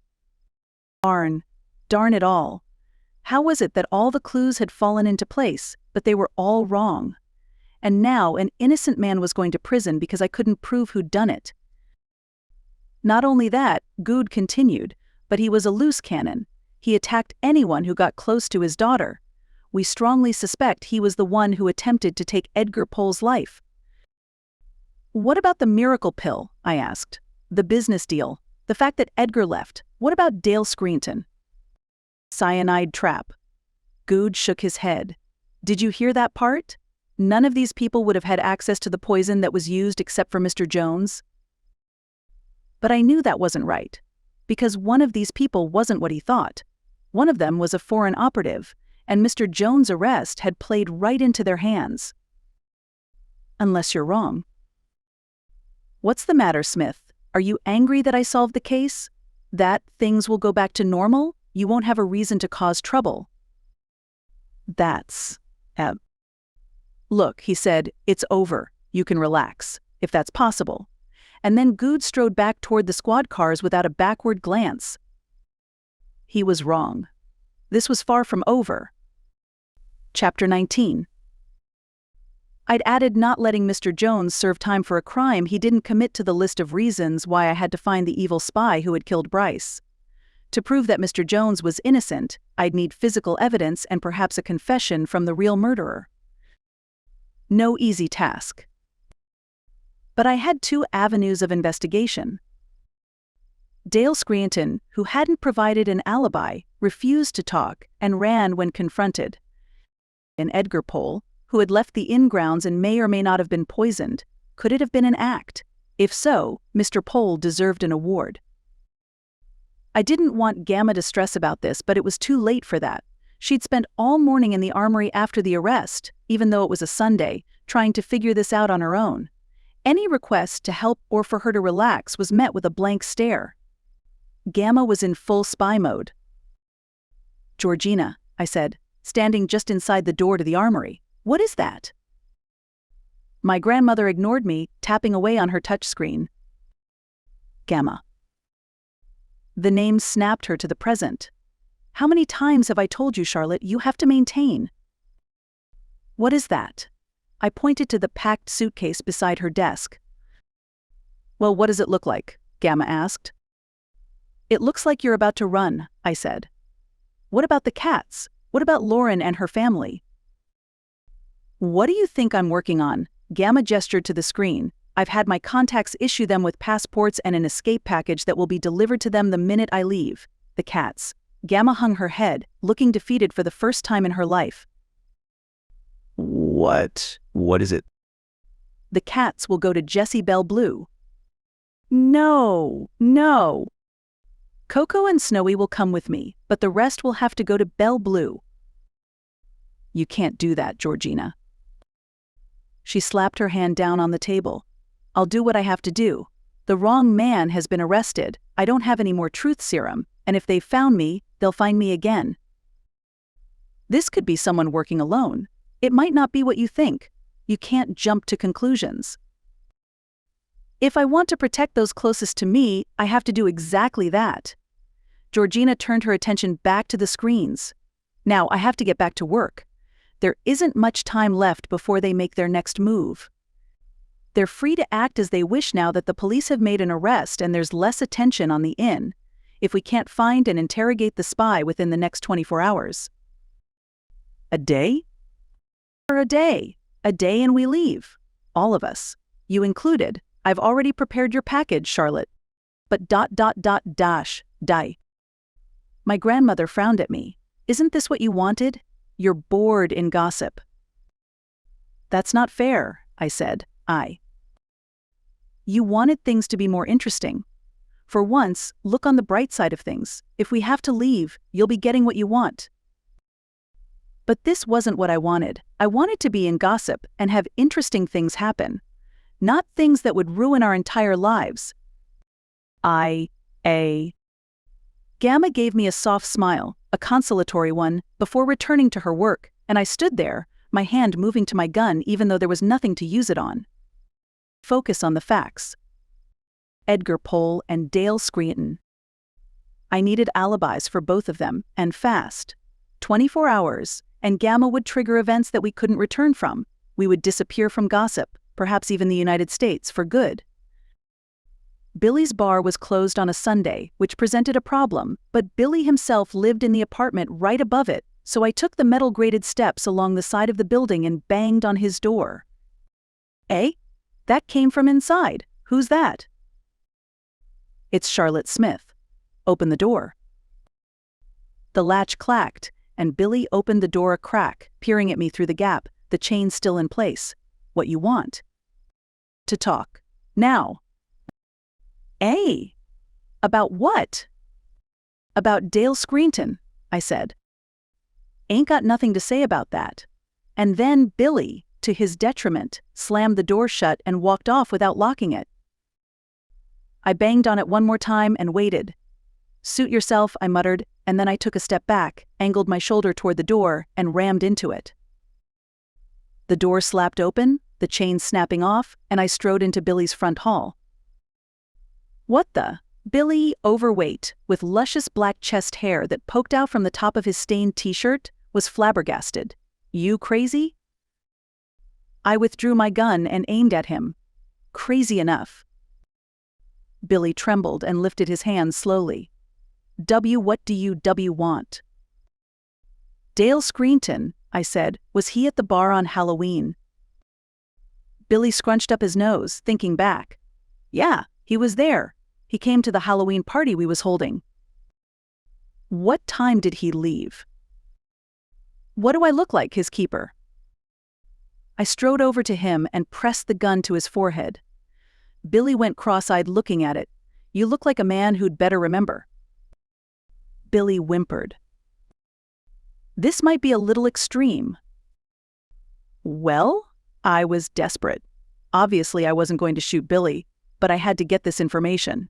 Darn it all. How was it that all the clues had fallen into place, but they were all wrong? And now an innocent man was going to prison because I couldn't prove who'd done it. Not only that, Good continued, but he was a loose cannon. He attacked anyone who got close to his daughter. We strongly suspect he was the one who attempted to take Edgar Pohl's life. "What about the miracle pill?" I asked. "The business deal, the fact that Edgar left. What about Dale Screenton?" "Cyanide trap." Good shook his head. "Did you hear that part? None of these people would have had access to the poison that was used except for Mr. Jones." But I knew that wasn't right, because one of these people wasn't what he thought. One of them was a foreign operative, and Mr. Jones' arrest had played right into their hands. Unless you're wrong. "What's the matter, Smith? Are you angry that I solved the case? That things will go back to normal? You won't have a reason to cause trouble?" "That's... Look," he said, "it's over. You can relax, if that's possible." And then Good strode back toward the squad cars without a backward glance. He was wrong. This was far from over. Chapter 19. I'd added not letting Mr. Jones serve time for a crime he didn't commit to the list of reasons why I had to find the evil spy who had killed Bryce. To prove that Mr. Jones was innocent, I'd need physical evidence and perhaps a confession from the real murderer. No easy task. But I had two avenues of investigation. Dale Screenton, who hadn't provided an alibi, refused to talk and ran when confronted. And Edgar Pohl, who had left the inn grounds and may or may not have been poisoned. Could it have been an act? If so, Mr. Pohl deserved an award. I didn't want Gamma to stress about this, but it was too late for that. She'd spent all morning in the armory after the arrest, even though it was a Sunday, trying to figure this out on her own. Any request to help or for her to relax was met with a blank stare. Gamma was in full spy mode. "Georgina," I said, standing just inside the door to the armory. "What is that?" My grandmother ignored me, tapping away on her touchscreen. Gamma. The name snapped her to the present. "How many times have I told you, Charlotte, you have to maintain?" "What is that?" I pointed to the packed suitcase beside her desk. "Well, what does it look like?" Gamma asked. "It looks like you're about to run," I said. "What about the cats? What about Lauren and her family?" "What do you think I'm working on?" Gamma gestured to the screen. I've had my contacts issue them with passports and an escape package that will be delivered to them the minute I leave. The cats. Gamma hung her head, looking defeated for the first time in her life. What is it? The cats will go to Jessie Belle Blue. No. Coco and Snowy will come with me, but the rest will have to go to Belle Blue. You can't do that, Georgina. She slapped her hand down on the table. I'll do what I have to do. The wrong man has been arrested. I don't have any more truth serum, and if they've found me, they'll find me again. This could be someone working alone. It might not be what you think. You can't jump to conclusions. If I want to protect those closest to me, I have to do exactly that. Georgina turned her attention back to the screens. Now I have to get back to work. There isn't much time left before they make their next move. They're free to act as they wish now that the police have made an arrest and there's less attention on the inn, if we can't find and interrogate the spy within the next 24 hours. A day? Or a day. A day and we leave. All of us. You included. I've already prepared your package, Charlotte. But ... die. My grandmother frowned at me. Isn't this what you wanted? You're bored in gossip. That's not fair, I said. You wanted things to be more interesting. For once, look on the bright side of things. If we have to leave, you'll be getting what you want. But this wasn't what I wanted. I wanted to be in gossip and have interesting things happen. Not things that would ruin our entire lives. Gamma gave me a soft smile, a consolatory one, before returning to her work, and I stood there, my hand moving to my gun even though there was nothing to use it on. Focus on the facts. Edgar Pohl and Dale Scranton. I needed alibis for both of them, and fast. 24 hours, and Gamma would trigger events that we couldn't return from. We would disappear from gossip, perhaps even the United States, for good. Billy's bar was closed on a Sunday, which presented a problem, but Billy himself lived in the apartment right above it, so I took the metal-grated steps along the side of the building and banged on his door. Eh? That came from inside. Who's that? It's Charlotte Smith. Open the door. The latch clacked, and Billy opened the door a crack, peering at me through the gap, the chain still in place. What you want? To talk. Now. Eh? About what? About Dale Scranton, I said. Ain't got nothing to say about that. And then Billy, to his detriment, slammed the door shut and walked off without locking it. I banged on it one more time and waited. Suit yourself, I muttered, and then I took a step back, angled my shoulder toward the door, and rammed into it. The door slapped open, the chain snapping off, and I strode into Billy's front hall. What the? Billy, overweight, with luscious black chest hair that poked out from the top of his stained t-shirt, was flabbergasted. You crazy? I withdrew my gun and aimed at him. Crazy enough. Billy trembled and lifted his hands slowly. What do you want? Dale Scranton, I said. Was he at the bar on Halloween? Billy scrunched up his nose, thinking back. Yeah, he was there. He came to the Halloween party we was holding. What time did he leave? What do I look like, his keeper? I strode over to him and pressed the gun to his forehead. Billy went cross-eyed looking at it. You look like a man who'd better remember. Billy whimpered. This might be a little extreme. Well, I was desperate. Obviously, I wasn't going to shoot Billy, but I had to get this information.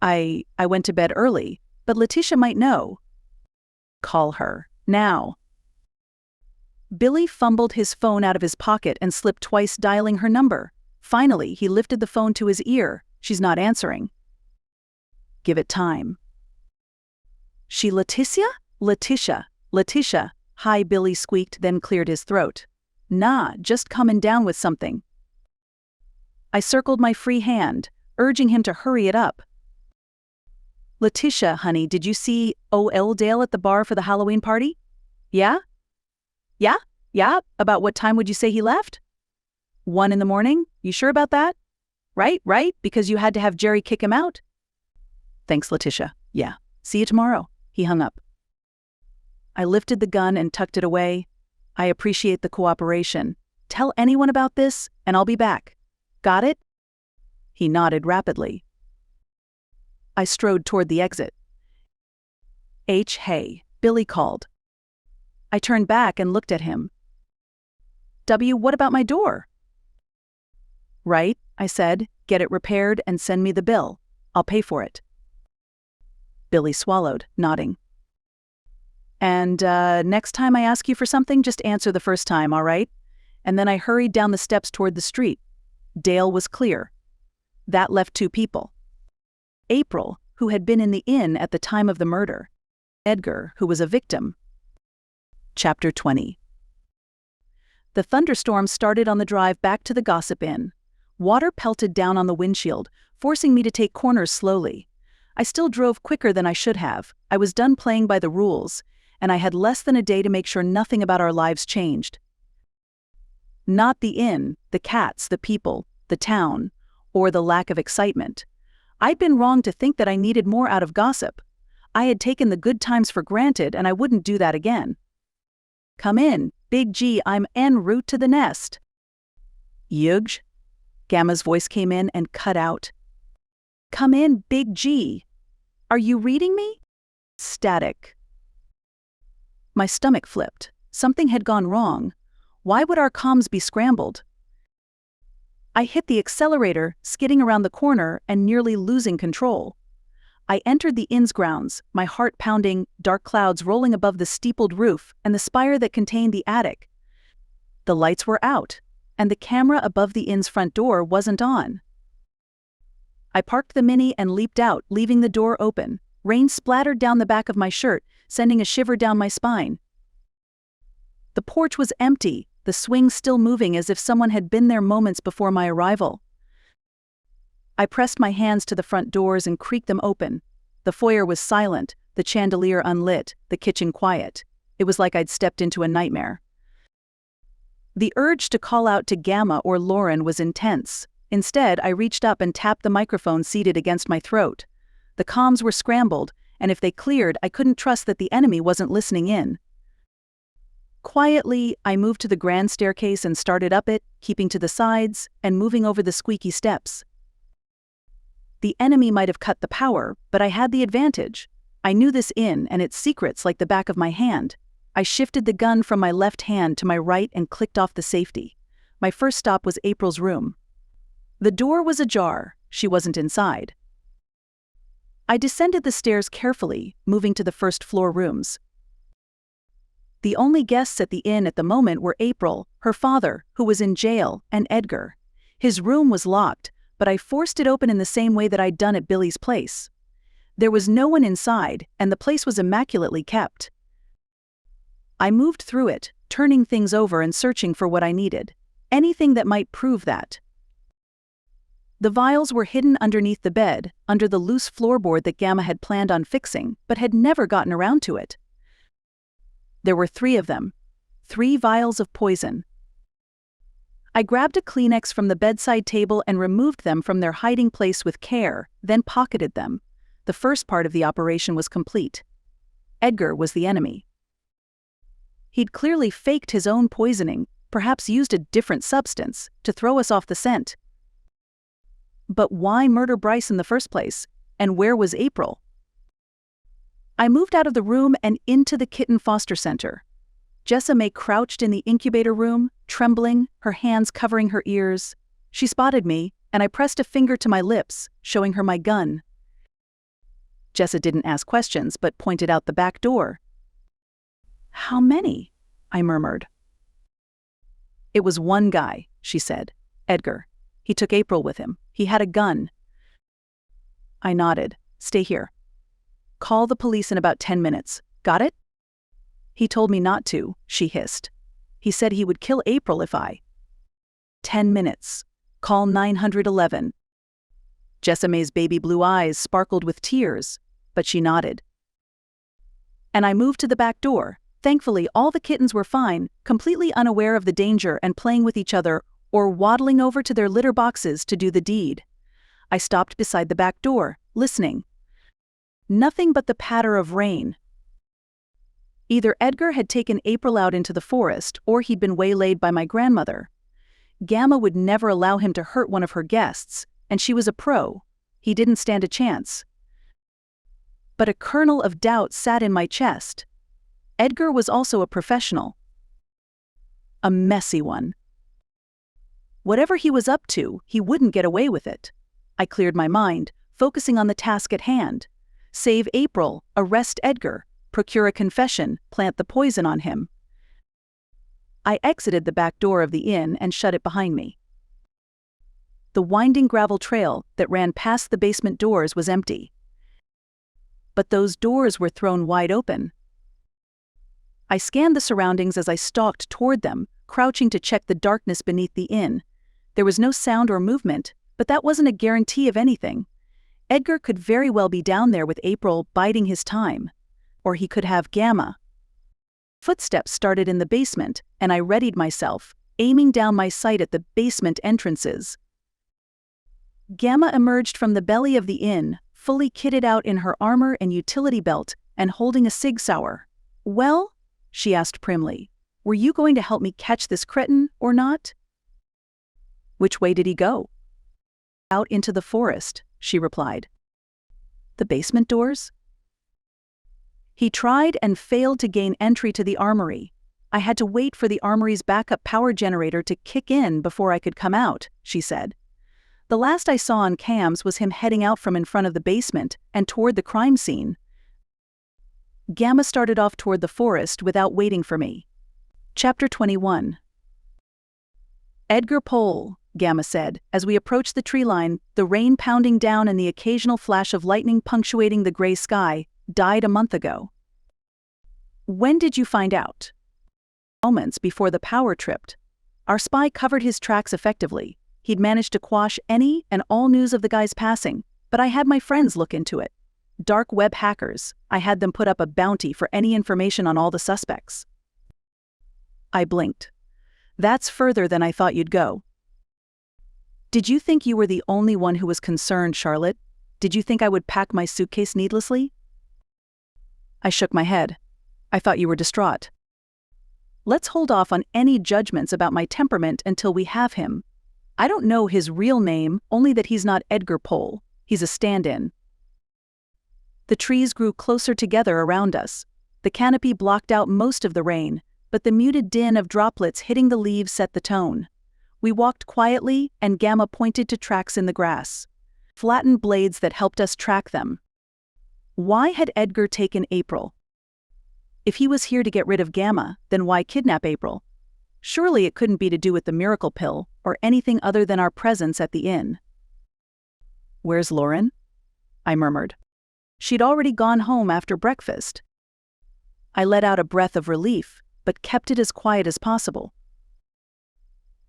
I went to bed early, but Letitia might know. Call her, now. Billy fumbled his phone out of his pocket and slipped twice, dialing her number. Finally, he lifted the phone to his ear. She's not answering. Give it time. She Letitia? Letitia. Hi, Billy squeaked, then cleared his throat. Nah, just coming down with something. I circled my free hand, urging him to hurry it up. Letitia, honey, did you see O.L. Dale at the bar for the Halloween party? Yeah? About what time would you say he left? 1 in the morning? You sure about that? Right, because you had to have Jerry kick him out? Thanks, Letitia. Yeah. See you tomorrow. He hung up. I lifted the gun and tucked it away. I appreciate the cooperation. Tell anyone about this, and I'll be back. Got it? He nodded rapidly. I strode toward the exit. Hey, Billy called. I turned back and looked at him. What about my door? Right, I said. Get it repaired and send me the bill. I'll pay for it. Billy swallowed, nodding. And next time I ask you for something, just answer the first time, all right? And then I hurried down the steps toward the street. Dale was clear. That left 2 people. April, who had been in the inn at the time of the murder. Edgar, who was a victim. Chapter 20. The thunderstorm started on the drive back to the Gossip Inn. Water pelted down on the windshield, forcing me to take corners slowly. I still drove quicker than I should have. I was done playing by the rules, and I had less than a day to make sure nothing about our lives changed. Not the inn, the cats, the people, the town, or the lack of excitement. I'd been wrong to think that I needed more out of gossip. I had taken the good times for granted, and I wouldn't do that again. Come in, Big G, I'm en route to the nest. Yugj? Gamma's voice came in and cut out. Come in, Big G. Are you reading me? Static. My stomach flipped. Something had gone wrong. Why would our comms be scrambled? I hit the accelerator, skidding around the corner and nearly losing control. I entered the inn's grounds, my heart pounding, dark clouds rolling above the steepled roof and the spire that contained the attic. The lights were out, and the camera above the inn's front door wasn't on. I parked the Mini and leaped out, leaving the door open. Rain splattered down the back of my shirt, sending a shiver down my spine. The porch was empty, the swing still moving as if someone had been there moments before my arrival. I pressed my hands to the front doors and creaked them open. The foyer was silent, the chandelier unlit, the kitchen quiet. It was like I'd stepped into a nightmare. The urge to call out to Gamma or Lauren was intense. Instead, I reached up and tapped the microphone seated against my throat. The comms were scrambled, and if they cleared, I couldn't trust that the enemy wasn't listening in. Quietly, I moved to the grand staircase and started up it, keeping to the sides and moving over the squeaky steps. The enemy might have cut the power, but I had the advantage. I knew this inn and its secrets like the back of my hand. I shifted the gun from my left hand to my right and clicked off the safety. My first stop was April's room. The door was ajar. She wasn't inside. I descended the stairs carefully, moving to the first-floor rooms. The only guests at the inn at the moment were April, her father, who was in jail, and Edgar. His room was locked, but I forced it open in the same way that I'd done at Billy's place. There was no one inside, and the place was immaculately kept. I moved through it, turning things over and searching for what I needed. Anything that might prove that. The vials were hidden underneath the bed, under the loose floorboard that Gamma had planned on fixing, but had never gotten around to it. There were 3 of them. 3 vials of poison. I grabbed a Kleenex from the bedside table and removed them from their hiding place with care, then pocketed them. The first part of the operation was complete. Edgar was the enemy. He'd clearly faked his own poisoning, perhaps used a different substance, to throw us off the scent. But why murder Bryce in the first place? And where was April? I moved out of the room and into the kitten foster center. Jessa May crouched in the incubator room, trembling, her hands covering her ears. She spotted me, and I pressed a finger to my lips, showing her my gun. Jessa didn't ask questions, but pointed out the back door. "How many?" I murmured. "It was one guy," she said. "Edgar. He took April with him. He had a gun." I nodded. "Stay here. Call the police in about 10 minutes. Got it?" "He told me not to," she hissed. "He said he would kill April if I—" 10 minutes. Call 911. Jessa May's baby blue eyes sparkled with tears, but she nodded. And I moved to the back door. Thankfully, all the kittens were fine, completely unaware of the danger and playing with each other or waddling over to their litter boxes to do the deed. I stopped beside the back door, listening. Nothing but the patter of rain. Either Edgar had taken April out into the forest, or he'd been waylaid by my grandmother. Gamma would never allow him to hurt one of her guests, and she was a pro. He didn't stand a chance. But a kernel of doubt sat in my chest. Edgar was also a professional. A messy one. Whatever he was up to, he wouldn't get away with it. I cleared my mind, focusing on the task at hand. Save April, arrest Edgar, procure a confession, plant the poison on him. I exited the back door of the inn and shut it behind me. The winding gravel trail that ran past the basement doors was empty. But those doors were thrown wide open. I scanned the surroundings as I stalked toward them, crouching to check the darkness beneath the inn. There was no sound or movement, but that wasn't a guarantee of anything. Edgar could very well be down there with April biding his time. Or he could have Gamma. Footsteps started in the basement, and I readied myself, aiming down my sight at the basement entrances. Gamma emerged from the belly of the inn, fully kitted out in her armor and utility belt, and holding a Sig Sauer. "Well?" she asked primly. "Were you going to help me catch this cretin, or not?" "Which way did he go?" "Out into the forest," she replied. "The basement doors?" "He tried and failed to gain entry to the armory. I had to wait for the armory's backup power generator to kick in before I could come out," she said. "The last I saw on cams was him heading out from in front of the basement and toward the crime scene." Gamma started off toward the forest without waiting for me. Chapter 21. "Edgar Pohl," Gamma said, as we approached the tree line, the rain pounding down and the occasional flash of lightning punctuating the gray sky, "died a month ago." "When did you find out?" "Moments before the power tripped. Our spy covered his tracks effectively. He'd managed to quash any and all news of the guy's passing, but I had my friends look into it. Dark web hackers. I had them put up a bounty for any information on all the suspects." I blinked. "That's further than I thought you'd go." "Did you think you were the only one who was concerned, Charlotte? Did you think I would pack my suitcase needlessly?" I shook my head. "I thought you were distraught." "Let's hold off on any judgments about my temperament until we have him. I don't know his real name, only that he's not Edgar Pohl. He's a stand-in." The trees grew closer together around us. The canopy blocked out most of the rain, but the muted din of droplets hitting the leaves set the tone. We walked quietly, and Gamma pointed to tracks in the grass. Flattened blades that helped us track them. Why had Edgar taken April? If he was here to get rid of Gamma, then why kidnap April? Surely it couldn't be to do with the miracle pill, or anything other than our presence at the inn. "Where's Lauren?" I murmured. "She'd already gone home after breakfast." I let out a breath of relief, but kept it as quiet as possible.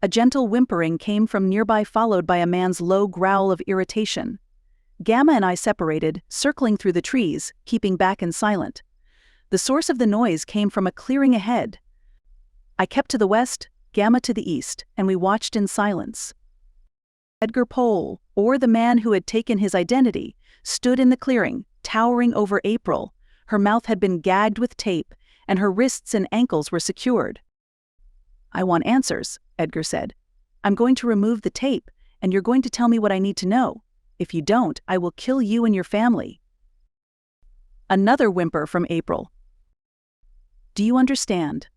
A gentle whimpering came from nearby, followed by a man's low growl of irritation. Gamma and I separated, circling through the trees, keeping back and silent. The source of the noise came from a clearing ahead. I kept to the west, Gamma to the east, and we watched in silence. Edgar Pohl, or the man who had taken his identity, stood in the clearing, towering over April. Her mouth had been gagged with tape, and her wrists and ankles were secured. "I want answers," Edgar said. "I'm going to remove the tape, and you're going to tell me what I need to know. If you don't, I will kill you and your family." Another whimper from April. "Do you understand?"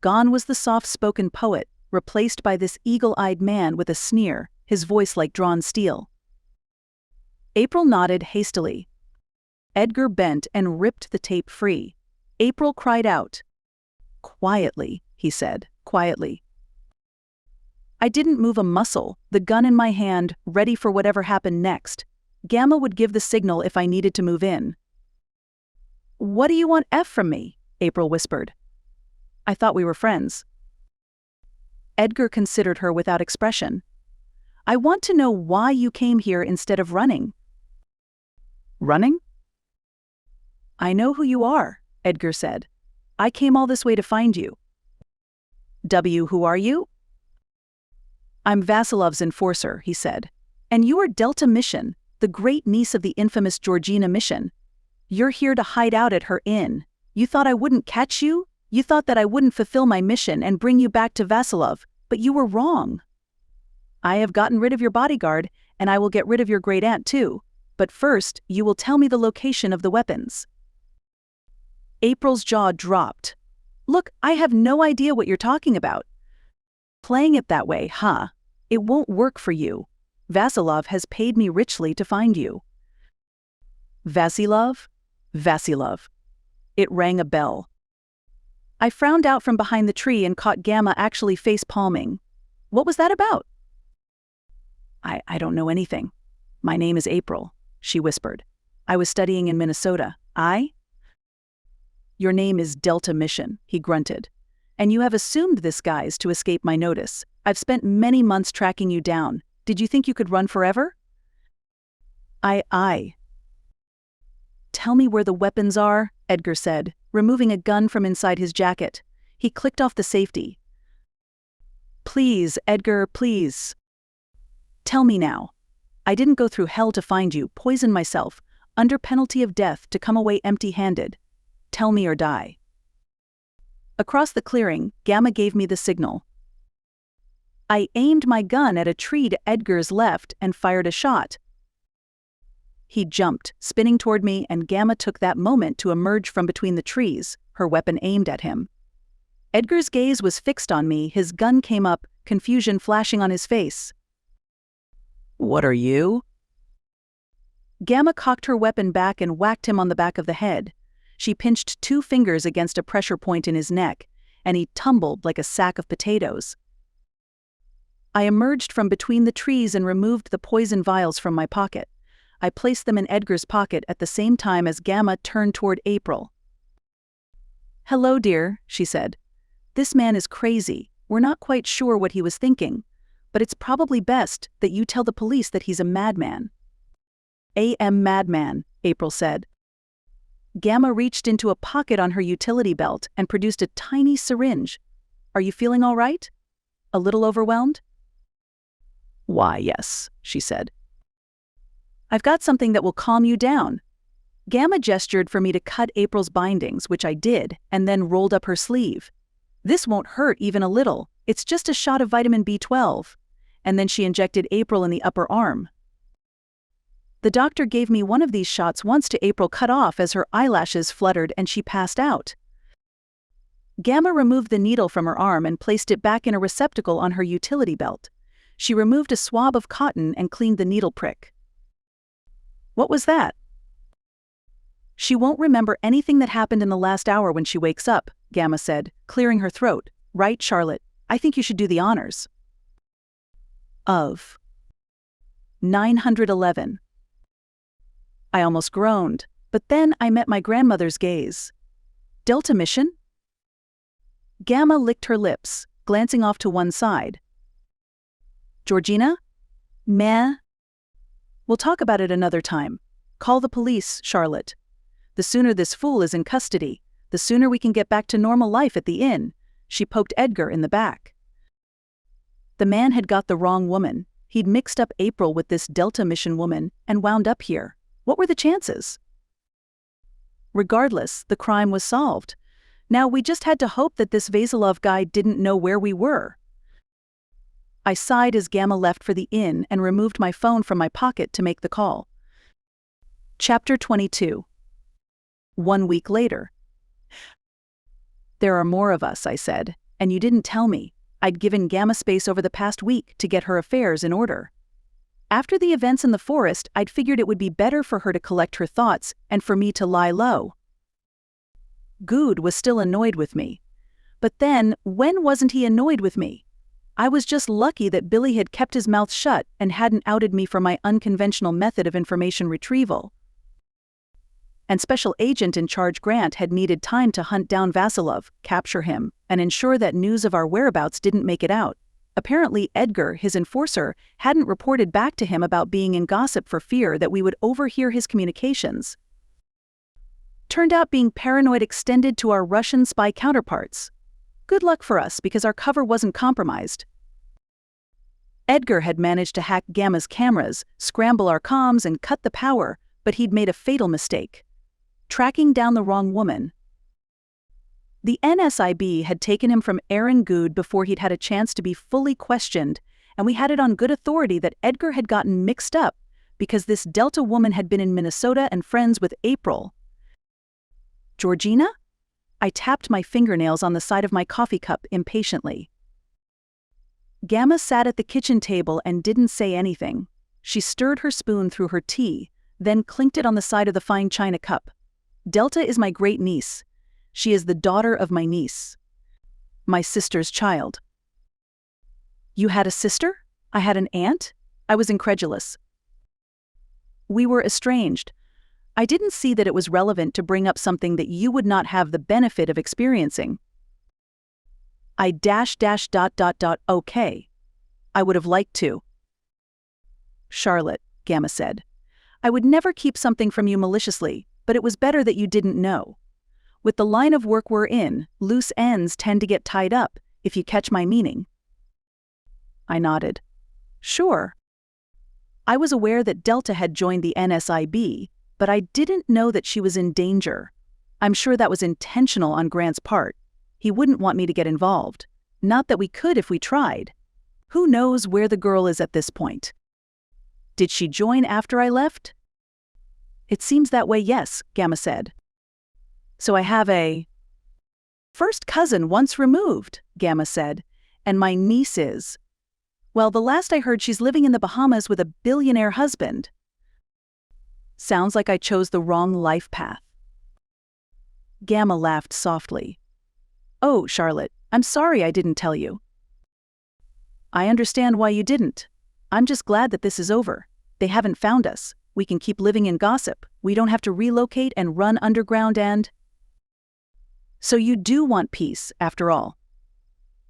Gone was the soft-spoken poet, replaced by this eagle-eyed man with a sneer, his voice like drawn steel. April nodded hastily. Edgar bent and ripped the tape free. April cried out. "Quietly," he said, quietly. I didn't move a muscle, the gun in my hand, ready for whatever happened next. Gamma would give the signal if I needed to move in. "What do you want F from me?" April whispered. "I thought we were friends." Edgar considered her without expression. "I want to know why you came here instead of running." "Running?" "I know who you are," Edgar said. "I came all this way to find you." "Who are you?" I'm Vasilov's enforcer, he said. And you are Delta Mission, the great niece of the infamous Georgina Mission. You're here to hide out at her inn. You thought I wouldn't catch you? You thought that I wouldn't fulfill my mission and bring you back to Vasilov, but you were wrong. I have gotten rid of your bodyguard, and I will get rid of your great-aunt too. But first, you will tell me the location of the weapons. April's jaw dropped. Look, I have no idea what you're talking about. Playing it that way, huh? It won't work for you. Vasilov has paid me richly to find you. Vasilov? Vasilov. It rang a bell. I frowned out from behind the tree and caught Gamma actually face-palming. What was that about? I don't know anything. My name is April, she whispered. I was studying in Minnesota. Your name is Delta Mission, he grunted. And you have assumed this guise to escape my notice. I've spent many months tracking you down. Did you think you could run forever? Tell me where the weapons are, Edgar said, removing a gun from inside his jacket. He clicked off the safety. Please, Edgar, please. Tell me now. I didn't go through hell to find you, poison myself, under penalty of death to come away empty-handed. Tell me or die. Across the clearing, Gamma gave me the signal. I aimed my gun at a tree to Edgar's left and fired a shot. He jumped, spinning toward me, and Gamma took that moment to emerge from between the trees, her weapon aimed at him. Edgar's gaze was fixed on me, his gun came up, confusion flashing on his face. What are you? Gamma cocked her weapon back and whacked him on the back of the head. She pinched 2 fingers against a pressure point in his neck, and he tumbled like a sack of potatoes. I emerged from between the trees and removed the poison vials from my pocket. I placed them in Edgar's pocket at the same time as Gamma turned toward April. Hello, dear, she said. This man is crazy. We're not quite sure what he was thinking, but it's probably best that you tell the police that he's a madman. Madman, April said. Gamma reached into a pocket on her utility belt and produced a tiny syringe. Are you feeling all right? A little overwhelmed? Why, yes, she said. I've got something that will calm you down. Gamma gestured for me to cut April's bindings, which I did, and then rolled up her sleeve. This won't hurt even a little. It's just a shot of vitamin B12. And then she injected April in the upper arm. The doctor gave me one of these shots once to April cut off as her eyelashes fluttered and she passed out. Gamma removed the needle from her arm and placed it back in a receptacle on her utility belt. She removed a swab of cotton and cleaned the needle prick. What was that? She won't remember anything that happened in the last hour when she wakes up, Gamma said, clearing her throat. Right, Charlotte? I think you should do the honors. Of 911. I almost groaned, but then I met my grandmother's gaze. Delta Mission? Gamma licked her lips, glancing off to one side. Georgina? Meh? We'll talk about it another time. Call the police, Charlotte. The sooner this fool is in custody, the sooner we can get back to normal life at the inn. She poked Edgar in the back. The man had got the wrong woman. He'd mixed up April with this Delta Mission woman and wound up here. What were the chances? Regardless, the crime was solved. Now we just had to hope that this Vasilov guy didn't know where we were. I sighed as Gamma left for the inn and removed my phone from my pocket to make the call. Chapter 22. 1 week later. There are more of us, I said, and you didn't tell me. I'd given Gamma space over the past week to get her affairs in order. After the events in the forest, I'd figured it would be better for her to collect her thoughts and for me to lie low. Good was still annoyed with me. But then, when wasn't he annoyed with me? I was just lucky that Billy had kept his mouth shut and hadn't outed me for my unconventional method of information retrieval. And Special Agent in Charge Grant had needed time to hunt down Vasilov, capture him, and ensure that news of our whereabouts didn't make it out. Apparently, Edgar, his enforcer, hadn't reported back to him about being in gossip for fear that we would overhear his communications. Turned out being paranoid extended to our Russian spy counterparts. Good luck for us because our cover wasn't compromised. Edgar had managed to hack Gamma's cameras, scramble our comms, and cut the power, but he'd made a fatal mistake. Tracking down the wrong woman. The NSIB had taken him from Aaron Good before he'd had a chance to be fully questioned, and we had it on good authority that Edgar had gotten mixed up because this Delta woman had been in Minnesota and friends with April. Georgina? I tapped my fingernails on the side of my coffee cup impatiently. Gamma sat at the kitchen table and didn't say anything. She stirred her spoon through her tea, then clinked it on the side of the fine china cup. Delta is my great-niece. She is the daughter of my niece. My sister's child. You had a sister? I had an aunt? I was incredulous. We were estranged. I didn't see that it was relevant to bring up something that you would not have the benefit of experiencing. Okay. I would have liked to. Charlotte, Gamma said. I would never keep something from you maliciously, but it was better that you didn't know. With the line of work we're in, loose ends tend to get tied up, if you catch my meaning. I nodded. Sure. I was aware that Delta had joined the NSIB, but I didn't know that she was in danger. I'm sure that was intentional on Grant's part. He wouldn't want me to get involved. Not that we could if we tried. Who knows where the girl is at this point? Did she join after I left? It seems that way, yes, Gamma said. So I have a first cousin once removed, Gamma said, and my niece is. Well, the last I heard, she's living in the Bahamas with a billionaire husband. Sounds like I chose the wrong life path. Gamma laughed softly. Oh, Charlotte, I'm sorry I didn't tell you. I understand why you didn't. I'm just glad that this is over. They haven't found us. We can keep living in gossip. We don't have to relocate and run underground and... So you do want peace, after all.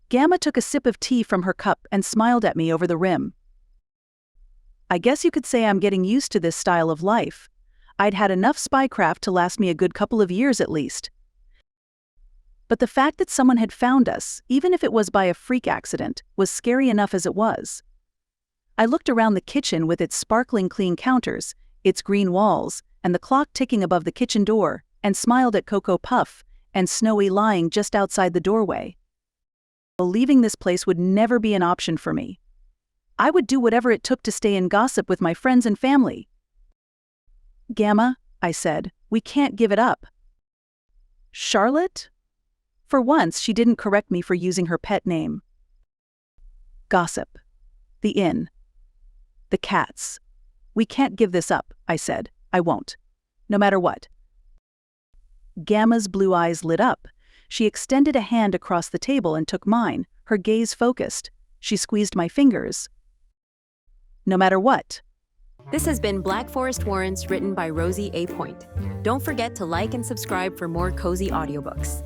Gamma took a sip of tea from her cup and smiled at me over the rim. I guess you could say I'm getting used to this style of life. I'd had enough spycraft to last me a good couple of years at least. But the fact that someone had found us, even if it was by a freak accident, was scary enough as it was. I looked around the kitchen with its sparkling clean counters, its green walls, and the clock ticking above the kitchen door, and smiled at Cocoa Puff and Snowy lying just outside the doorway. Leaving this place would never be an option for me. I would do whatever it took to stay in gossip with my friends and family. Gamma, I said, we can't give it up. Charlotte? For once, she didn't correct me for using her pet name. Gossip. The inn. The cats. We can't give this up, I said. I won't. No matter what. Gamma's blue eyes lit up. She extended a hand across the table and took mine, her gaze focused. She squeezed my fingers. No matter what. This has been Black Forest Warrants, written by Rosie A. Point. Don't forget to like and subscribe for more cozy audiobooks.